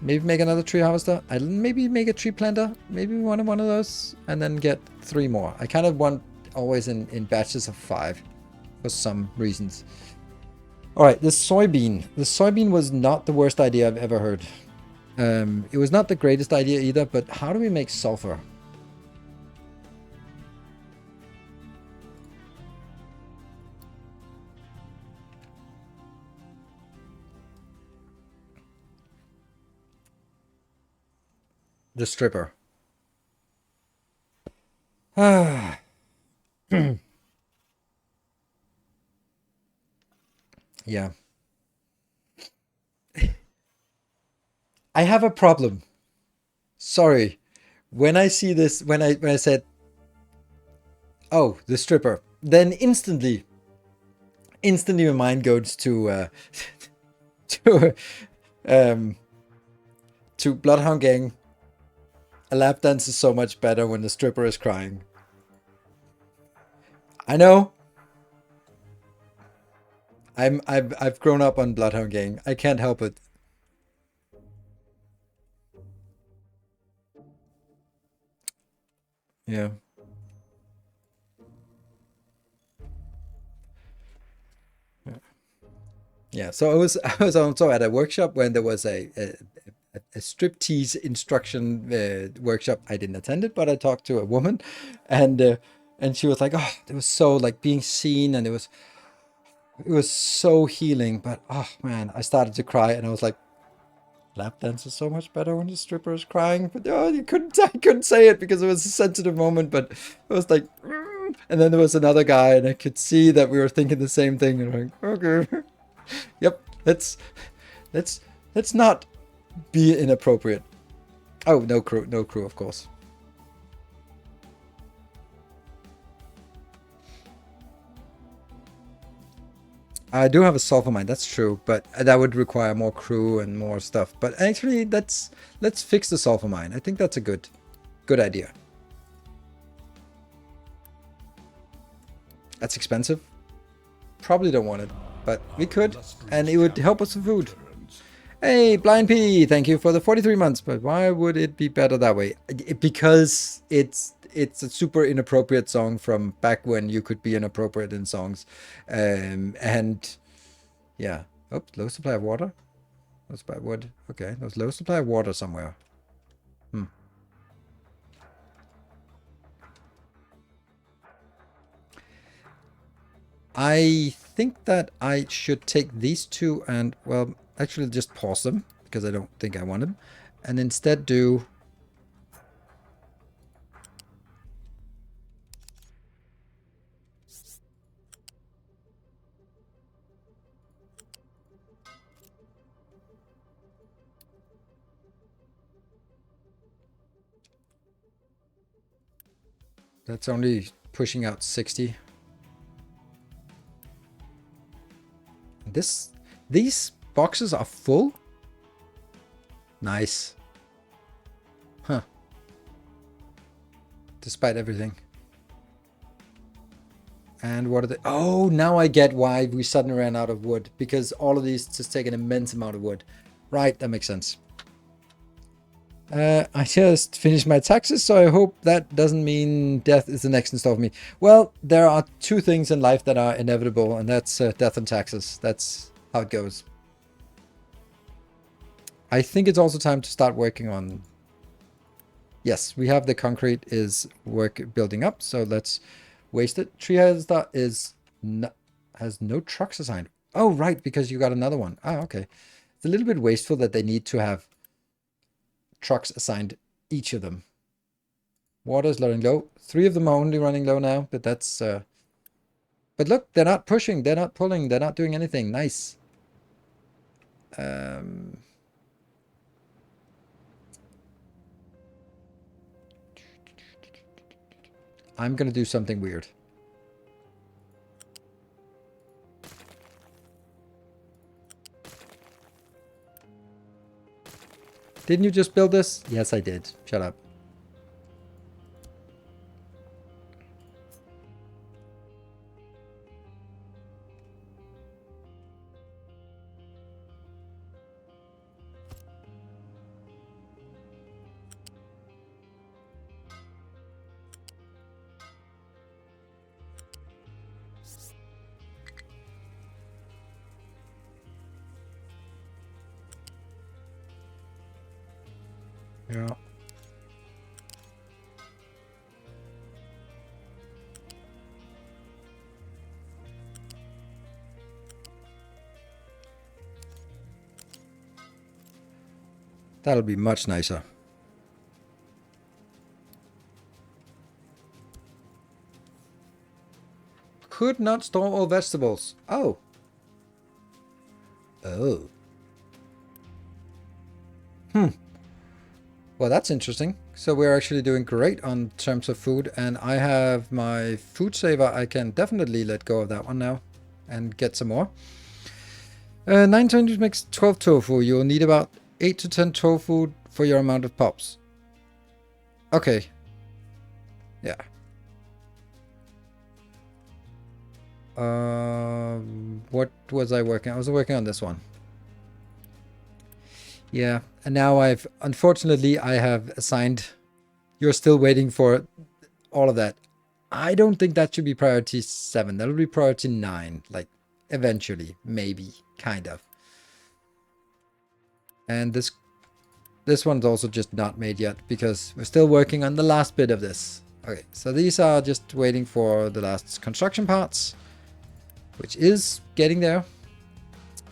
maybe make another tree harvester. I'll maybe make a tree planter, maybe one of those, and then get 3 more. I kind of want always in batches of 5 for some reasons. All right, the soybean was not the worst idea I've ever heard. It was not the greatest idea either, but how do we make sulfur? The stripper. Ah. Yeah. I have a problem. Sorry. When I see this, when I said, oh, the stripper. then instantly my mind goes to to to Bloodhound Gang. A lap dance is so much better when the stripper is crying. I know. I've grown up on Bloodhound Gang. I can't help it. Yeah. Yeah. So I was also at a workshop when there was a striptease instruction workshop. I didn't attend it, but I talked to a woman, and she was like, "Oh, it was so like being seen, and it was so healing." But oh man, I started to cry, and I was like, "Lap dance is so much better when the stripper is crying." But oh, I couldn't say it because it was a sensitive moment. But it was like, and then there was another guy, and I could see that we were thinking the same thing. And I'm like, okay, yep, let's let's not be inappropriate. Oh, no crew, of course. I do have a sulfur mine, that's true, but that would require more crew and more stuff. But actually, let's fix the sulfur mine. I think that's a good idea. That's expensive. Probably don't want it, but we could, and it would help us with food. Hey, Blind P, thank you for the 43 months. But why would it be better that way? Because it's a super inappropriate song from back when you could be inappropriate in songs, and yeah. Oh, low supply of water. Low supply of wood. Okay, there's low supply of water somewhere. I think that I should take these two and, well, actually just pause them because I don't think I want them, and instead do. That's only pushing out 60. These boxes are full? Nice. Huh. Despite everything. And what are they? Oh, now I get why we suddenly ran out of wood. Because all of these just take an immense amount of wood. Right, that makes sense. I just finished my taxes, so I hope that doesn't mean death is the next in store for me. Well, there are two things in life that are inevitable, and that's death and taxes. That's how it goes. I think it's also time to start working on. Yes, we have the concrete is building up, so let's waste it. Trieste has no trucks assigned. Oh, right, because you got another one. Ah, okay. It's a little bit wasteful that they need to have trucks assigned, each of them. Water is running low. 3 of them are only running low now, but that's but look, they're not pushing, they're not pulling, they're not doing anything. Nice. I'm gonna do something weird. Didn't you just build this? Yes, I did. Shut up. Yeah. That'll be much nicer. Could not store all vegetables. Oh. Oh. Well, that's interesting. So we're actually doing great on terms of food, and I have my food saver. I can definitely let go of that one now and get some more. 920 makes 12 tofu. You'll need about 8 to 10 tofu for your amount of pops. Okay. Yeah. What was I working on? I was working on this one. Yeah, and now unfortunately, I have assigned, you're still waiting for all of that. I don't think that should be priority 7. That'll be priority 9, like eventually, maybe, kind of. And this one's also just not made yet because we're still working on the last bit of this. Okay, so these are just waiting for the last construction parts, which is getting there.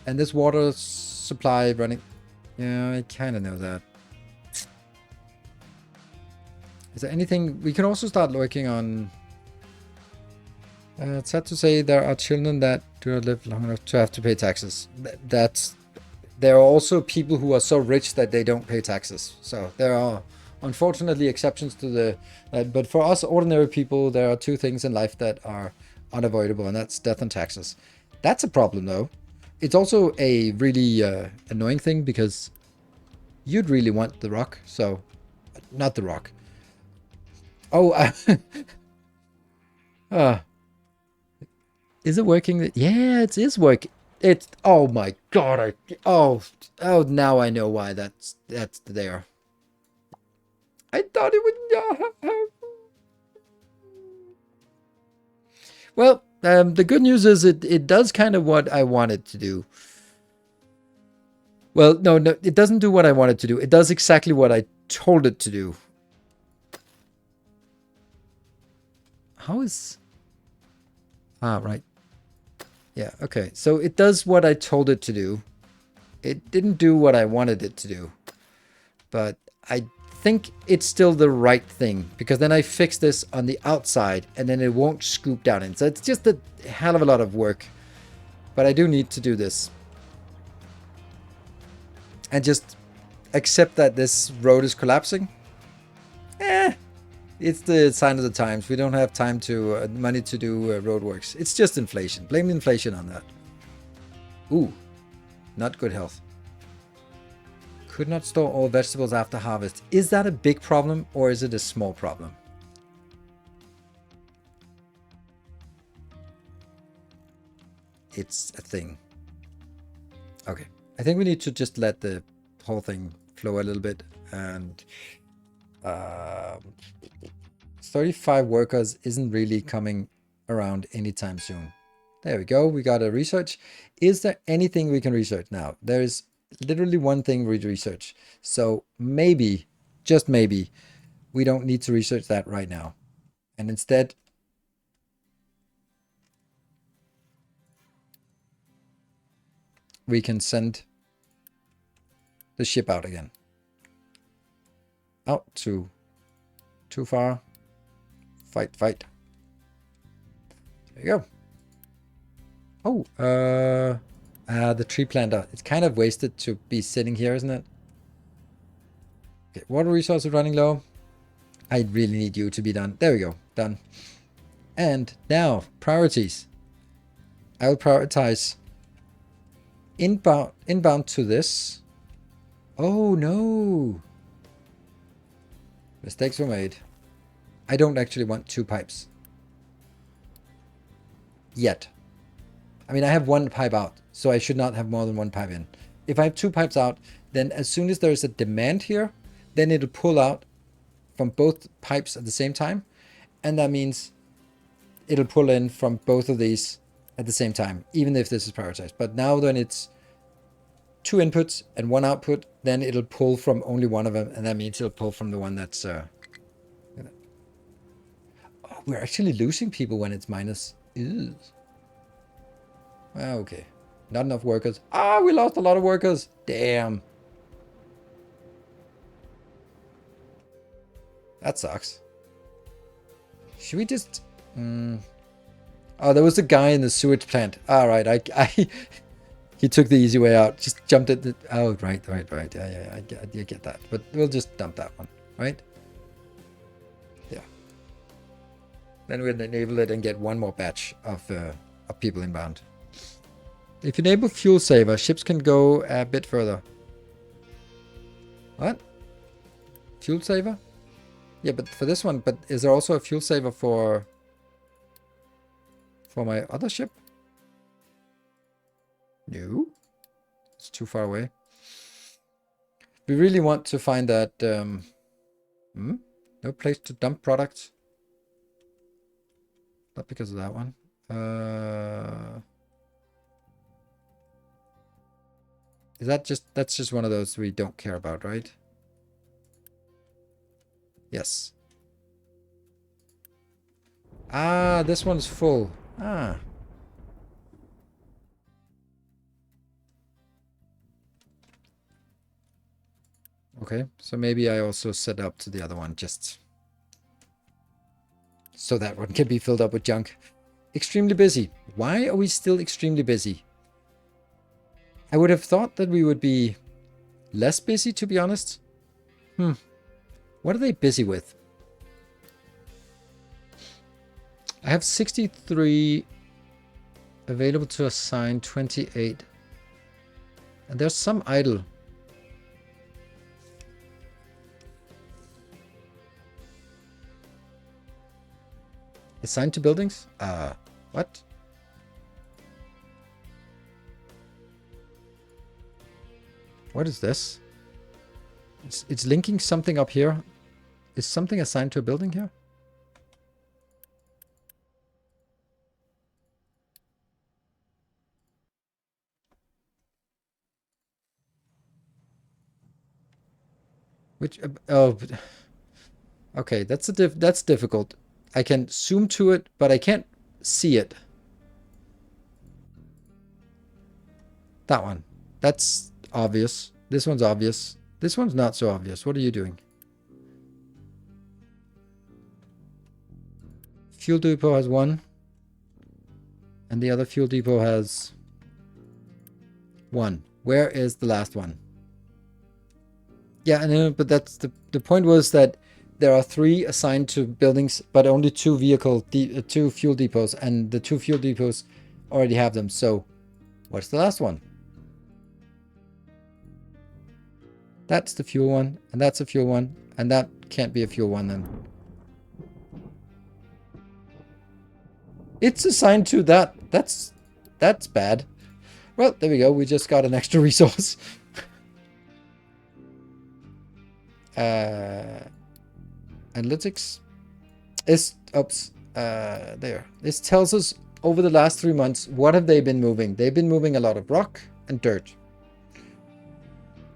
And this water supply running. Yeah, I kind of know that. Is there anything we can also start working on? It's sad to say there are children that do not live long enough to have to pay taxes. There are also people who are so rich that they don't pay taxes. So there are unfortunately exceptions to the but for us ordinary people, there are 2 things in life that are unavoidable, and that's death and taxes. That's a problem though. It's also a really annoying thing because you'd really want the rock. So not the rock. Oh, is it working? Yeah, it is working. It's, oh my god, oh, now I know why that's there. I thought it would. Well, the good news is it does kind of what I wanted to do. Well, no, it doesn't do what I wanted to do. It does exactly what I told it to do. How is... Ah, right. Yeah, okay. So it does what I told it to do. It didn't do what I wanted it to do. But I think it's still the right thing, because then I fix this on the outside and then it won't scoop down in. So it's just a hell of a lot of work. But I do need to do this. And just accept that this road is collapsing. It's the sign of the times. We don't have time to money to do roadworks. It's just inflation. Blame inflation on that. Ooh, not good health. Could not store all vegetables after harvest. Is that a big problem or is it a small problem? It's a thing. Okay. I think we need to just let the whole thing flow a little bit, and 35 workers isn't really coming around anytime soon. There we go. We got a research. Is there anything we can research now? There is literally one thing we research. So maybe, just maybe, we don't need to research that right now. And instead, we can send the ship out again. Out to too far. Fight, fight. There you go. Oh, the tree planter. It's kind of wasted to be sitting here, isn't it? Okay, water resources running low. I really need you to be done. There we go. Done. And now, priorities. I will prioritize inbound to this. Oh, no. Mistakes were made. I don't actually want 2 pipes. Yet. I mean, I have 1 pipe out, so I should not have more than 1 pipe in. If I have 2 pipes out, then as soon as there is a demand here, then it'll pull out from both pipes at the same time. And that means it'll pull in from both of these at the same time, even if this is prioritized. But now when it's 2 inputs and 1 output, then it'll pull from only one of them, and that means it'll pull from the one that's... Oh, we're actually losing people when it's minus. Ew. Okay. Not enough workers. Ah, we lost a lot of workers. Damn. That sucks. Should we just... Oh, there was a guy in the sewage plant. All right, he took the easy way out. Just jumped at the... Oh, right. Yeah, I get that. But we'll just dump that one, right? Then we'll enable it and get one more batch of people inbound. If you enable fuel saver, ships can go a bit further. What? Fuel saver? Yeah, but for this one, but is there also a fuel saver for my other ship? No. It's too far away. We really want to find that... No place to dump products. Not because of that one. Is that just... That's just one of those we don't care about, right? Yes. Ah, this one's full. Ah. Okay, so maybe I also set up to the other one just so that one can be filled up with junk. Extremely busy. Why are we still extremely busy? I would have thought that we would be less busy, to be honest. What are they busy with? I have 63 available to assign, 28. And there's some idle. Assigned to buildings? What? What is this? It's linking something up here. Is something assigned to a building here? Which oh, okay, that's difficult. I can zoom to it, but I can't see it. That one. That's obvious. This one's obvious. This one's not so obvious. What are you doing? Fuel depot has one. And the other fuel depot has one. Where is the last one? Yeah, I know, but that's the point was that there are 3 assigned to buildings, but only 2 2 fuel depots, and the 2 fuel depots already have them. So, what's the last one? That's the fuel one, and that's a fuel one, and that can't be a fuel one then. It's assigned to that. That's bad. Well, there we go. We just got an extra resource. Analytics is there. This tells us over the last 3 months what have they been moving. They've been moving a lot of rock and dirt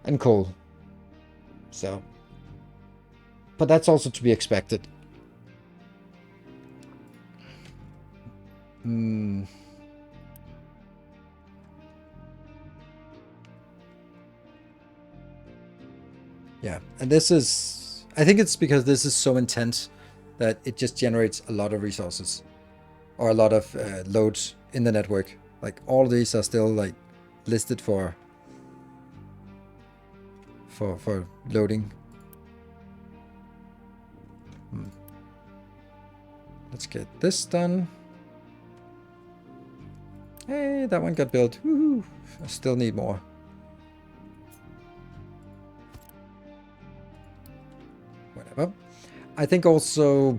and coal. So, but that's also to be expected. Yeah, and this is, I think it's because this is so intense that it just generates a lot of resources or a lot of loads in the network. Like all of these are still like listed for loading. Let's get this done. Hey, that one got built. Woohoo! I still need more. Whatever. I think also...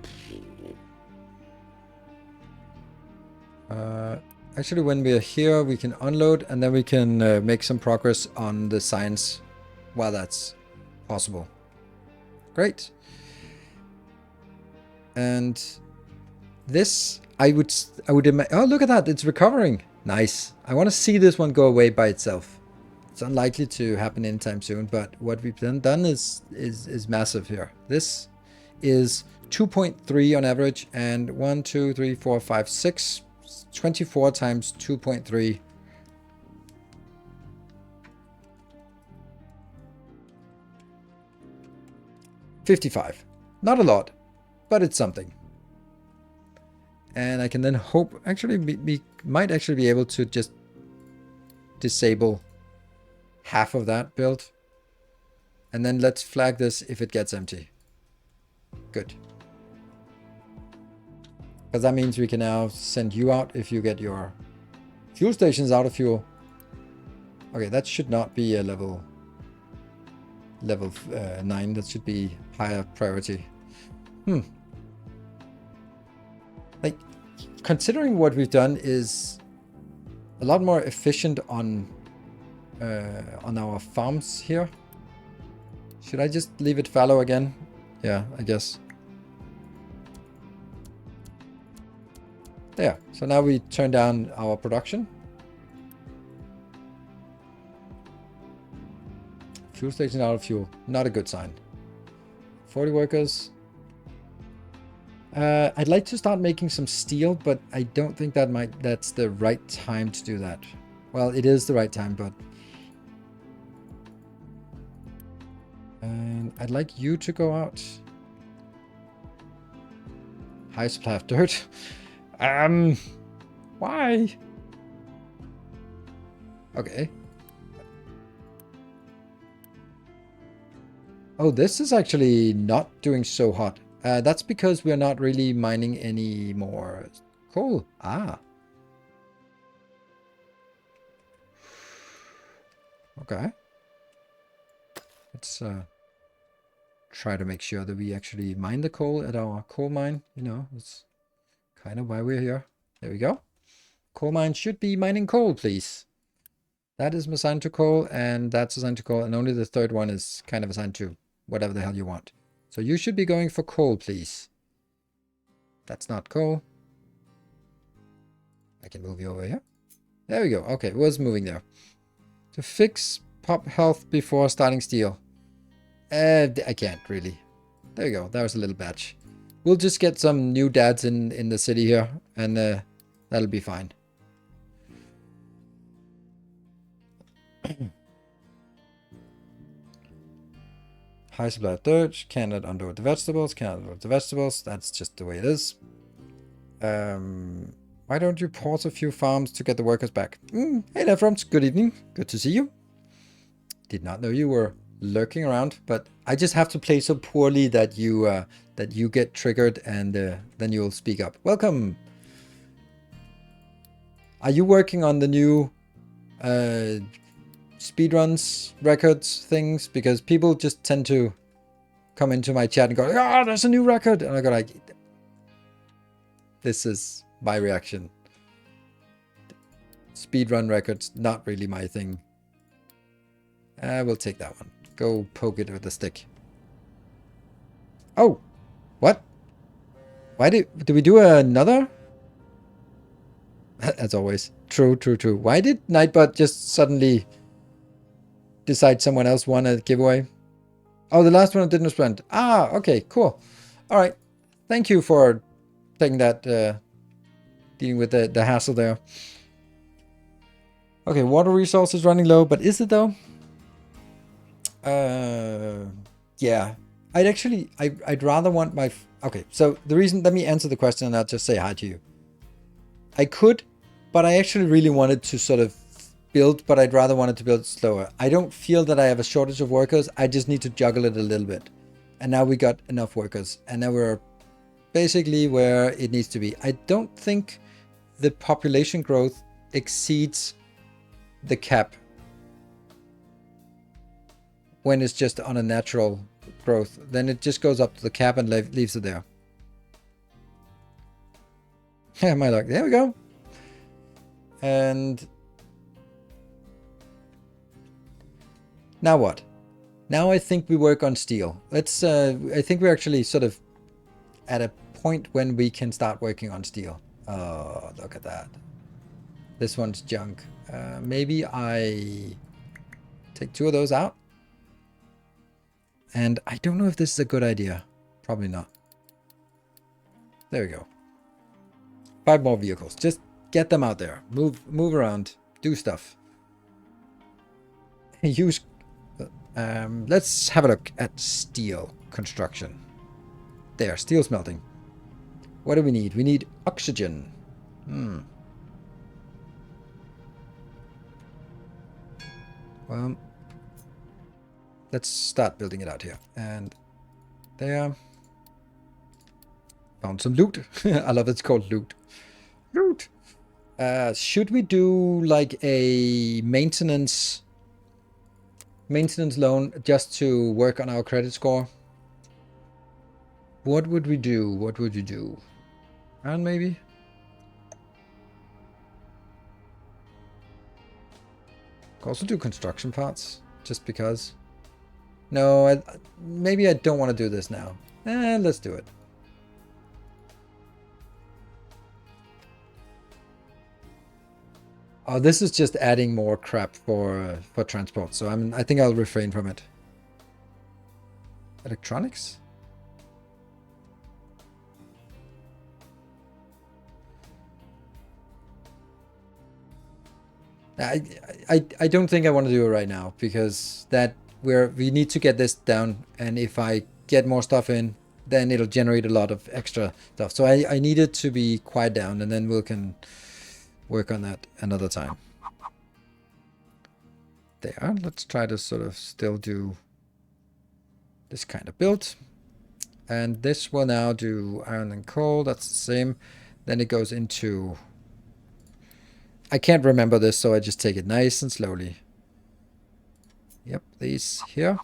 actually, when we are here, we can unload and then we can make some progress on the science while that's possible. Great. And this, I would imagine... Oh, look at that. It's recovering. Nice. I want to see this one go away by itself. It's unlikely to happen anytime soon, but what we've done is massive here. This is 2.3 on average, and 1, 2, 3, 4, 5, 6, 24 times 2.3. $55. Not a lot, but it's something. And I can then hope, actually, we might actually be able to just disable half of that build. And then let's flag this if it gets empty. Good. Because that means we can now send you out if you get your fuel stations out of fuel. Okay, that should not be a level 9. That should be higher priority. Like, considering what we've done is a lot more efficient on our farms here. Should I just leave it fallow again? Yeah, I guess. There. So now we turn down our production. Fuel station out of fuel. Not a good sign. 40 workers. I'd like to start making some steel, but I don't think that's the right time to do that. Well, it is the right time, but... And I'd like you to go out. High supply of dirt. Why? Okay. Oh, this is actually not doing so hot. That's because we're not really mining any more coal. Ah. Okay. Let's try to make sure that we actually mine the coal at our coal mine. You know, it's kind of why we're here. There we go. Coal mine should be mining coal, please. That is assigned to coal, and that's assigned to coal, and only the third one is kind of assigned to whatever the hell you want. So you should be going for coal, please. That's not coal. I can move you over here. There we go. Okay, it was moving there. To fix pop health before starting steel. I can't really. There you go. That was a little batch. We'll just get some new dads in the city here, and that'll be fine. High supply of dirt. Cannot unload the vegetables. Cannot unload the vegetables. That's just the way it is. Why don't you pause a few farms to get the workers back? Hey there, Fromps. Good evening. Good to see you. Did not know you were lurking around, but I just have to play so poorly that you get triggered, and then you'll speak up. Welcome. Are you working on the new speedruns, records, things? Because people just tend to come into my chat and go, "Ah, there's a new record," and I go like, "This is my reaction." Speedrun records, not really my thing. We'll take that one. Go poke it with a stick. Oh, what? Why did we do another? As always. True, true, true. Why did Nightbot just suddenly decide someone else won a giveaway? Oh, the last one didn't respond. Ah, okay, cool. All right. Thank you for taking that, dealing with the hassle there. Okay, water resources running low, but is it though? Yeah. I'd rather want my... Okay, so the reason... Let me answer the question and I'll just say hi to you. I could, but I actually really wanted to sort of build, but I'd rather wanted to build slower. I don't feel that I have a shortage of workers. I just need to juggle it a little bit. And now we got enough workers. And now we're basically where it needs to be. I don't think the population growth exceeds the cap when it's just on a natural growth. Then it just goes up to the cap and leaves it there. Yeah, my luck. There we go. And now what? Now I think we work on steel. Let's I think we're actually sort of at a point when we can start working on steel. Oh, look at that. This one's junk. Maybe I take 2 of those out. And I don't know if this is a good idea. Probably not. There we go. 5 more vehicles. Just get them out there. Move around. Do stuff. Use... let's have a look at steel construction. There, steel smelting. What do we need? We need oxygen. Well, let's start building it out here. And there. Found some loot. I love it's called loot. Loot. Should we do like a maintenance loan just to work on our credit score? What would we do? What would you do? And maybe? Could also do construction parts, just because. No, maybe I don't want to do this now. Let's do it. Oh, this is just adding more crap for transport, so I think I'll refrain from it. Electronics? I don't think I want to do it right now, because we need to get this down, and if I get more stuff in, then it'll generate a lot of extra stuff. So I need it to be quiet down, and then we can work on that another time. There, let's try to sort of still do this kind of build. And this will now do iron and coal, that's the same. Then it goes into... I can't remember this, so I just take it nice and slowly. Yep, these here.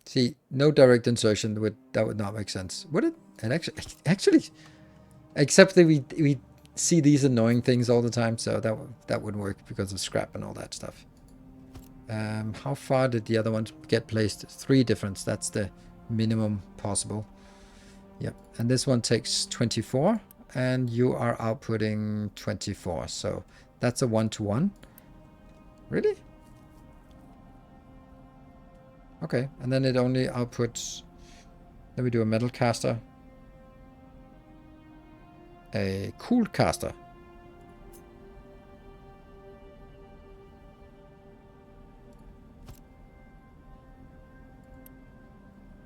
See, no direct insertion, that would not make sense. Would it? And actually, except that we see these annoying things all the time, so that wouldn't work because of scrap and all that stuff. How far did the other ones get placed? 3 difference. That's the minimum possible. Yep, and this one takes 24, and you are outputting 24, so that's a 1-to-1. Really? Okay, and then it only outputs... Then we do a metal caster. A cooled caster.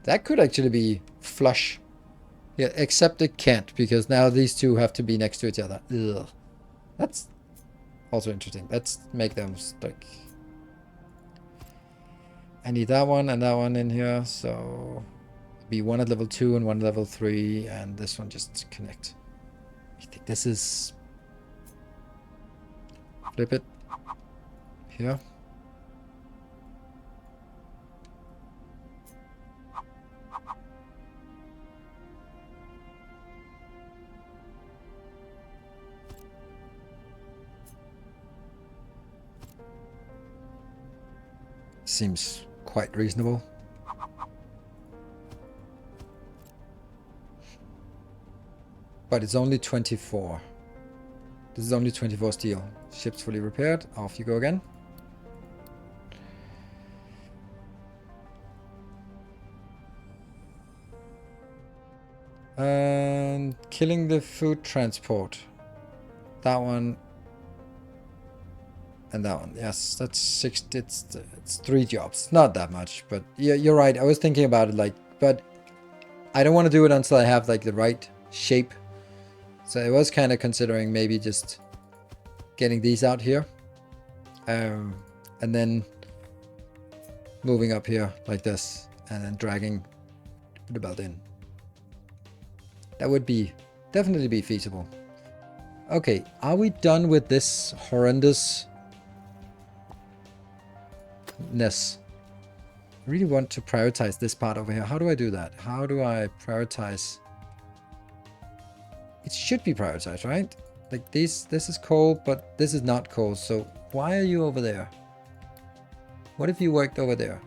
That could actually be flush. Yeah, except it can't, because now these two have to be next to each other. Ugh. That's also interesting. Let's make them stick. I need that one and that one in here, so be one at level 2 and one at level 3, and this one just connect. I think this is... Flip it. Here. Seems quite reasonable. But it's only 24. This is only 24 steel. Ship's fully repaired. Off you go again. And killing the food transport. That one. And that one. Yes, that's 6. It's 3 jobs. Not that much, but yeah, you're right. I was thinking about it, like, but I don't want to do it until I have like the right shape. So I was kind of considering maybe just getting these out here, and then moving up here like this, and then dragging the belt in. That would definitely be feasible. Okay, are we done with this horrendousness? I really want to prioritize this part over here. How do I do that? How do I prioritize? It should be prioritized, right? Like this is coal, but this is not coal. So why are you over there? What if you worked over there?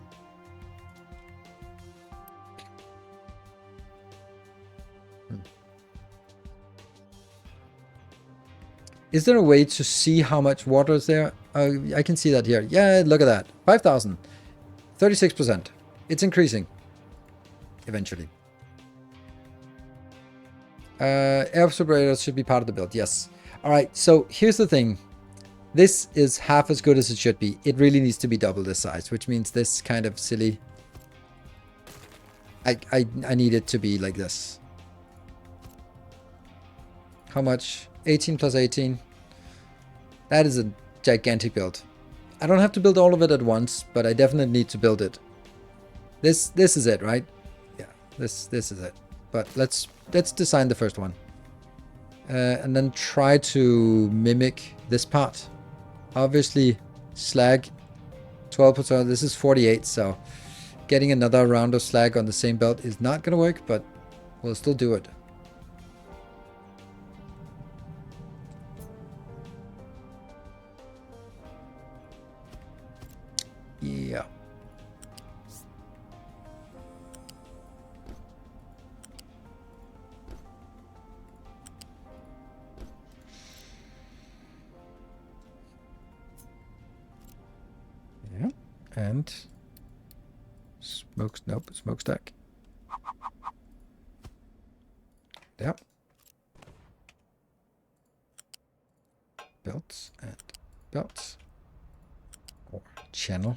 Is there a way to see how much water is there? I can see that here. Yeah, look at that. 5,000. 36%. It's increasing. Eventually. Air separators should be part of the build. Yes. Alright, so here's the thing. This is half as good as it should be. It really needs to be double this size, which means this kind of silly. I need it to be like this. How much? 18 plus 18. That is a gigantic build. I don't have to build all of it at once, but I definitely need to build it. This is it, right? Yeah, this is it. But let's design the first one. And then try to mimic this part. Obviously, slag 12%. This is 48, so getting another round of slag on the same belt is not going to work, but we'll still do it. Yeah. Yeah. And smokestack. Yeah. Belts and belts. Or channel.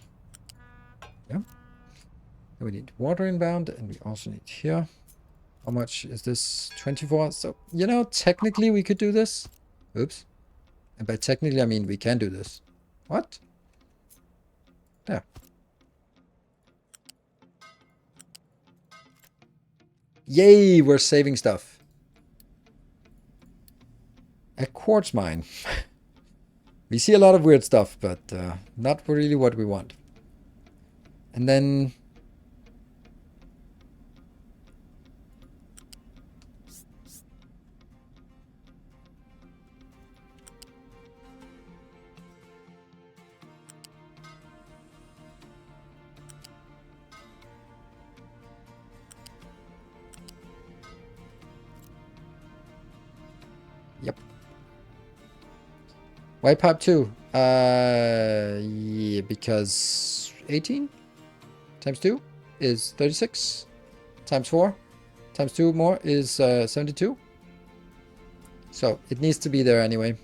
Yeah. Then we need water inbound, and we also need here. How much is this? 24. So, you know, technically we could do this. Oops. And by technically, I mean we can do this. What? There. Yay, we're saving stuff. A quartz mine. We see a lot of weird stuff, but not really what we want. And then... Yep. Why pipe 2? Yeah, because 18 times 2 is 36 times 4 times 2 more is 72. So it needs to be there anyway.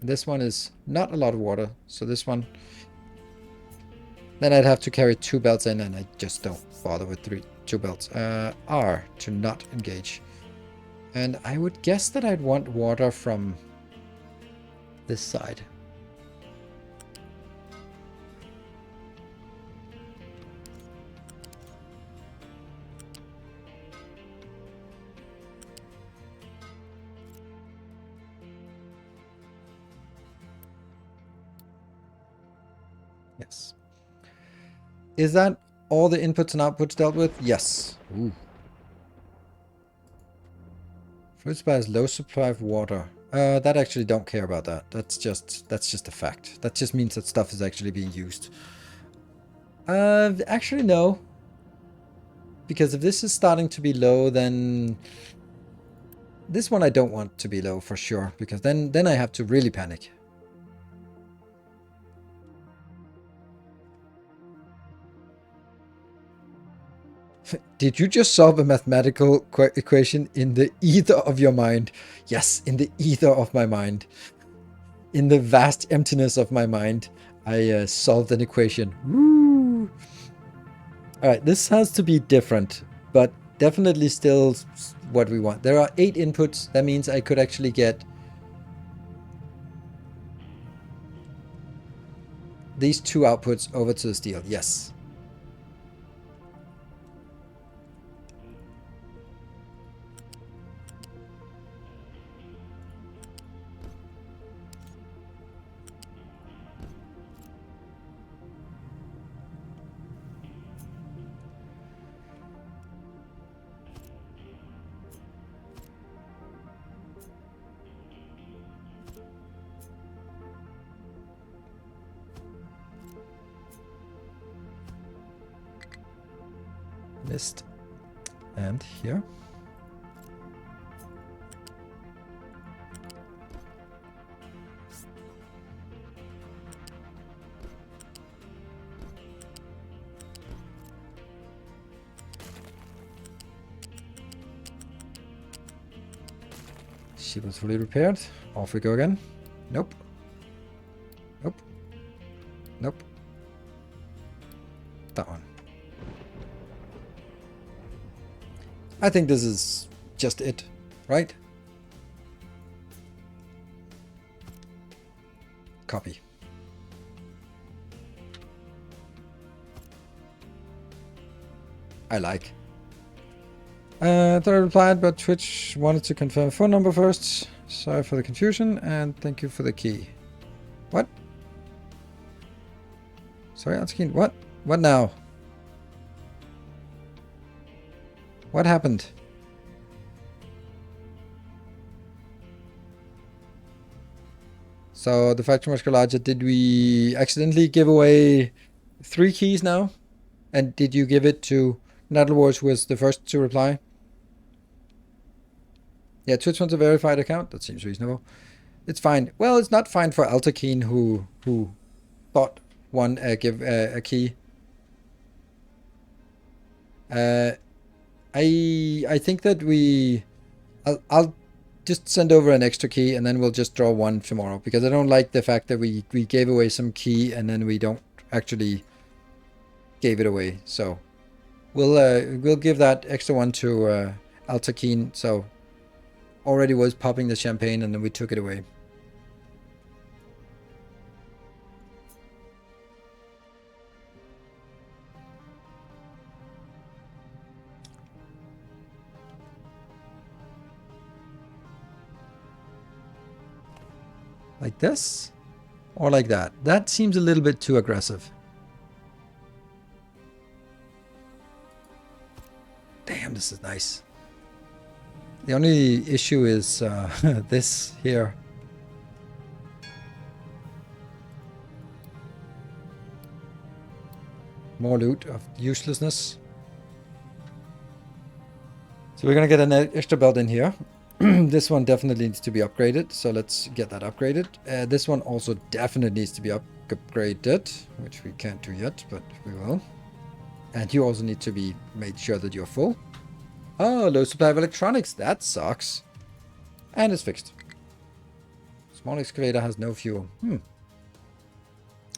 This one is not a lot of water, so this one... Then I'd have to carry 2 belts in, and I just don't bother with 2 belts. R to not engage. And I would guess that I'd want water from this side. Yes. Is that all the inputs and outputs dealt with? Yes. Ooh. Fruit supply has low supply of water. That actually don't care about that. That's just a fact. That just means that stuff is actually being used. Actually no. Because if this is starting to be low, then this one I don't want to be low for sure, because then I have to really panic. Did you just solve a mathematical equation in the ether of your mind? Yes, in the ether of my mind. In the vast emptiness of my mind, I solved an equation. Woo! Alright, this has to be different, but definitely still what we want. There are 8 inputs. That means I could actually get these 2 outputs over to the steel. Yes. Missed. And here. She was fully repaired. Off we go again. Nope. Nope. Nope. That one. I think this is just it, right? Copy. I like. Thought I replied, but Twitch wanted to confirm phone number first. Sorry for the confusion, and thank you for the key. What? Sorry, Altakeen. What? What now? What happened? So the factory must go larger. Did we accidentally give away 3 keys now? And did you give it to Naddlewars, who was the first to reply? Yeah, Twitch wants a verified account. That seems reasonable. It's fine. Well, it's not fine for Altakeen, who thought one give a key. I think that I'll just send over an extra key, and then we'll just draw one tomorrow, because I don't like the fact that we gave away some key and then we don't actually gave it away. So we'll give that extra one to Altakeen. So already was popping the champagne and then we took it away. Like this? Or like that? That seems a little bit too aggressive. Damn, this is nice. The only issue is this here. More loot of uselessness. So we're gonna get an extra belt in here. This one definitely needs to be upgraded, so let's get that upgraded. This one also definitely needs to be upgraded, which we can't do yet, but we will. And you also need to be made sure that you're full. Oh, low supply of electronics. That sucks. And it's fixed. Small excavator has no fuel.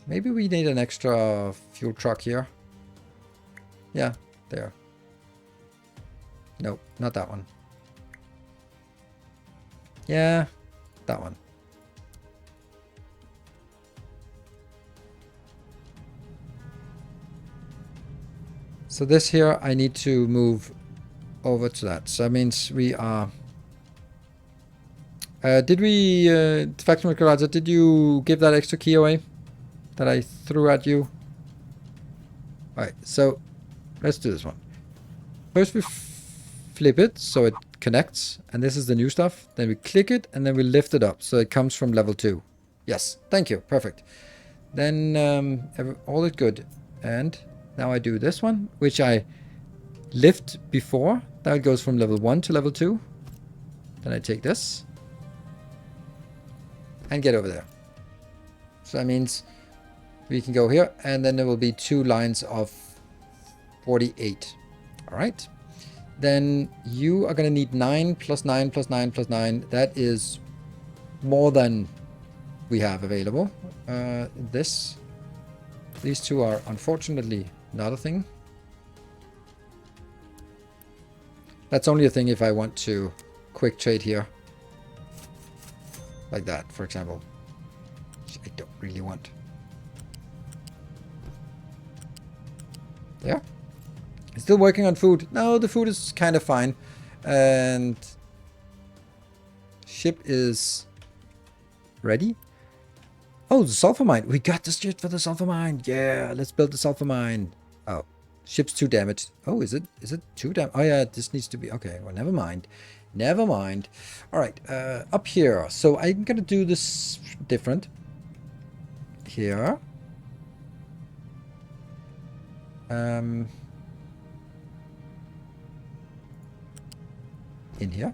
Maybe we need an extra fuel truck here. Yeah, there. Nope, not that one. Yeah, that one. So this here, I need to move over to that. So that means we are... did we... Factory Garage, did you give that extra key away that I threw at you? Alright, so let's do this one. First we flip it so it connects, and this is the new stuff. Then we click it, and then we lift it up so it comes from level 2. Yes, thank you, perfect. Then all is good. And now I do this one, which I lift before. That goes from level 1 to level 2. Then I take this and get over there. So that means we can go here, and then there will be 2 lines of 48. All right. Then you are going to need 9 plus 9 plus 9 plus 9. That is more than we have available. These 2 are unfortunately not a thing. That's only a thing if I want to quick trade here. Like that, for example. Which I don't really want. There. Still working on food. No, the food is kind of fine. And ship is ready. Oh, the sulfur mine. We got the shit for the sulfur mine. Yeah, let's build the sulfur mine. Oh, ship's 2 damaged. Oh, is it 2 damaged? Oh yeah, this needs to be... Okay, well, never mind. Never mind. All right, up here. So I'm going to do this different. Here. In here.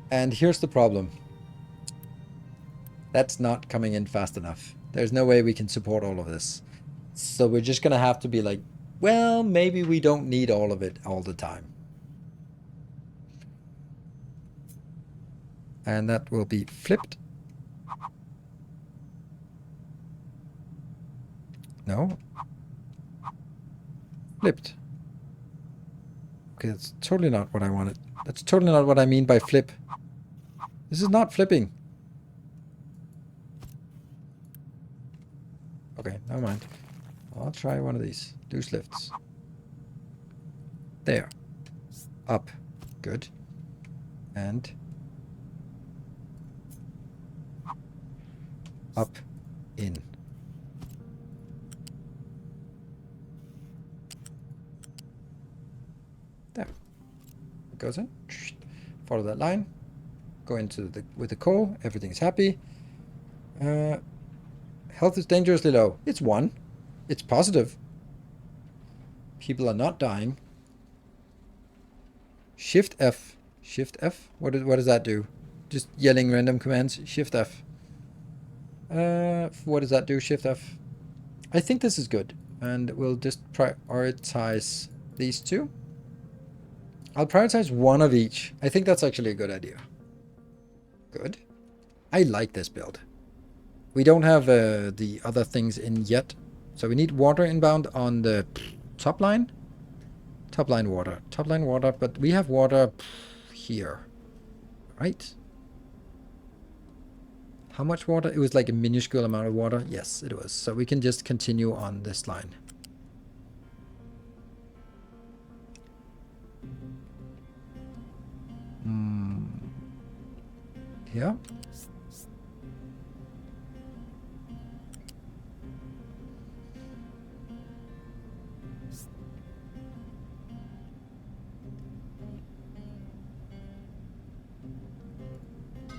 And here's the problem. That's not coming in fast enough. There's no way we can support all of this. So we're just going to have to be like, well, maybe we don't need all of it all the time. And that will be flipped. No. Flipped. Okay, that's totally not what I wanted. That's totally not what I mean by flip. This is not flipping. Okay, never mind. I'll try one of these. Loose lifts. There. Up. Good. And up. In. There. It goes in. Follow that line. Go into the with the coal. Everything's happy. Health is dangerously low. It's 1. It's positive. People are not dying. Shift F. Shift F? What does that do? Just yelling random commands. Shift F. What does that do? Shift F. I think this is good. And we'll just prioritize these two. I'll prioritize one of each. I think that's actually a good idea. Good. I like this build. We don't have the other things in yet. So we need water inbound on the top line. Top line water. Top line water, but we have water here. Right? How much water? It was like a minuscule amount of water. Yes, it was. So we can just continue on this line. Here.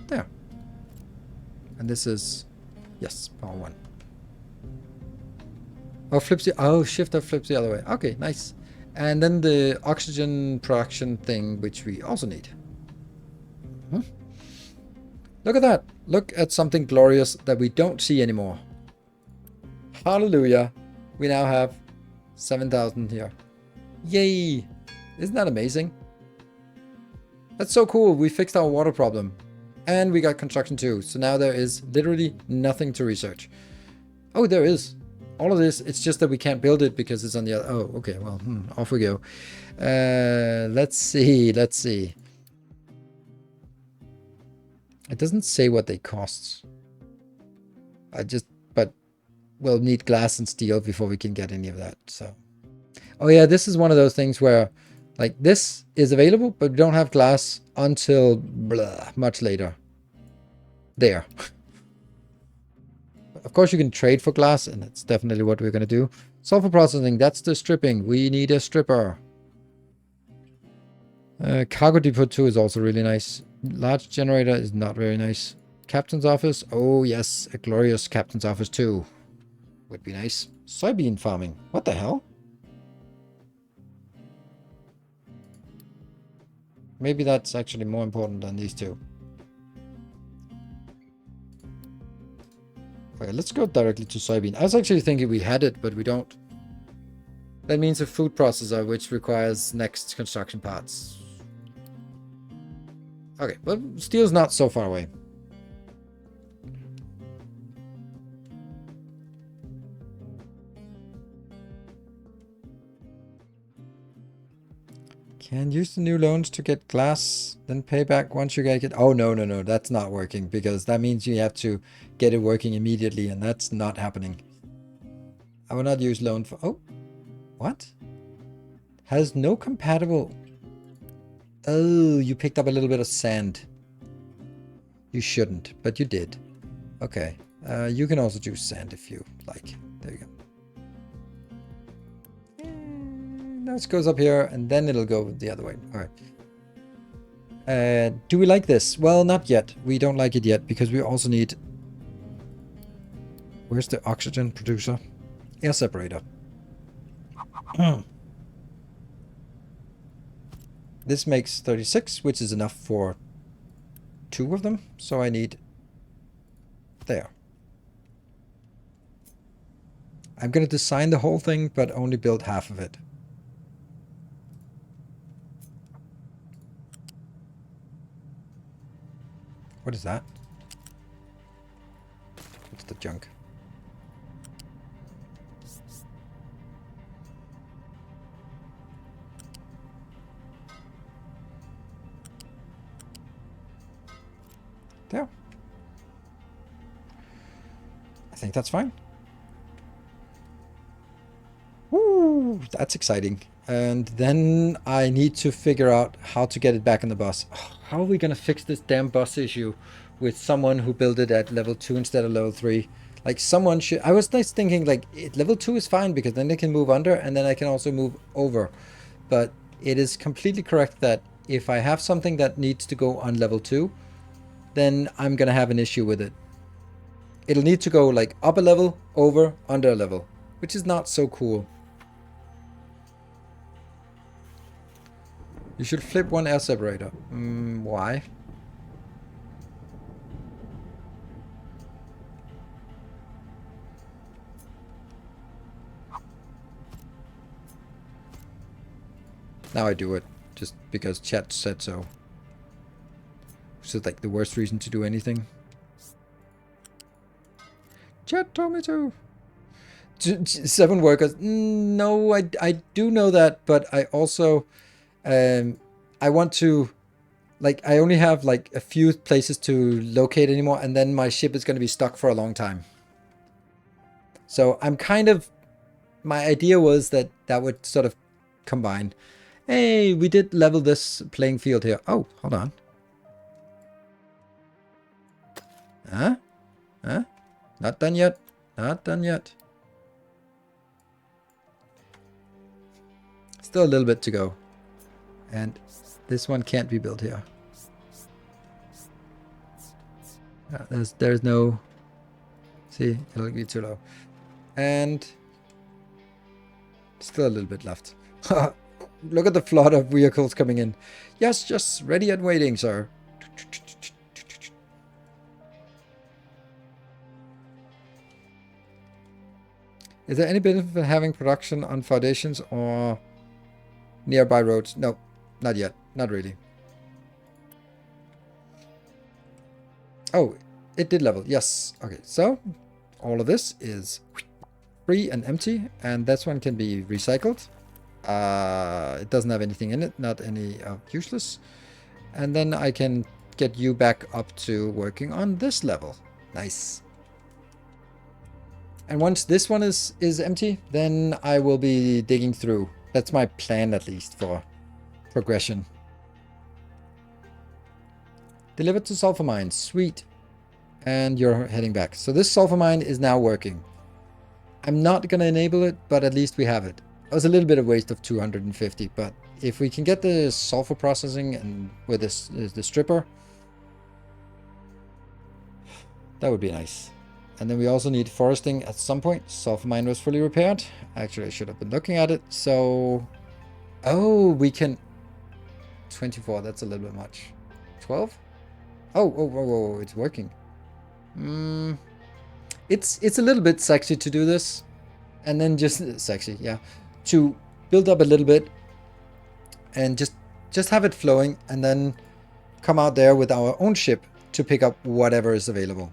There. And this is, yes, power 1. Oh, flips the, oh, shift F flips the other way. Okay, nice. And then the oxygen production thing, which we also need. Look at that. Look at something glorious that we don't see anymore. Hallelujah. We now have 7,000 here. Yay. Isn't that amazing? That's so cool. We fixed our water problem. And we got construction too. So now there is literally nothing to research. Oh, there is. All of this, it's just that we can't build it because it's on the other... Oh, okay. Well, off we go. Let's see. Let's see. It doesn't say what they cost. But we'll need glass and steel before we can get any of that. So, oh yeah, this is one of those things where, like, this is available, but we don't have glass until much later. There. Of course, you can trade for glass, and that's definitely what we're going to do. Sulfur processing, that's the stripping. We need a stripper. Cargo depot 2 is also really nice. Large generator is not very nice. Captain's office. Oh, yes. A glorious captain's office too. Would be nice. Soybean farming. What the hell? Maybe that's actually more important than these two. Okay, let's go directly to soybean. I was actually thinking we had it, but we don't. That means a food processor, which requires next construction parts. Okay, well, steel's not so far away. Can use the new loans to get glass, then pay back once you get it. Oh, no, that's not working, because that means you have to get it working immediately, and that's not happening. I will not use loan for... Oh, what? Has no compatible... Oh, you picked up a little bit of sand. You shouldn't, but you did. Okay. You can also choose sand if you like. There you go. Now it goes up here, and then it'll go the other way. All right. Do we like this? Well, not yet. We don't like it yet, because we also need... Where's the oxygen producer? Air separator. This makes 36, which is enough for 2 of them. So I need... There. I'm going to design the whole thing, but only build half of it. What is that? What's the junk? There. I think that's fine. Woo, that's exciting. And then I need to figure out how to get it back in the bus. How are we going to fix this damn bus issue with someone who built it at level 2 instead of level 3? Like someone should... I was nice thinking like level 2 is fine because then they can move under and then I can also move over. But it is completely correct that if I have something that needs to go on level 2, then I'm going to have an issue with it. It'll need to go like up a level, over, under a level, which is not so cool. You should flip one air separator. Why? Now I do it, just because chat said so. Which is like the worst reason to do anything. Chat told me to. 7 workers. No, I do know that, but I also... I want to... Like, I only have like a few places to locate anymore, and then my ship is going to be stuck for a long time. So I'm kind of... My idea was that that would sort of combine. Hey, we did level this playing field here. Oh, hold on. Huh? Huh? Not done yet. Not done yet. Still a little bit to go. And this one can't be built here. There's no... See, it'll be too low. And still a little bit left. Look at the flood of vehicles coming in. Yes, just ready and waiting, sir. Is there any benefit of having production on foundations or nearby roads? No, not yet. Not really. Oh, it did level. Yes. Okay, so all of this is free and empty, and this one can be recycled. It doesn't have anything in it, not any useless. And then I can get you back up to working on this level. Nice. And once this one is empty, then I will be digging through. That's my plan, at least, for progression. Delivered to sulfur mine. Sweet. And you're heading back. So this sulfur mine is now working. I'm not going to enable it, but at least we have it. It was a little bit of waste of 250, but if we can get the sulfur processing and with this the stripper, that would be nice. And then we also need foresting at some point. Sulfur mine was fully repaired. Actually, I should have been looking at it. So, oh, we can 24. That's a little bit much. 12? Oh, it's working. It's a little bit sexy to do this, and then just sexy, yeah, to build up a little bit and just have it flowing, and then come out there with our own ship to pick up whatever is available.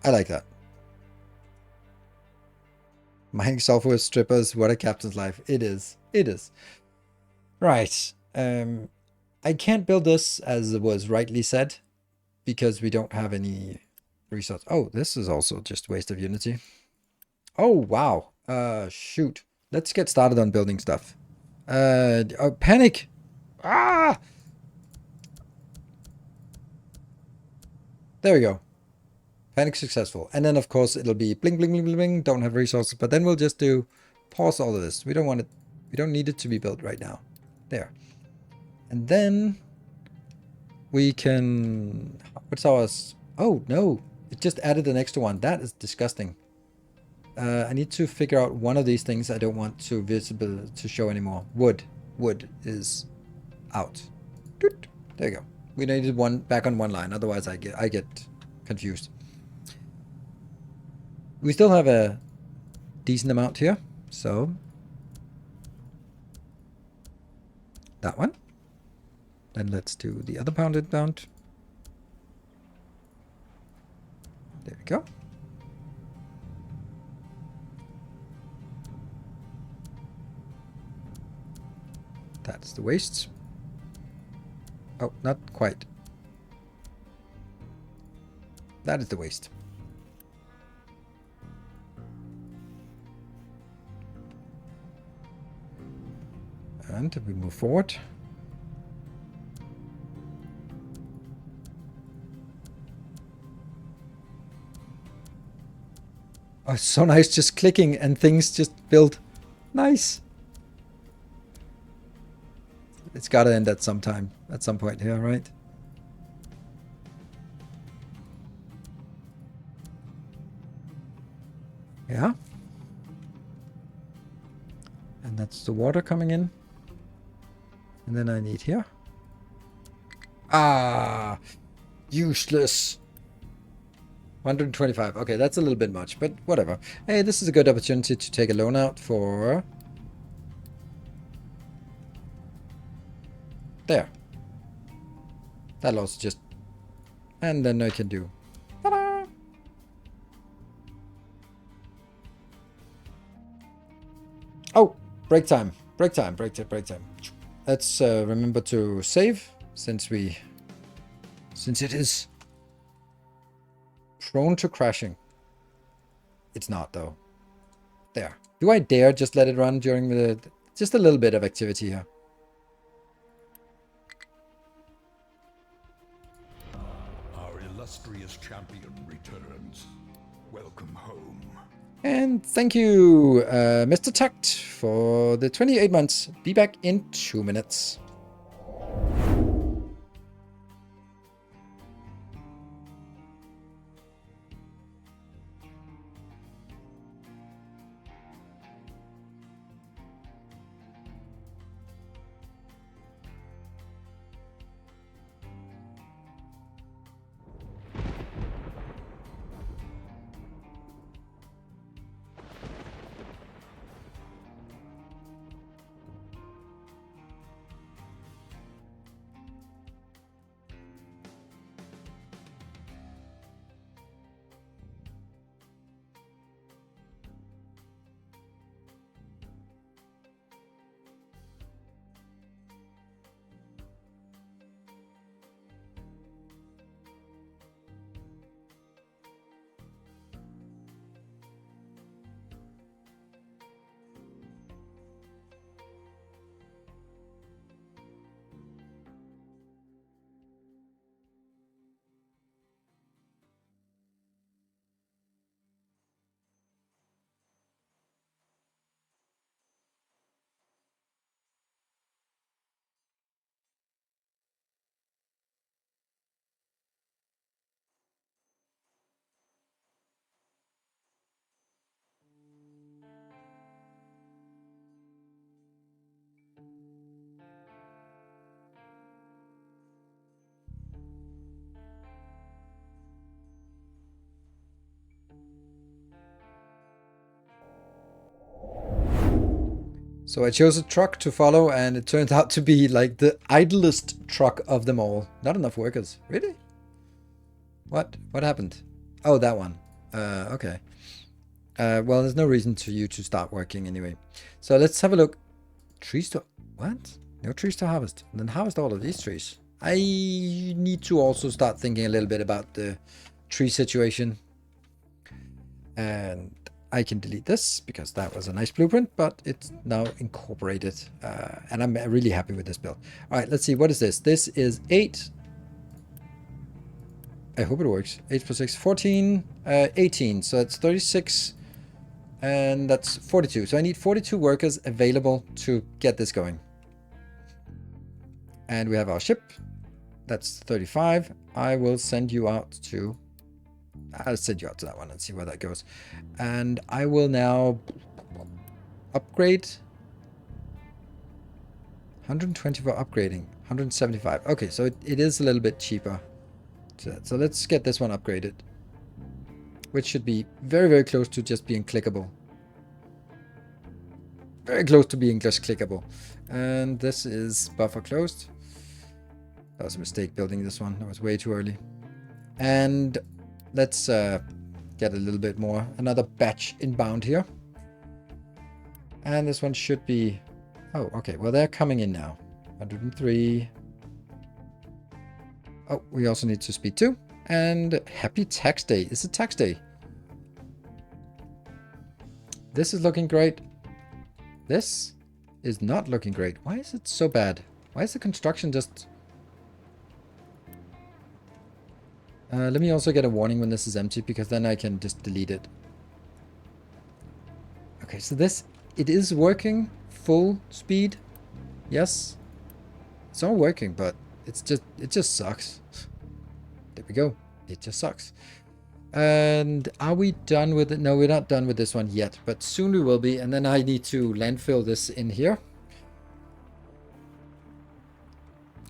I like that. Mining sulfur with strippers, what a captain's life. It is. It is. Right. I can't build this, as was rightly said, because we don't have any resource. Oh, this is also just waste of unity. Oh, wow. Shoot. Let's get started on building stuff. Panic! Ah! There we go. Panic successful. And then, of course, it'll be bling, bling, bling, bling, bling. Don't have resources. But then we'll just pause all of this. We don't want it. We don't need it to be built right now. There. And then we can... What's ours? Oh, no. It just added an extra one. That is disgusting. I need to figure out one of these things I don't want to show anymore. Wood. Wood is out. There you go. We needed one back on one line. Otherwise, I get confused. We still have a decent amount here. So that one. Then let's do the other pounded bound. There we go. That's the wastes. Oh, not quite. That is the waste. And we move forward. Oh, it's so nice just clicking and things just build. Nice. It's gotta end at some time, at some point here, right? Yeah. And that's the water coming in. And then I need here. Ah, useless. 125. Okay, that's a little bit much, but whatever. Hey, this is a good opportunity to take a loan out for... There. That'll also just... And then I can do... Ta-da! Oh, break time. Break time, break time, break time. Let's remember to save, since it is prone to crashing. It's not, though. There. Do I dare just let it run during the... Just a little bit of activity here. Our illustrious champion returns. Welcome home. And thank you, Mr. Tucked, for the 28 months. Be back in 2 minutes. So I chose a truck to follow, and it turned out to be like the idlest truck of them all. Not enough workers. Really? What? What happened? Oh, that one. Okay. Well, there's no reason for you to start working anyway. So let's have a look. Trees to... What? No trees to harvest. And then harvest all of these trees. I need to also start thinking a little bit about the tree situation. And I can delete this because that was a nice blueprint, but it's now incorporated. And I'm really happy with this build. All right, let's see. What is this? This is 8. I hope it works. 8 plus 6, 14, 18. So that's 36. And that's 42. So I need 42 workers available to get this going. And we have our ship. That's 35. I will send you out to... I'll send you out to that one and see where that goes. And I will now upgrade. 120 for upgrading. 175. Okay, so it is a little bit cheaper. So let's get this one upgraded. Which should be very, very close to just being clickable. Very close to being just clickable. And this is buffer closed. That was a mistake building this one. That was way too early. And let's get a little bit more. Another batch inbound here. And this one should be... Oh, okay. Well, they're coming in now. 103. Oh, we also need to speed 2. And happy tax day. Is it tax day? This is looking great. This is not looking great. Why is it so bad? Why is the construction just... let me also get a warning when this is empty, because then I can just delete it. Okay, so this, it is working full speed. Yes. It's all working, but it just sucks. There we go. It just sucks. And are we done with it? No, we're not done with this one yet, but soon we will be. And then I need to landfill this in here.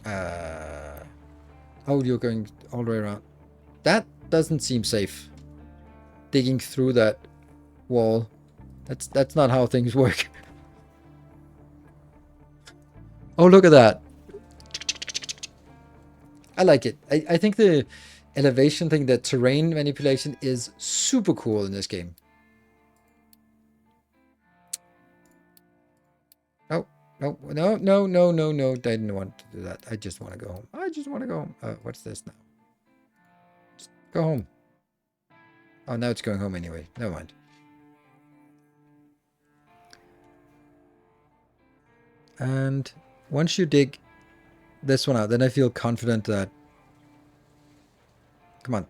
Oh, you're going all the way around. That doesn't seem safe. Digging through that wall. That's not how things work. Oh, look at that. I like it. I think the elevation thing, the terrain manipulation is super cool in this game. Oh, no. I didn't want to do that. I just want to go home. I just want to go home. What's this now? Just go home. Oh, now it's going home anyway. Never mind. And once you dig this one out, then I feel confident that... Come on.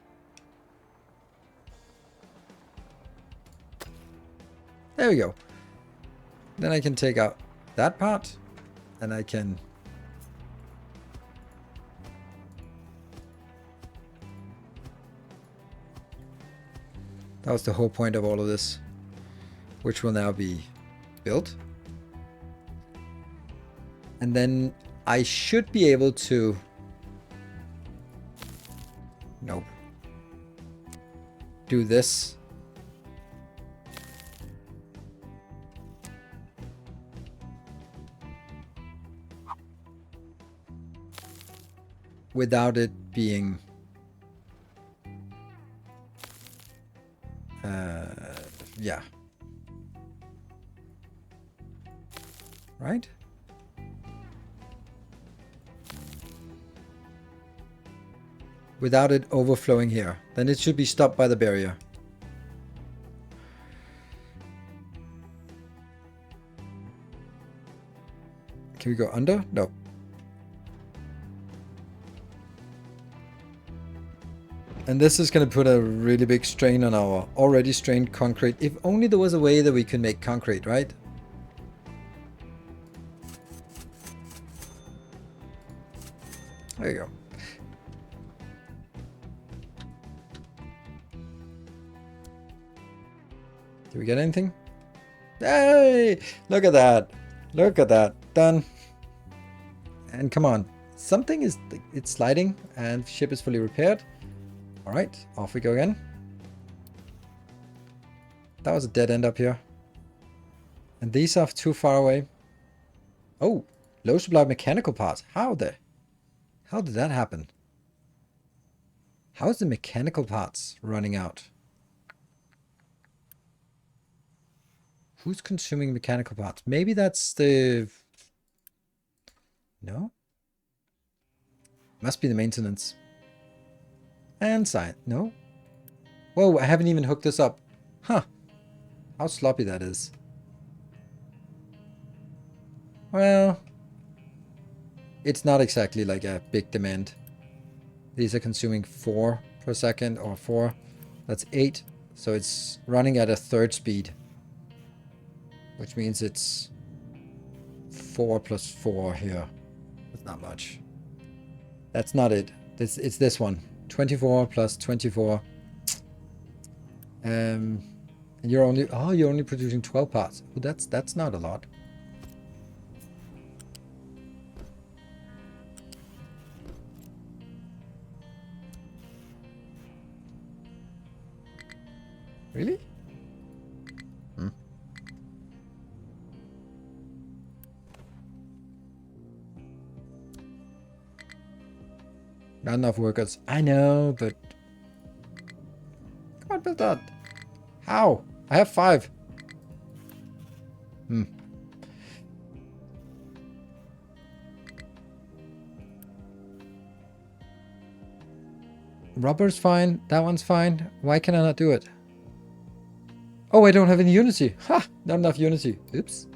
There we go. Then I can take out that part, and I can... That was the whole point of all of this, which will now be built. And then I should be able to... Nope. Do this. Without it being... yeah. Right? Without it overflowing here. Then it should be stopped by the barrier. Can we go under? No. And this is going to put a really big strain on our already strained concrete. If only there was a way that we could make concrete, right? There you go. Did we get anything? Hey! Look at that. Look at that. Done. And come on. Something is... It's sliding and ship is fully repaired. Alright, off we go again. That was a dead end up here. And these are too far away. Oh, low supply of mechanical parts. How did that happen? How is the mechanical parts running out? Who's consuming mechanical parts? Maybe that's the... No? Must be the maintenance. And science. No? Whoa, I haven't even hooked this up. Huh. How sloppy that is. Well, it's not exactly like a big demand. These are consuming 4 per second, or 4. That's 8. So it's running at a third speed. Which means it's 4 plus 4 here. That's not much. That's not it. It's this one. 24 plus 24. And you're only producing 12 parts. Well, that's not a lot. Really? Not enough workers. I know, but... Come on, build that. How? I have 5. Rubber's fine. That one's fine. Why can I not do it? Oh, I don't have any Unity. Ha! Not enough Unity. Oops.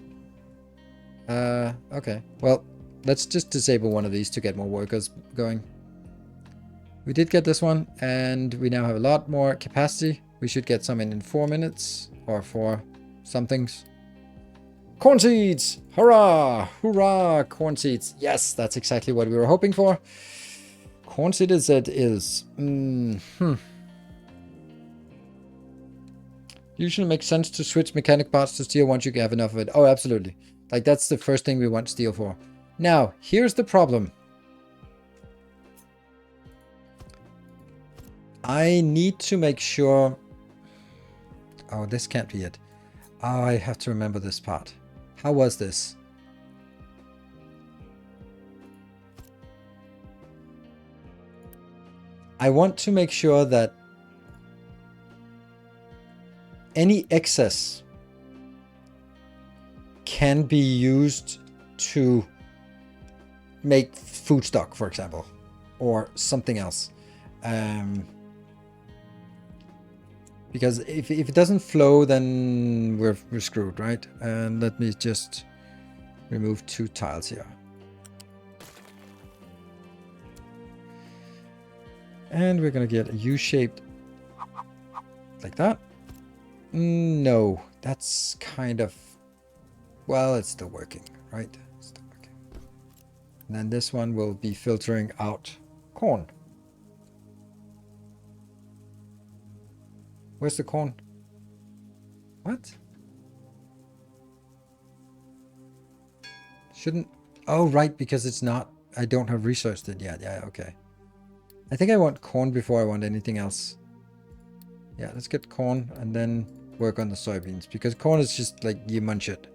Okay. Well, let's just disable one of these to get more workers going. We did get this one, and we now have a lot more capacity. We should get some in 4 minutes, or 4 somethings. Corn seeds! Hurrah! Hurrah! Corn seeds. Yes, that's exactly what we were hoping for. Corn seed is it is. Usually makes sense to switch mechanic parts to steel once you have enough of it. Oh, absolutely. Like, that's the first thing we want steel for. Now, here's the problem. I need to make sure... Oh, this can't be it. Oh, I have to remember this part. How was this? I want to make sure that any excess can be used to make food stock, for example, or something else. Because if it doesn't flow, then we're screwed, right? And let me just remove 2 tiles here. And we're gonna get a U-shaped like that. No, that's kind of, well, it's still working, right? It's still working. And then this one will be filtering out corn. Where's the corn? What? Shouldn't... Oh, right, because it's not... I don't have researched it yet. Yeah, okay. I think I want corn before I want anything else. Yeah, let's get corn and then work on the soybeans. Because corn is just like, you munch it.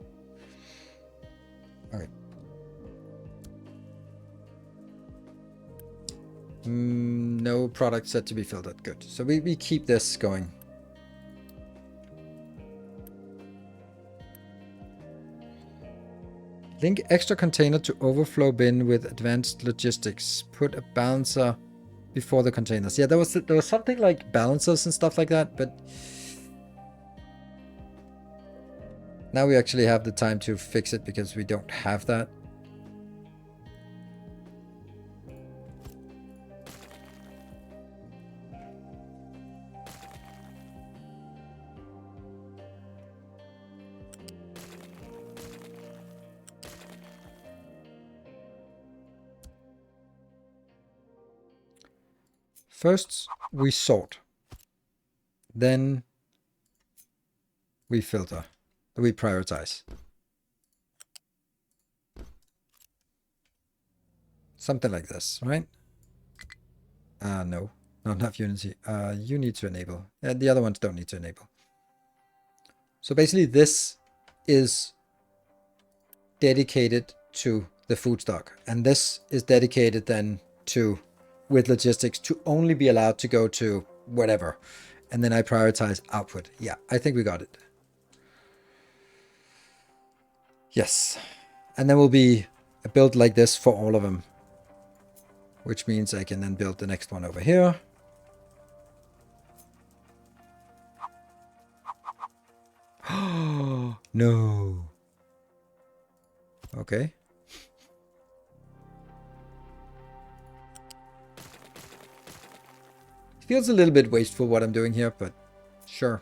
Okay. No product set to be filtered. Good. So we keep this going. Link extra container to overflow bin with advanced logistics. Put a balancer before the containers. Yeah, there was something like balancers and stuff like that, but now we actually have the time to fix it because we don't have that. First, we sort. Then we filter. We prioritize. Something like this, right? No, not enough Unity. You need to enable. The other ones don't need to enable. So basically this is dedicated to the food stock. And this is dedicated then to, with logistics, to only be allowed to go to whatever. And then I prioritize output. Yeah, I think we got it. Yes. And then will be a build like this for all of them. Which means I can then build the next one over here. Oh, no. Okay. Feels a little bit wasteful what I'm doing here, but sure.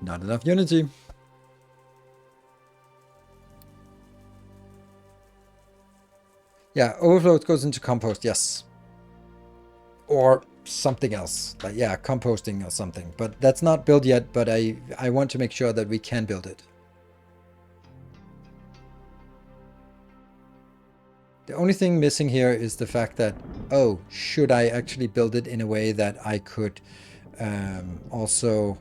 Not enough Unity. Yeah, overflow goes into compost, yes. Or something else. Like, yeah, composting or something. But that's not built yet, but I want to make sure that we can build it. The only thing missing here is the fact that, oh, should I actually build it in a way that I could also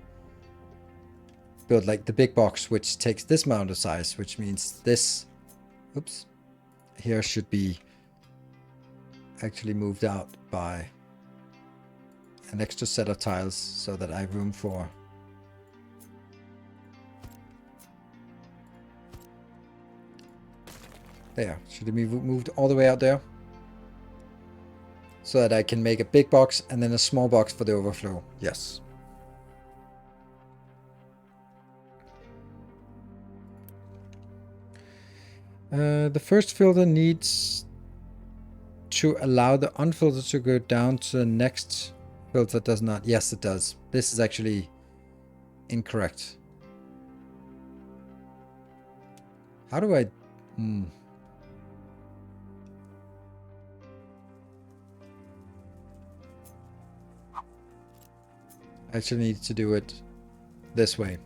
build like the big box, which takes this amount of size, which means this, oops, here should be actually moved out by an extra set of tiles so that I have room for There. Should it be moved all the way out there? So that I can make a big box and then a small box for the overflow. Yes. The first filter needs to allow the unfiltered to go down to the next filter. Does not. Yes, it does. This is actually incorrect. How do I... I actually need to do it this way.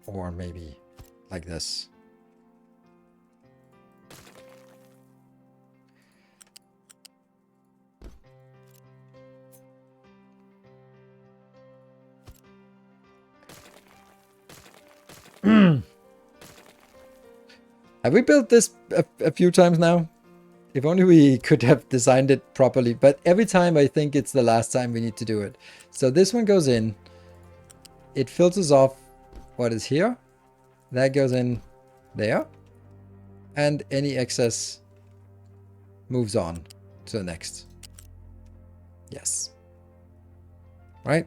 Or maybe like this. Have we built this a few times now? If only we could have designed it properly. But every time I think it's the last time we need to do it. So this one goes in. It filters off what is here. That goes in there. And any excess moves on to the next. Yes. Right?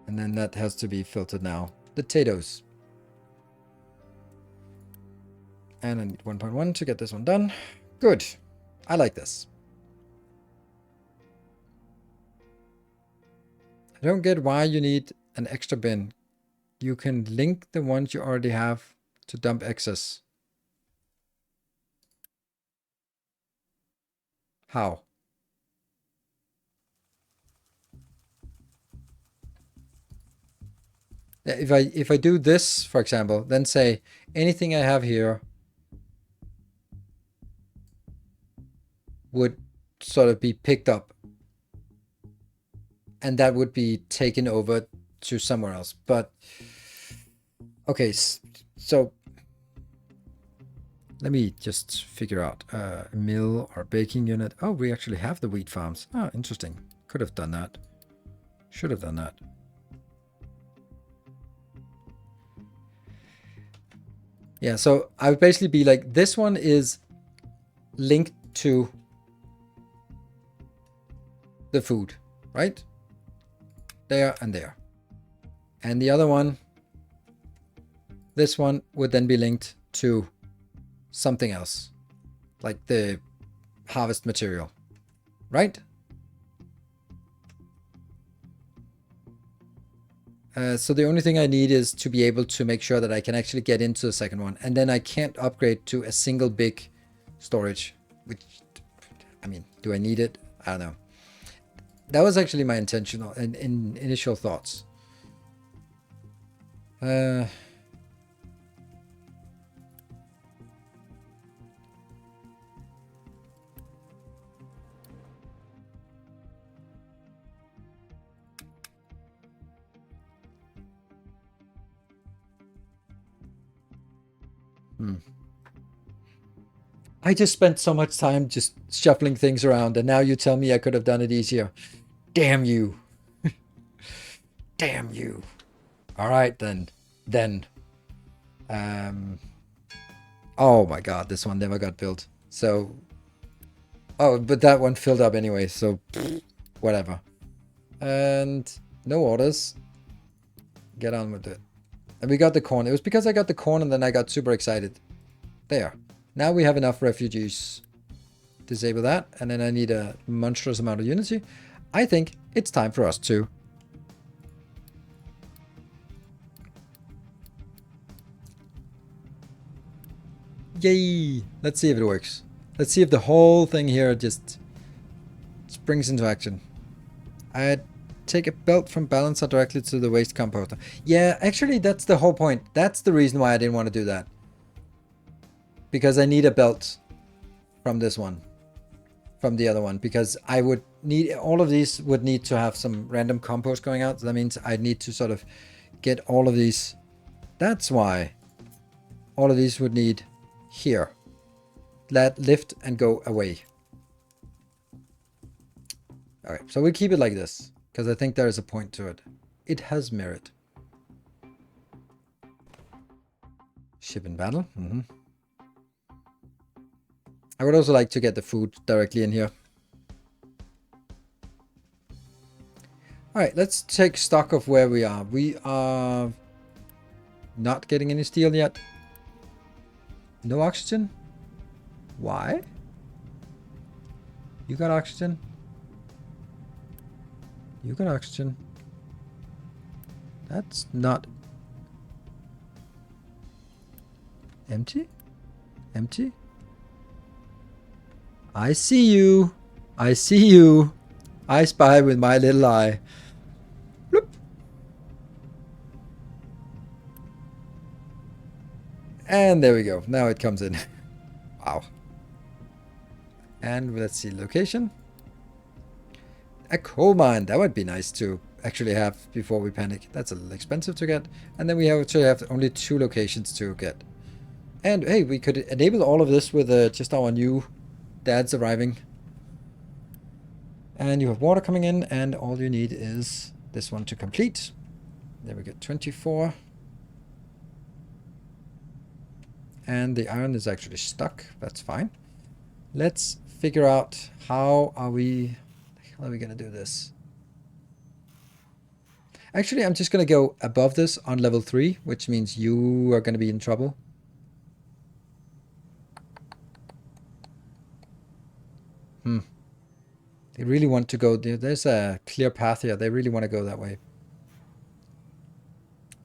And then that has to be filtered now. Potatoes. And I need 1.1 to get this one done. Good. I like this. I don't get why you need an extra bin. You can link the ones you already have to dump excess. How? If I do this, for example, then say anything I have here would sort of be picked up, and that would be taken over to somewhere else. But okay, so let me just figure out a mill or baking unit. Oh, we actually have the wheat farms. Oh, interesting. Could have done that. Should have done that. Yeah, so I would basically be like, this one is linked to the food, right? There and there. And the other one, this one would then be linked to something else, like the harvest material, right? So the only thing I need is to be able to make sure that I can actually get into the second one. And then I can't upgrade to a single big storage, which, I mean, do I need it? I don't know. That was actually my intentional and initial thoughts. I just spent so much time just shuffling things around, and now you tell me I could have done it easier. Damn you. Damn you. All right, then. Oh my god, this one never got built. So, oh, but that one filled up anyway, so whatever. And no orders. Get on with it. And we got the corn. It was because I got the corn and then I got super excited. There. Now we have enough refugees. Disable that. And then I need a monstrous amount of unity. I think it's time for us to... Yay! Let's see if it works. Let's see if the whole thing here just springs into action. I take a belt from balancer directly to the waste composter. Yeah, actually that's the whole point. That's the reason why I didn't want to do that. Because I need a belt from this one. From the other one. Because I would need... All of these would need to have some random compost going out. So that means I need to sort of get all of these That's why all of these would need here. Let lift and go away. Alright, so we keep it like this, because I think there is a point to it. It has merit. Ship in battle. I would also like to get the food directly in here. Alright, let's take stock of where we are. We are not getting any steel yet. No oxygen? Why? You got oxygen? You got oxygen. That's not... Empty? Empty? I see you. I see you. I spy with my little eye. Bloop. And there we go. Now it comes in. Wow. And let's see, location. A coal mine. That would be nice to actually have before we panic. That's a little expensive to get. And then we actually have only 2 locations to get. And hey, we could enable all of this with just our new dads arriving. And you have water coming in, and all you need is this one to complete. There we get 24. And the iron is actually stuck. That's fine. Let's figure out how are we going to do this. Actually, I'm just going to go above this on level 3, which means you are going to be in trouble. They really want to go there. There's a clear path here. They really want to go that way.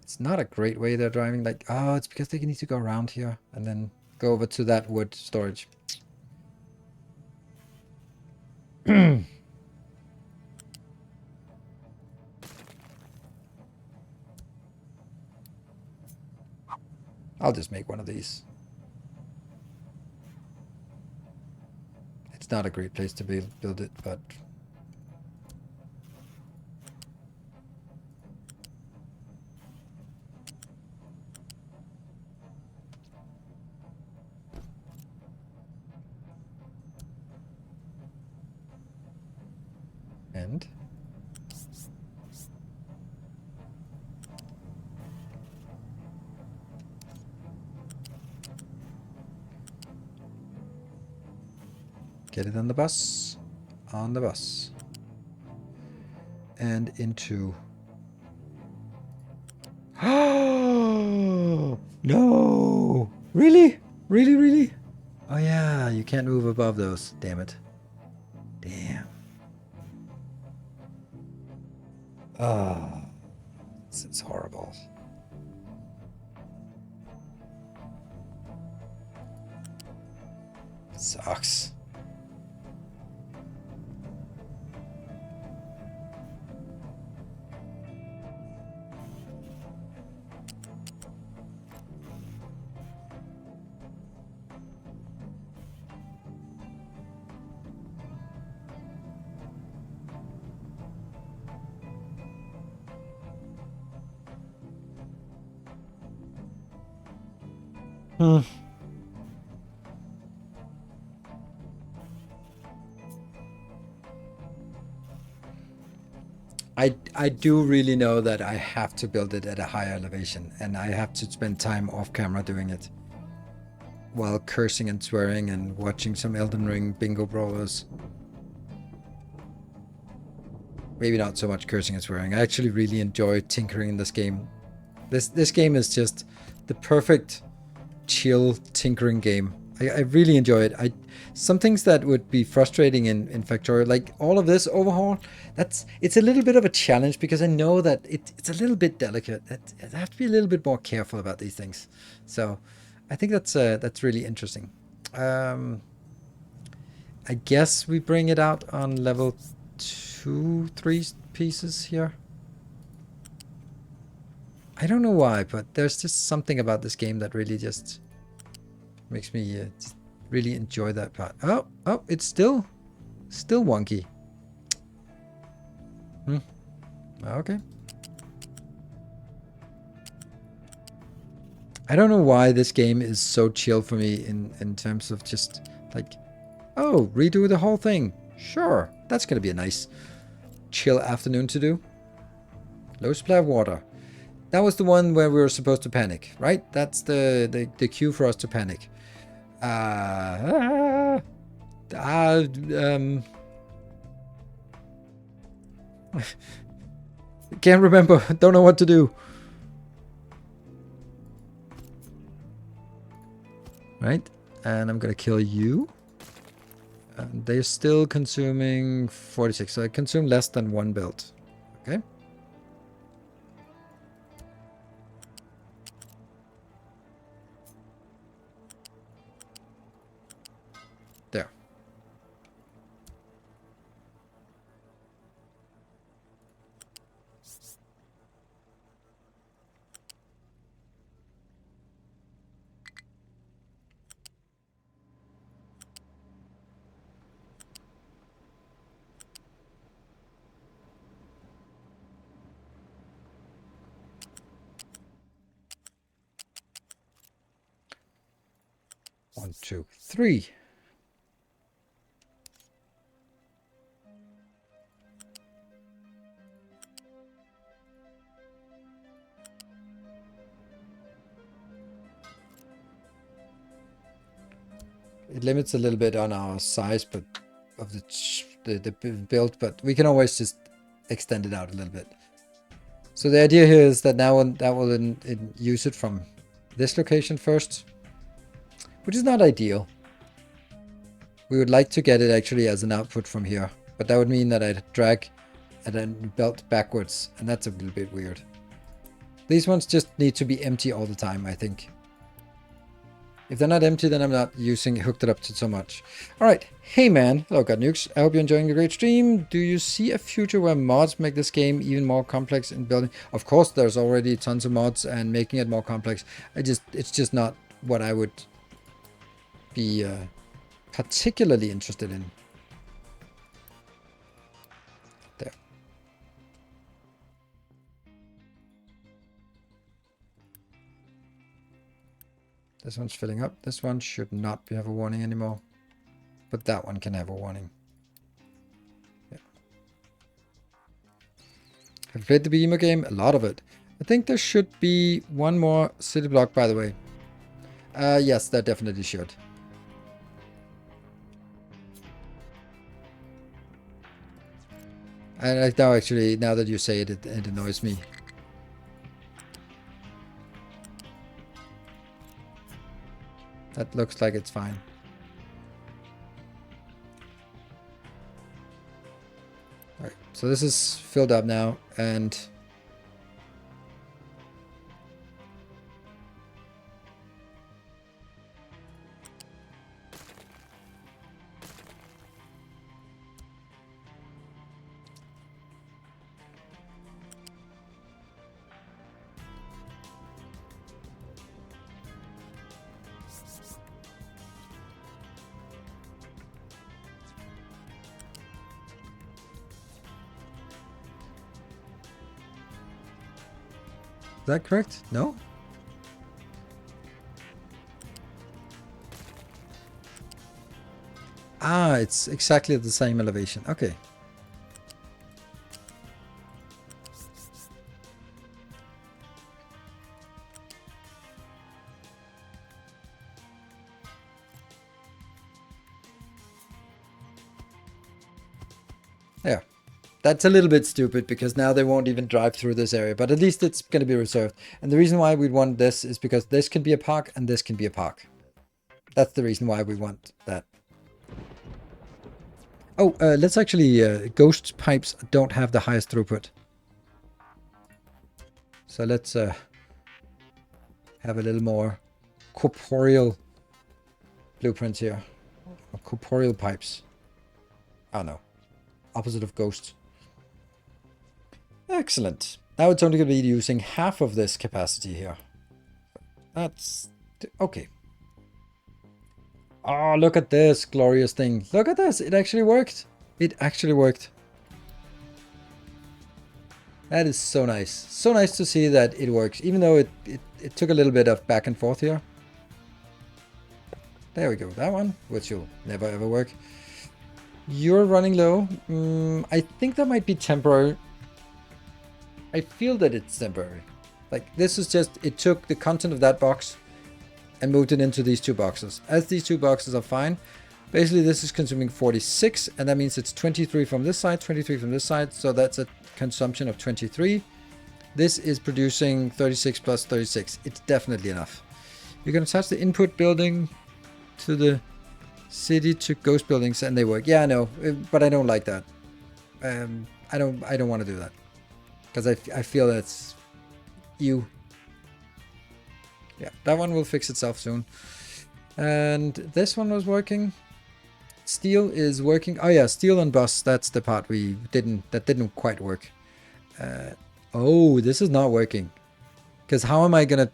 It's not a great way they're driving. Like, oh, it's because they need to go around here and then go over to that wood storage. I'll just make one of these. It's not a great place to build it, but... And... Get it on the bus. On the bus. And into... Oh no! Really? Really, really? Oh yeah, you can't move above those. Damn it. Damn. Oh, it's horrible. Sucks. I do really know that I have to build it at a higher elevation, and I have to spend time off camera doing it while cursing and swearing and watching some Elden Ring bingo brawlers. Maybe not so much cursing and swearing. I actually really enjoy tinkering in this game. This game is just the perfect chill tinkering game. I really enjoy it. Some things that would be frustrating in Factorio, like all of this overhaul, it's a little bit of a challenge because I know that it's a little bit delicate. I have to be a little bit more careful about these things. So I think that's really interesting. I guess we bring it out on level 2, 3 pieces here. I don't know why, but there's just something about this game that really just makes me really enjoy that part. Oh, it's still wonky. Okay. I don't know why this game is so chill for me in terms of just like, oh, redo the whole thing. Sure, that's gonna be a nice chill afternoon to do. Low supply of water. That was the one where we were supposed to panic, right? That's the cue for us to panic. Can't remember. Don't know what to do. Right? And I'm gonna kill you. And they're still consuming 46, so I consume less than one build. Okay. There. One, two, three. It limits a little bit on our size, but of the build, but we can always just extend it out a little bit. So the idea here is that now that will use it from this location first, which is not ideal. We would like to get it actually as an output from here, but that would mean that I'd drag and then belt backwards, and that's a little bit weird. These ones just need to be empty all the time, I think. If they're not empty, then I'm not hooked it up to so much. All right. Hey, man. Hello, God Nukes. I hope you're enjoying the great stream. Do you see a future where mods make this game even more complex in building? Of course, there's already tons of mods and making it more complex. It's just not what I would be particularly interested in. There. This one's filling up. This one should not have a warning anymore. But that one can have a warning. Yeah. Have you played the Behemoth game? A lot of it. I think there should be one more city block, by the way. Yes, there definitely should. And now actually, now that you say it, it annoys me. That looks like it's fine. Alright, so this is filled up now, and is that correct? No? Ah, it's exactly the same elevation. Okay. There. That's a little bit stupid because now they won't even drive through this area, but at least it's going to be reserved. And the reason why we want this is because this can be a park and this can be a park. That's the reason why we want that. Oh, let's actually, ghost pipes don't have the highest throughput. So let's have a little more corporeal blueprints here. Or corporeal pipes. Oh no. Opposite of ghosts. Excellent. Now it's only going to be using half of this capacity here. That's okay. Oh, look at this glorious thing. Look at this. It actually worked. It actually worked. That is so nice. So nice to see that it works. Even though it took a little bit of back and forth here. There we go, that one, which will never ever work. You're running low. I think that might be temporary. I feel that it's temporary. Like, this is just, it took the content of that box and moved it into these two boxes. As these two boxes are fine, basically this is consuming 46, and that means it's 23 from this side, 23 from this side, so that's a consumption of 23. This is producing 36 plus 36. It's definitely enough. You're going to touch the input building to the city to ghost buildings, and they work. Yeah, I know, but I don't like that. I don't want to do that because I feel that's you. Yeah, that one will fix itself soon. And this one was working. Steel is working. Oh yeah, steel and bus. That's the part that didn't quite work. Oh, this is not working. Because how am I gonna?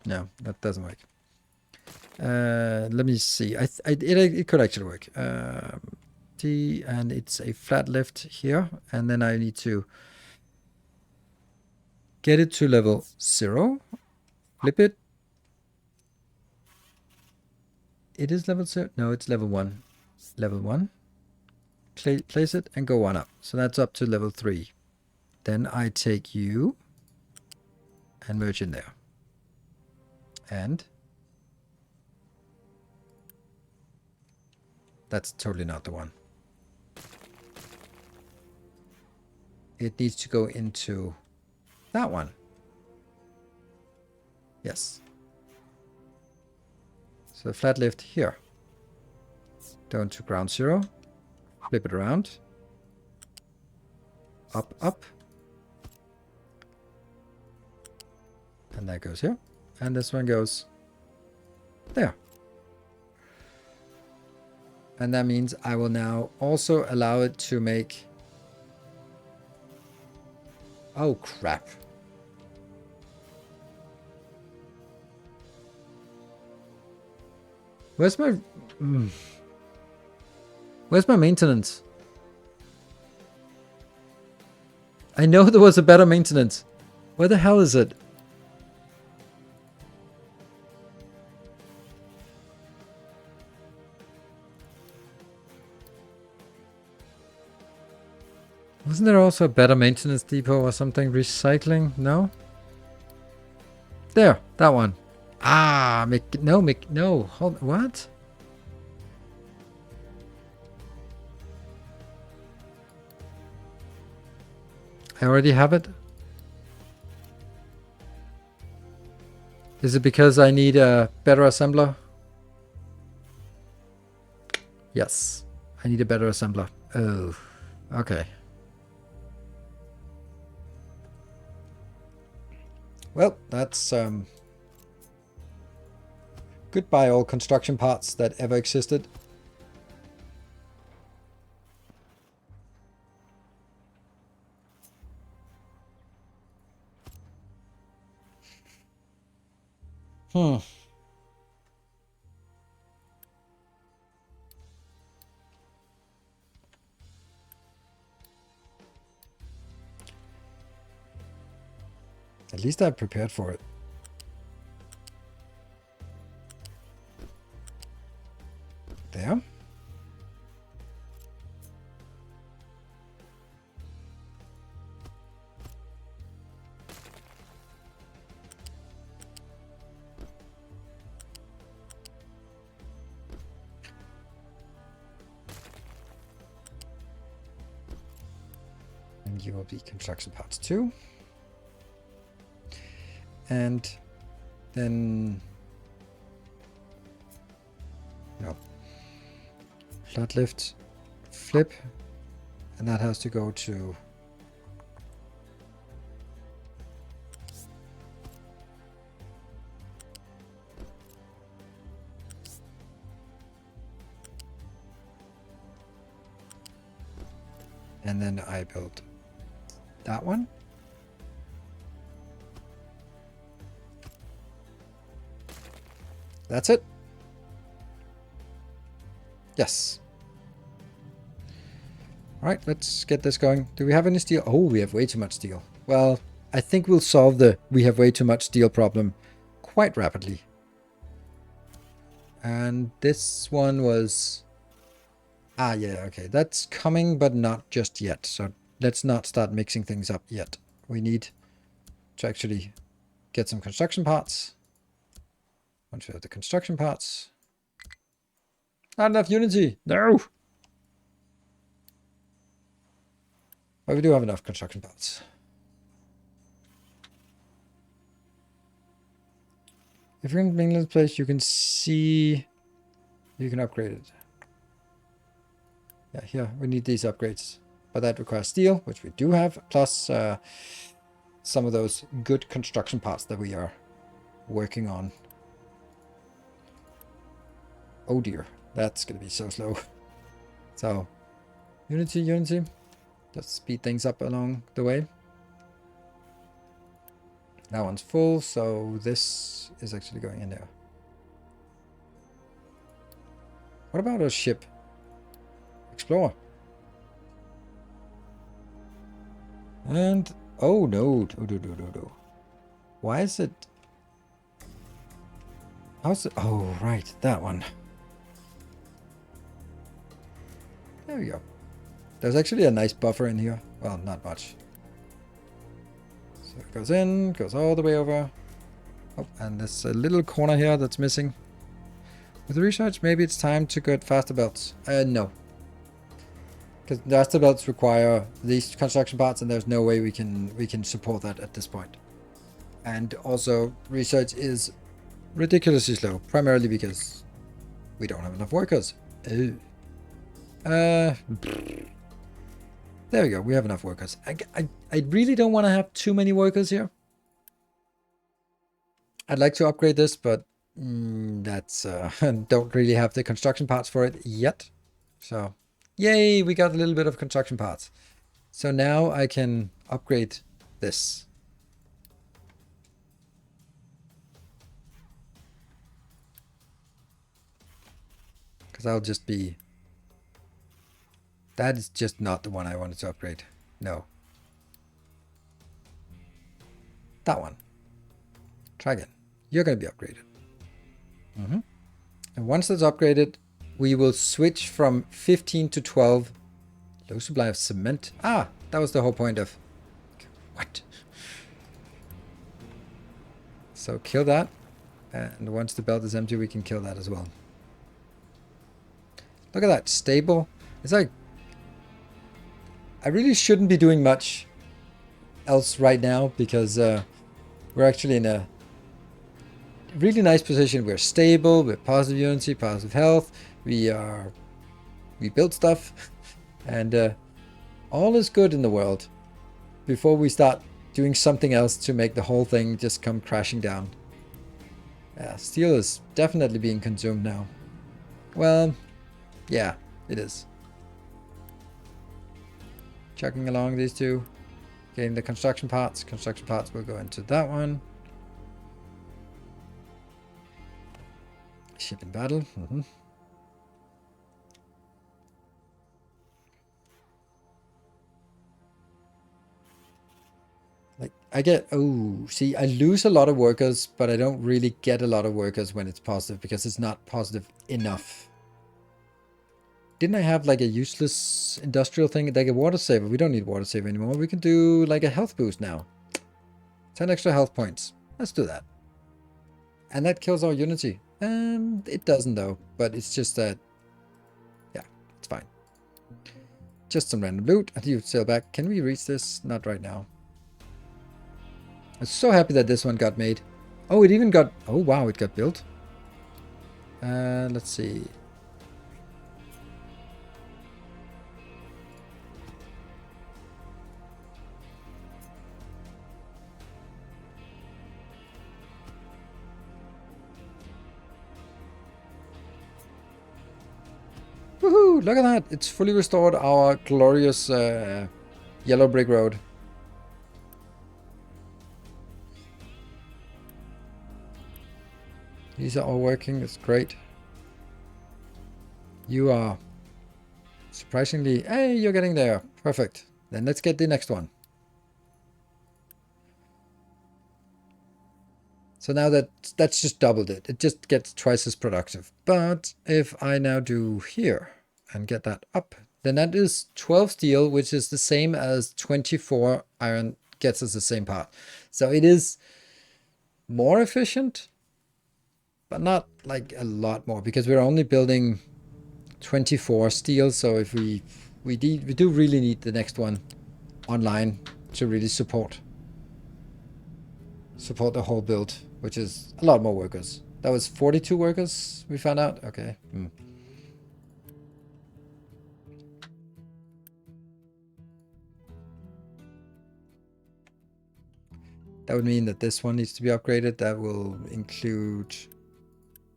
No, that doesn't work. Let me see. It could actually work. T, and it's a flat lift here, and then I need to get it to level 0. Flip it. It is level 0. No, it's level 1. Level 1. Place it and go 1 up. So that's up to level 3. Then I take you and merge in there. And that's totally not the one. It needs to go into that one. Yes. So flat lift here. Down to ground 0. Flip it around. Up, up. And that goes here. And this one goes there. And that means I will now also allow it to make... Oh, crap. Where's my... Where's my maintenance? I know there was a better maintenance. Where the hell is it? Wasn't there also a better maintenance depot or something? Recycling? No? There, that one. Ah, no, hold, what? I already have it? Is it because I need a better assembler? Yes, I need a better assembler. Oh, okay. Well, that's goodbye all construction parts that ever existed. At least I prepared for it. There. And you will be construction parts too. And then no. Flat lift, flip, and that has to go to and then I build that one. That's it. Yes. Alright, let's get this going. Do we have any steel? Oh, we have way too much steel. Well, I think we'll solve the we have way too much steel problem quite rapidly. And this one was... Ah, yeah, okay. That's coming, but not just yet. So let's not start mixing things up yet. We need to actually get some construction parts. Once we have the construction parts... Not enough Unity! No! But we do have enough construction parts. If you're in England's place, you can see... You can upgrade it. Yeah, here, we need these upgrades. But that requires steel, which we do have, plus some of those good construction parts that we are working on. Oh dear, that's going to be so slow. So, Unity, just speed things up along the way. That one's full, so this is actually going in there. What about a ship? Explorer. And, oh no, no. Why is it? How's it? Oh, right, that one. There we go. There's actually a nice buffer in here. Well, not much. So it goes in, goes all the way over. Oh, and there's a little corner here that's missing. With research, maybe it's time to get faster belts. No. Because faster belts require these construction parts, and there's no way we can support that at this point. And also, research is ridiculously slow, primarily because we don't have enough workers. Ew. There we go. We have enough workers. I really don't want to have too many workers here. I'd like to upgrade this, but that's don't really have the construction parts for it yet. So, yay, we got a little bit of construction parts. So now I can upgrade this. Because I'll just be... That is just not the one I wanted to upgrade. No. That one. Try again. You're going to be upgraded. And once that's upgraded, we will switch from 15 to 12. Low supply of cement. Ah, that was the whole point of... What? So kill that. And once the belt is empty, we can kill that as well. Look at that. Stable. It's like... I really shouldn't be doing much else right now because we're actually in a really nice position. We're stable, we're positive unity, positive health, we build stuff, and all is good in the world before we start doing something else to make the whole thing just come crashing down. Yeah, steel is definitely being consumed now. Well, yeah, it is. Chugging along these two, getting the construction parts. Construction parts will go into that one. Ship in battle. Like, I get... Oh, see, I lose a lot of workers, but I don't really get a lot of workers when it's positive because it's not positive enough. Didn't I have like a useless industrial thing, like a water saver? We don't need water saver anymore. We can do like a health boost now. 10 extra health points. Let's do that. And that kills our unity. It doesn't though, but it's just that, yeah, it's fine. Just some random loot. I you sail back. Can we reach this? Not right now. I'm so happy that this one got made. Oh, it even got... Oh, wow, it got built. Let's see. Woohoo! Look at that! It's fully restored our glorious yellow brick road. These are all working. It's great. You are Surprisingly, hey, you're getting there. Perfect. Then let's get the next one. So now that's just doubled it. It just gets twice as productive. But if I now do here and get that up, then that is 12 steel, which is the same as 24 iron gets us the same part. So it is more efficient, but not like a lot more, because we're only building 24 steel. So if we do really need the next one online to really support the whole build, which is a lot more workers. That was 42 workers we found out. Okay. That would mean that this one needs to be upgraded. That will include,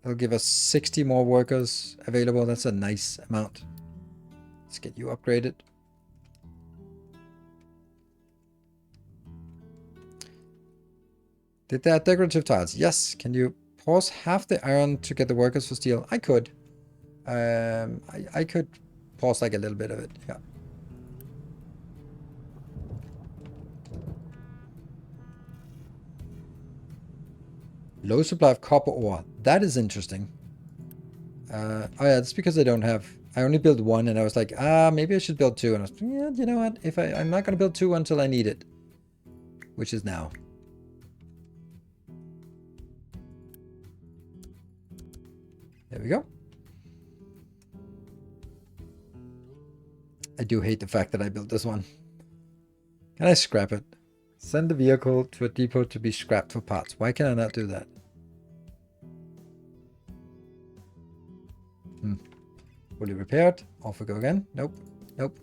it'll give us 60 more workers available. That's a nice amount. Let's get you upgraded. Did they add decorative tiles? Yes. Can you pause half the iron to get the workers for steel? I could. I could pause like a little bit of it. Yeah. Low supply of copper ore. That is interesting. Oh yeah, that's because I don't have. I only built one, and I was like, maybe I should build two. And I was, yeah, you know what? If I'm not gonna build two until I need it, which is now. There we go. I do hate the fact that I built this one. Can I scrap it? Send the vehicle to a depot to be scrapped for parts. Why can I not do that? Fully repaired. Off we go again. Nope. Nope.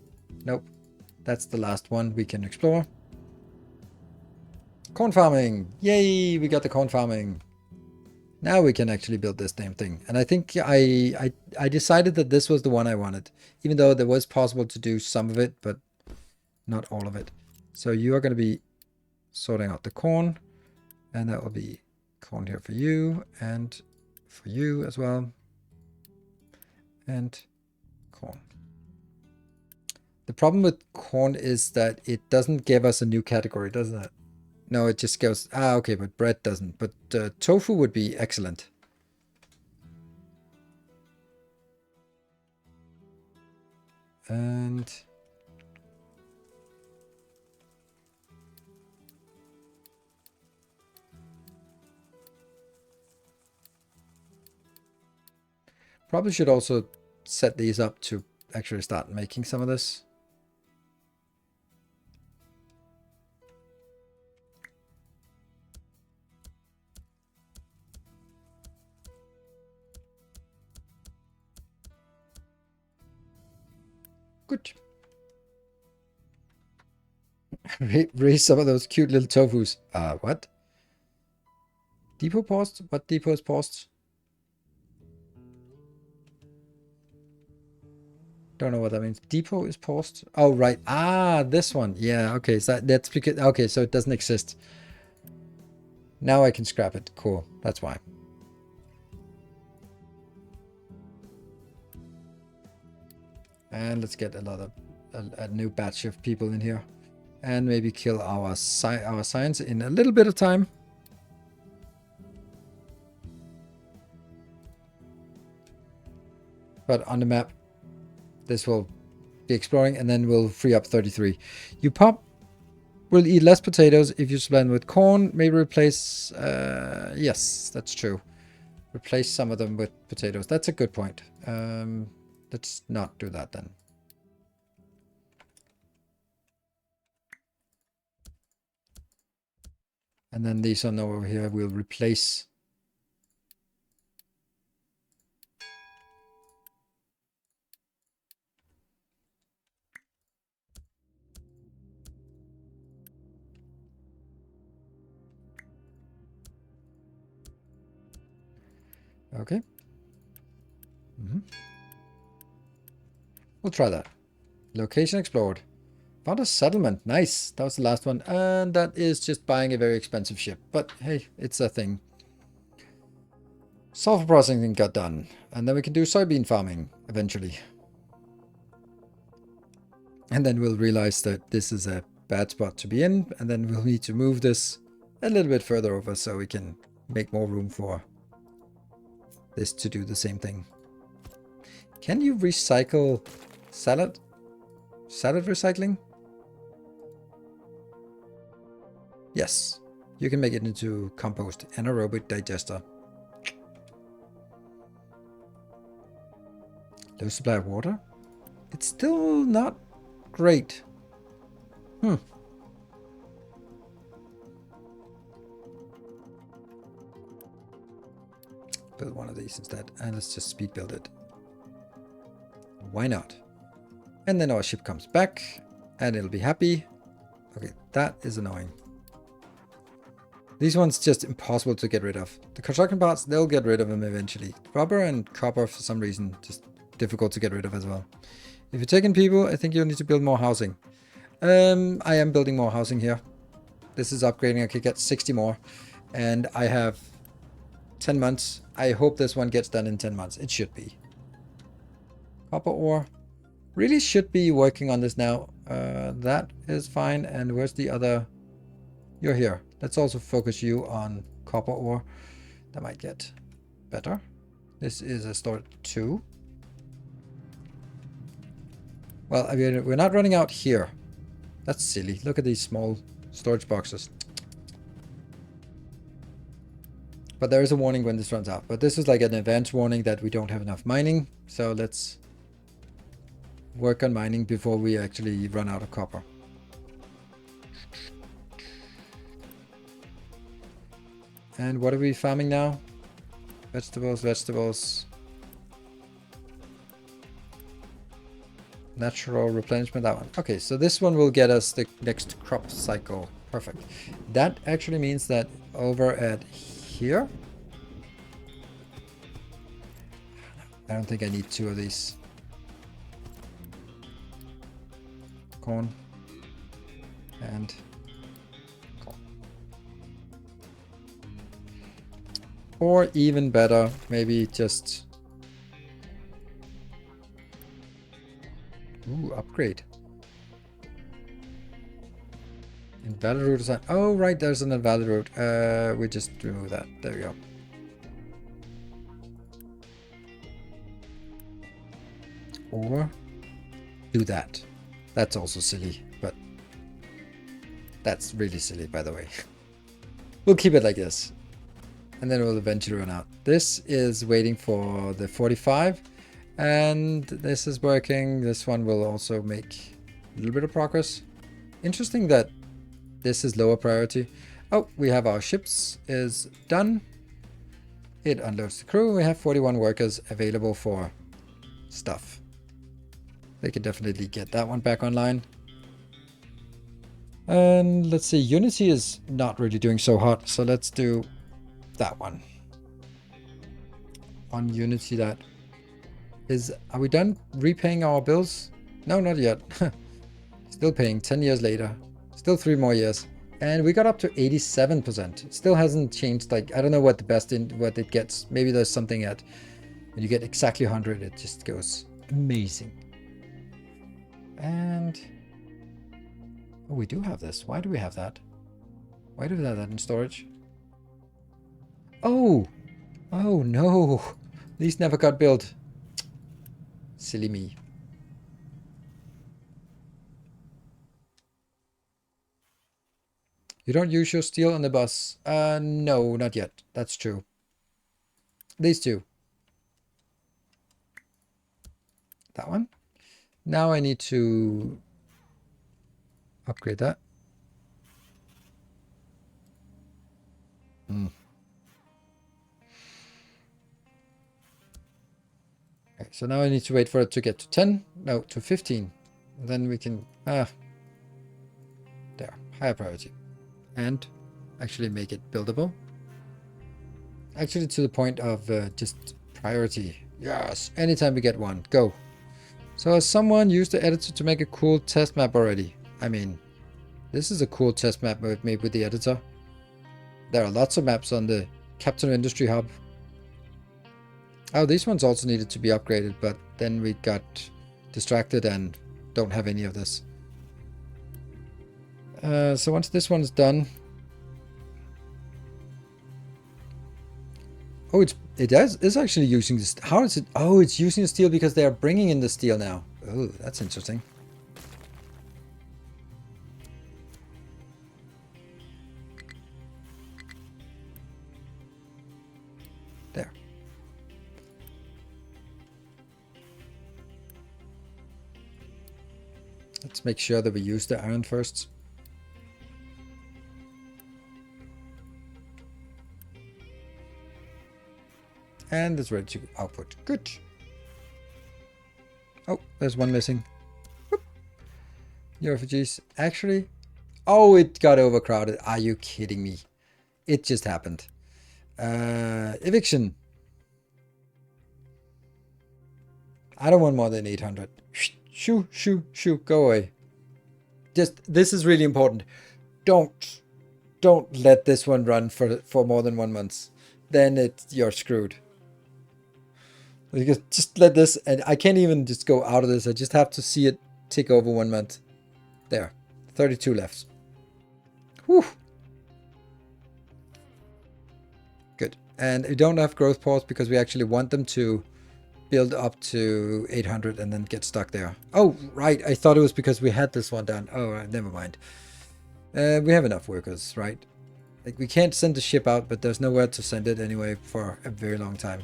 Nope. That's the last one we can explore. Corn farming. Yay! We got the corn farming. Now we can actually build this damn thing. And I think I decided that this was the one I wanted. Even though there was possible to do some of it, but not all of it. So you are going to be sorting out the corn. And that will be corn here for you. And for you as well. And corn. The problem with corn is that it doesn't give us a new category, doesn't it? No, it just goes, okay, but bread doesn't. But tofu would be excellent. And probably should also set these up to actually start making some of this. Good. Raise some of those cute little tofus. What? Depot paused? What depot is paused? Don't know what that means. Depot is paused. Oh, right. This one. Yeah, okay. So that's because, okay, so it doesn't exist. Now I can scrap it. Cool. That's why. And let's get a new batch of people in here. And maybe kill our science in a little bit of time. But on the map, this will be exploring, and then we'll free up 33. You will eat less potatoes if you supply them with corn. Maybe replace... yes, that's true. Replace some of them with potatoes. That's a good point. Let's not do that then. And then these on over here will replace. Okay. We'll try that. Location explored. Found a settlement. Nice. That was the last one. And that is just buying a very expensive ship. But hey, it's a thing. Sulfur processing got done. And then we can do soybean farming eventually. And then we'll realize that this is a bad spot to be in, and then we'll need to move this a little bit further over so we can make more room for this to do the same thing. Can you recycle salad? Salad recycling? Yes. You can make it into compost, anaerobic digester. Low supply of water? It's still not great. Build one of these instead, and let's just speed build it. Why not? And then our ship comes back, and it'll be happy. Okay, that is annoying. These ones just impossible to get rid of. The construction parts, they'll get rid of them eventually. Rubber and copper, for some reason, just difficult to get rid of as well. If you're taking people, I think you'll need to build more housing. I am building more housing here. This is upgrading. I could get 60 more. And I have 10 months. I hope this one gets done in 10 months. It should be. Copper ore. Really should be working on this now. That is fine. And where's the other? You're here. Let's also focus you on copper ore. That might get better. This is a store 2. Well, I mean, we're not running out here. That's silly. Look at these small storage boxes. But there is a warning when this runs out. But this is like an advance warning that we don't have enough mining. So let's work on mining before we actually run out of copper. And what are we farming now? Vegetables, vegetables. Natural replenishment, that one. Okay, so this one will get us the next crop cycle. Perfect. That actually means that over at here, I don't think I need 2 of these. Corn and corn. Or even better, maybe just upgrade. Invalid route design. Oh, right, there's an invalid route. We just remove that. There we go. Or do that. That's also silly, but that's really silly, by the way. We'll keep it like this. And then we'll eventually run out. This is waiting for the 45. And this is working. This one will also make a little bit of progress. Interesting that this is lower priority. Oh, we have our ships is done. It unloads the crew. We have 41 workers available for stuff. They can definitely get that one back online. And let's see, Unity is not really doing so hot. So let's do that one. On Unity, that is, are we done repaying our bills? No, not yet. Still paying 10 years later. Still 3 more years. And we got up to 87%. It still hasn't changed. Like, I don't know what the best in what it gets. Maybe there's something at when you get exactly 100, it just goes amazing. And oh, we do have this. Why do we have that? Why do we have that in storage? Oh, oh no. These never got built. Silly me. You don't use your steel on the bus? No, not yet. That's true. These two. That one. Now I need to upgrade that. Okay, so now I need to wait for it to get to 10. No, to 15. Then we can... there. Higher priority. And actually make it buildable. Actually to the point of just priority. Yes, anytime we get one, go. So has someone used the editor to make a cool test map already? I mean, this is a cool test map made with the editor. There are lots of maps on the Captain Industry Hub. Oh, these ones also needed to be upgraded, but then we got distracted and don't have any of this. So once this one's done, oh, it's actually using this. How is it? Oh, it's using the steel because they are bringing in the steel now. Oh, that's interesting. There. Let's make sure that we use the iron first. And it's ready to output. Good. Oh, there's one missing. Whoop. Your refugees. Actually, oh, it got overcrowded. Are you kidding me? It just happened. Eviction. I don't want more than 800. Shoo, shoo, shoo, go away. Just, this is really important. Don't let this one run for more than 1 month. Then you're screwed. Because just let this, and I can't even just go out of this. I just have to see it tick over 1 month. There, 32 left. Whew. Good. And we don't have growth pause because we actually want them to build up to 800 and then get stuck there. Oh, right. I thought it was because we had this one done. Oh, right, never mind. We have enough workers, right? Like, we can't send the ship out, but there's nowhere to send it anyway for a very long time.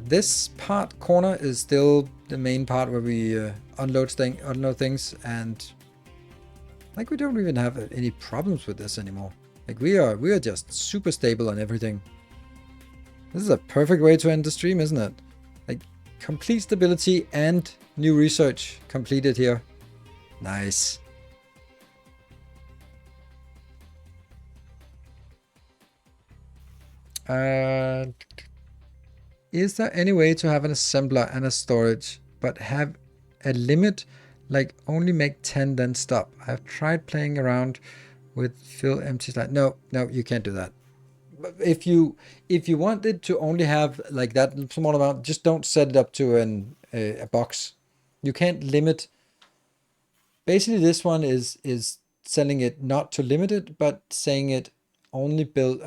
This corner is still the main part where we unload things, and like we don't even have any problems with this anymore. Like we are just super stable on everything. This is a perfect way to end the stream, isn't it? Like complete stability and new research completed here. Nice. Is there any way to have an assembler and a storage, but have a limit, like only make 10 then stop? I've tried playing around with fill empty slot. No, you can't do that. But if you want it to only have like that small amount, just don't set it up to a box. You can't limit. Basically, this one is selling it not to limit it, but saying it only build.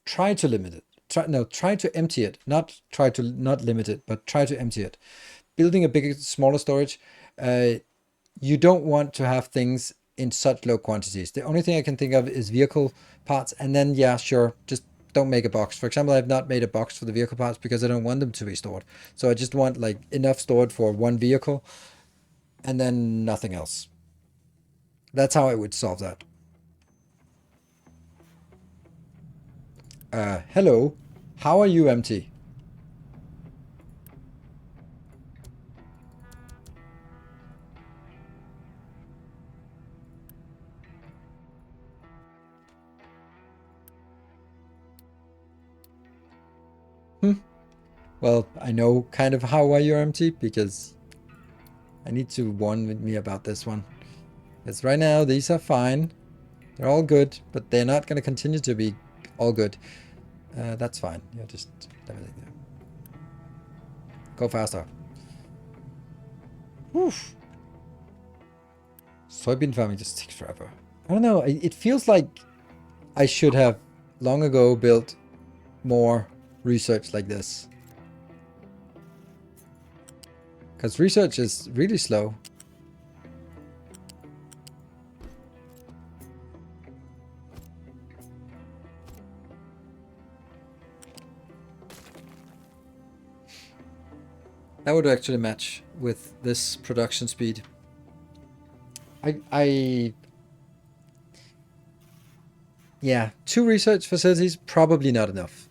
Try to limit it. Try to empty it. Not try to not limit it, but try to empty it. Building a bigger, smaller storage. You don't want to have things in such low quantities. The only thing I can think of is vehicle parts, and then yeah, sure, just don't make a box. For example, I've not made a box for the vehicle parts because I don't want them to be stored. So I just want like enough stored for one vehicle, and then nothing else. That's how I would solve that. Hello, how are you empty? Well, I know kind of how are you empty because I need to warn me about this one. Because right now these are fine. They're all good, but they're not going to continue to be all good. That's fine. Yeah, just everything there. Go faster. Woof. Soybean farming just takes forever. I don't know. It feels like I should have long ago built more research like this. Because research is really slow. That would actually match with this production speed. Yeah, 2 research facilities, probably not enough.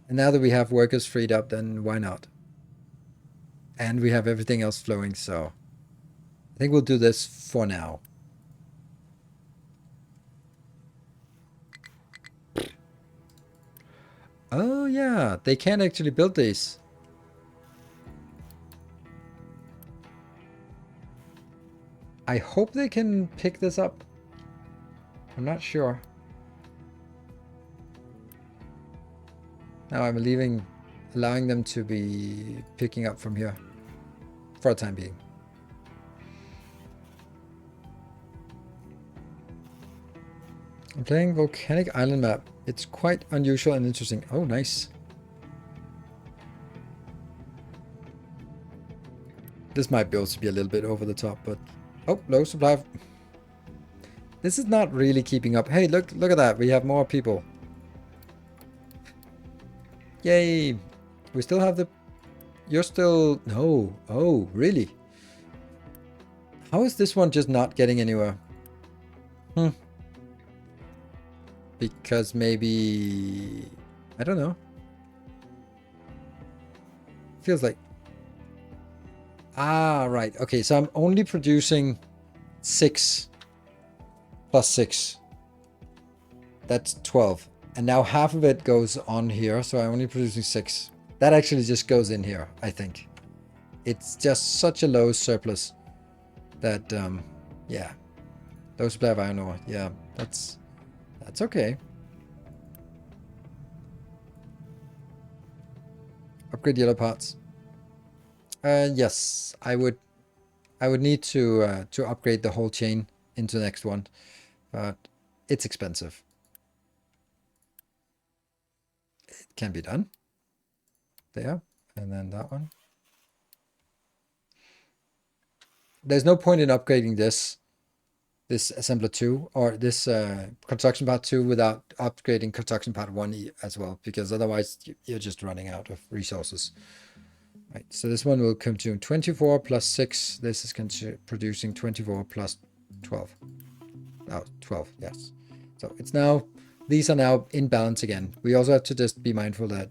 And now that we have workers freed up, then why not? And we have everything else flowing, so I think we'll do this for now. Oh yeah, they can actually build these. I hope they can pick this up. I'm not sure. Now I'm allowing them to be picking up from here. for the time being. I'm playing Volcanic Island map. It's quite unusual and interesting. Oh, nice. This might be also be a little bit over the top, but... Oh, low supply. This is not really keeping up. Hey, look at that. We have more people. Yay. We still have the... You're still... No. Oh, really? How is this one just not getting anywhere? Because maybe... I don't know. Feels like... Ah, right. Okay, so I'm only producing 6 plus 6. That's 12. And now half of it goes on here, so I'm only producing 6. That actually just goes in here, I think. It's just such a low surplus that, yeah. Low supply of iron ore. Yeah, that's okay. Upgrade yellow parts. Yes, I would need to upgrade the whole chain into the next one, but it's expensive. It can be done. There, and then that one. There's no point in upgrading this assembler 2 or this construction part 2 without upgrading construction part 1 as well, because otherwise you're just running out of resources. Right, so this one will consume 24 plus 6. This is producing 24 plus 12. Oh, 12, yes. So it's now, these are now in balance again. We also have to just be mindful that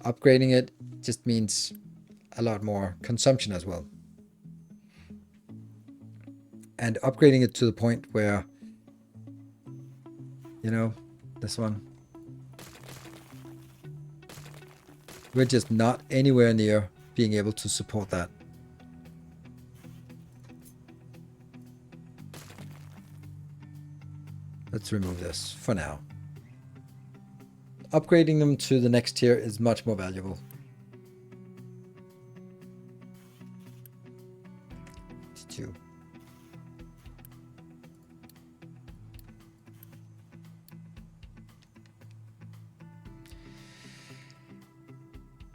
upgrading it just means a lot more consumption as well. And upgrading it to the point where, you know, this one, we're just not anywhere near being able to support that. Let's remove this for now. Upgrading them to the next tier is much more valuable. Two.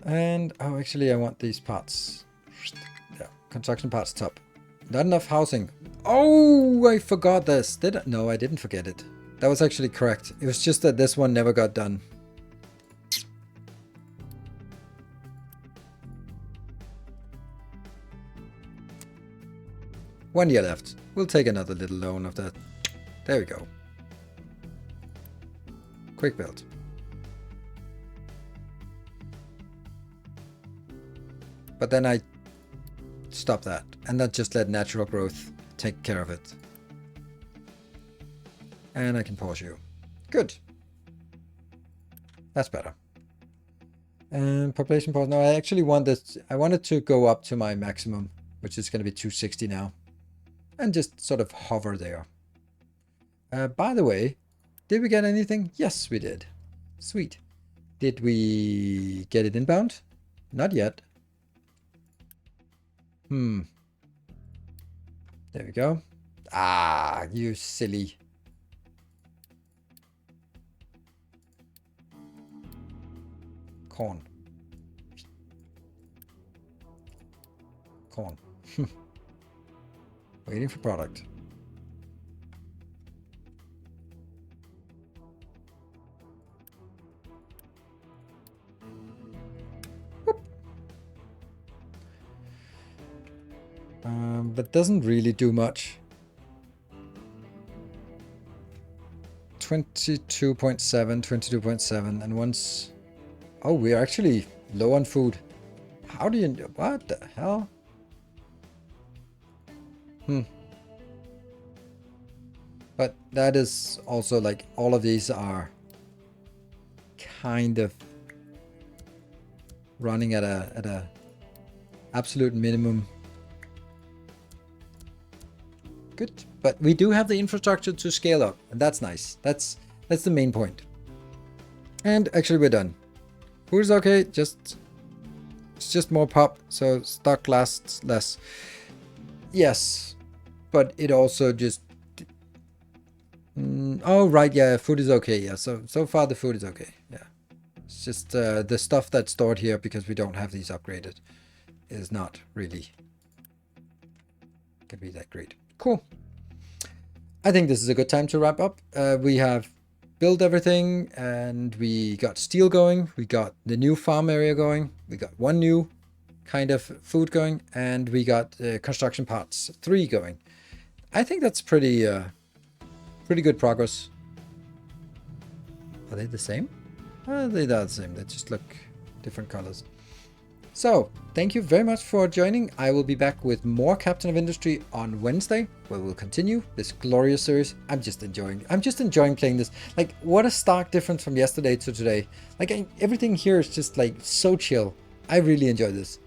And, oh, actually, I want these parts. Yeah, construction parts top. Not enough housing. Oh, I forgot this. Did I? No, I didn't forget it. That was actually correct. It was just that this one never got done. One year left. We'll take another little loan of that. There we go. Quick build. But then I stop that and then just let natural growth take care of it. And I can pause you. Good. That's better. And population pause. No, I actually want this. I wanted to go up to my maximum, which is going to be 260 now. And just sort of hover there. By the way, did we get anything? Yes, we did. Sweet. Did we get it inbound? Not yet. There we go. Ah, you silly. Corn. Corn. Waiting for product. But doesn't really do much. 22.7, 22.7, and once... Oh, we're actually low on food. How do you... What the hell? But that is also like, all of these are kind of running at a absolute minimum. Good, but we do have the infrastructure to scale up, and that's nice. That's the main point. And actually, we're done. Food is okay. Just It's just more pop, so stock lasts less. Yes, but it also just... oh, right, yeah, food is okay. Yeah, so far the food is okay. Yeah, it's just the stuff that's stored here, because we don't have these upgraded, is not really can be that great. Cool. I think this is a good time to wrap up. We have built everything, and we got steel going. We got the new farm area going. We got one new kind of food going, and we got construction parts 3 going. I think that's pretty good progress. Are they the same? They are the same. They just look different colors. So, thank you very much for joining. I will be back with more Captain of Industry on Wednesday, where we'll continue this glorious series. I'm just enjoying playing this. Like, what a stark difference from yesterday to today. Like, everything here is just like so chill. I really enjoy this.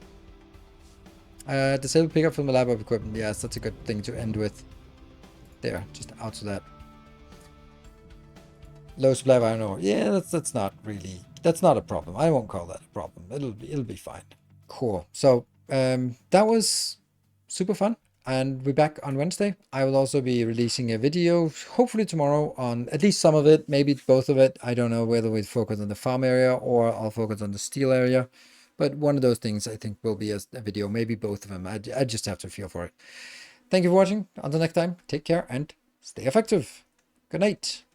Disable pickup from the lab of equipment. Yes, that's a good thing to end with. There, just out to that. Low supply of iron ore. Yeah, that's not really, that's not a problem. I won't call that a problem. It'll be fine. Cool. So that was super fun, and we're back on Wednesday. I will also be releasing a video, hopefully tomorrow, on at least some of it, maybe both of it. I don't know whether we focus on the farm area or I'll focus on the steel area, but one of those things I think will be a video, maybe both of them. I just have to feel for it. Thank you for watching. Until next time, take care and stay effective. Good night.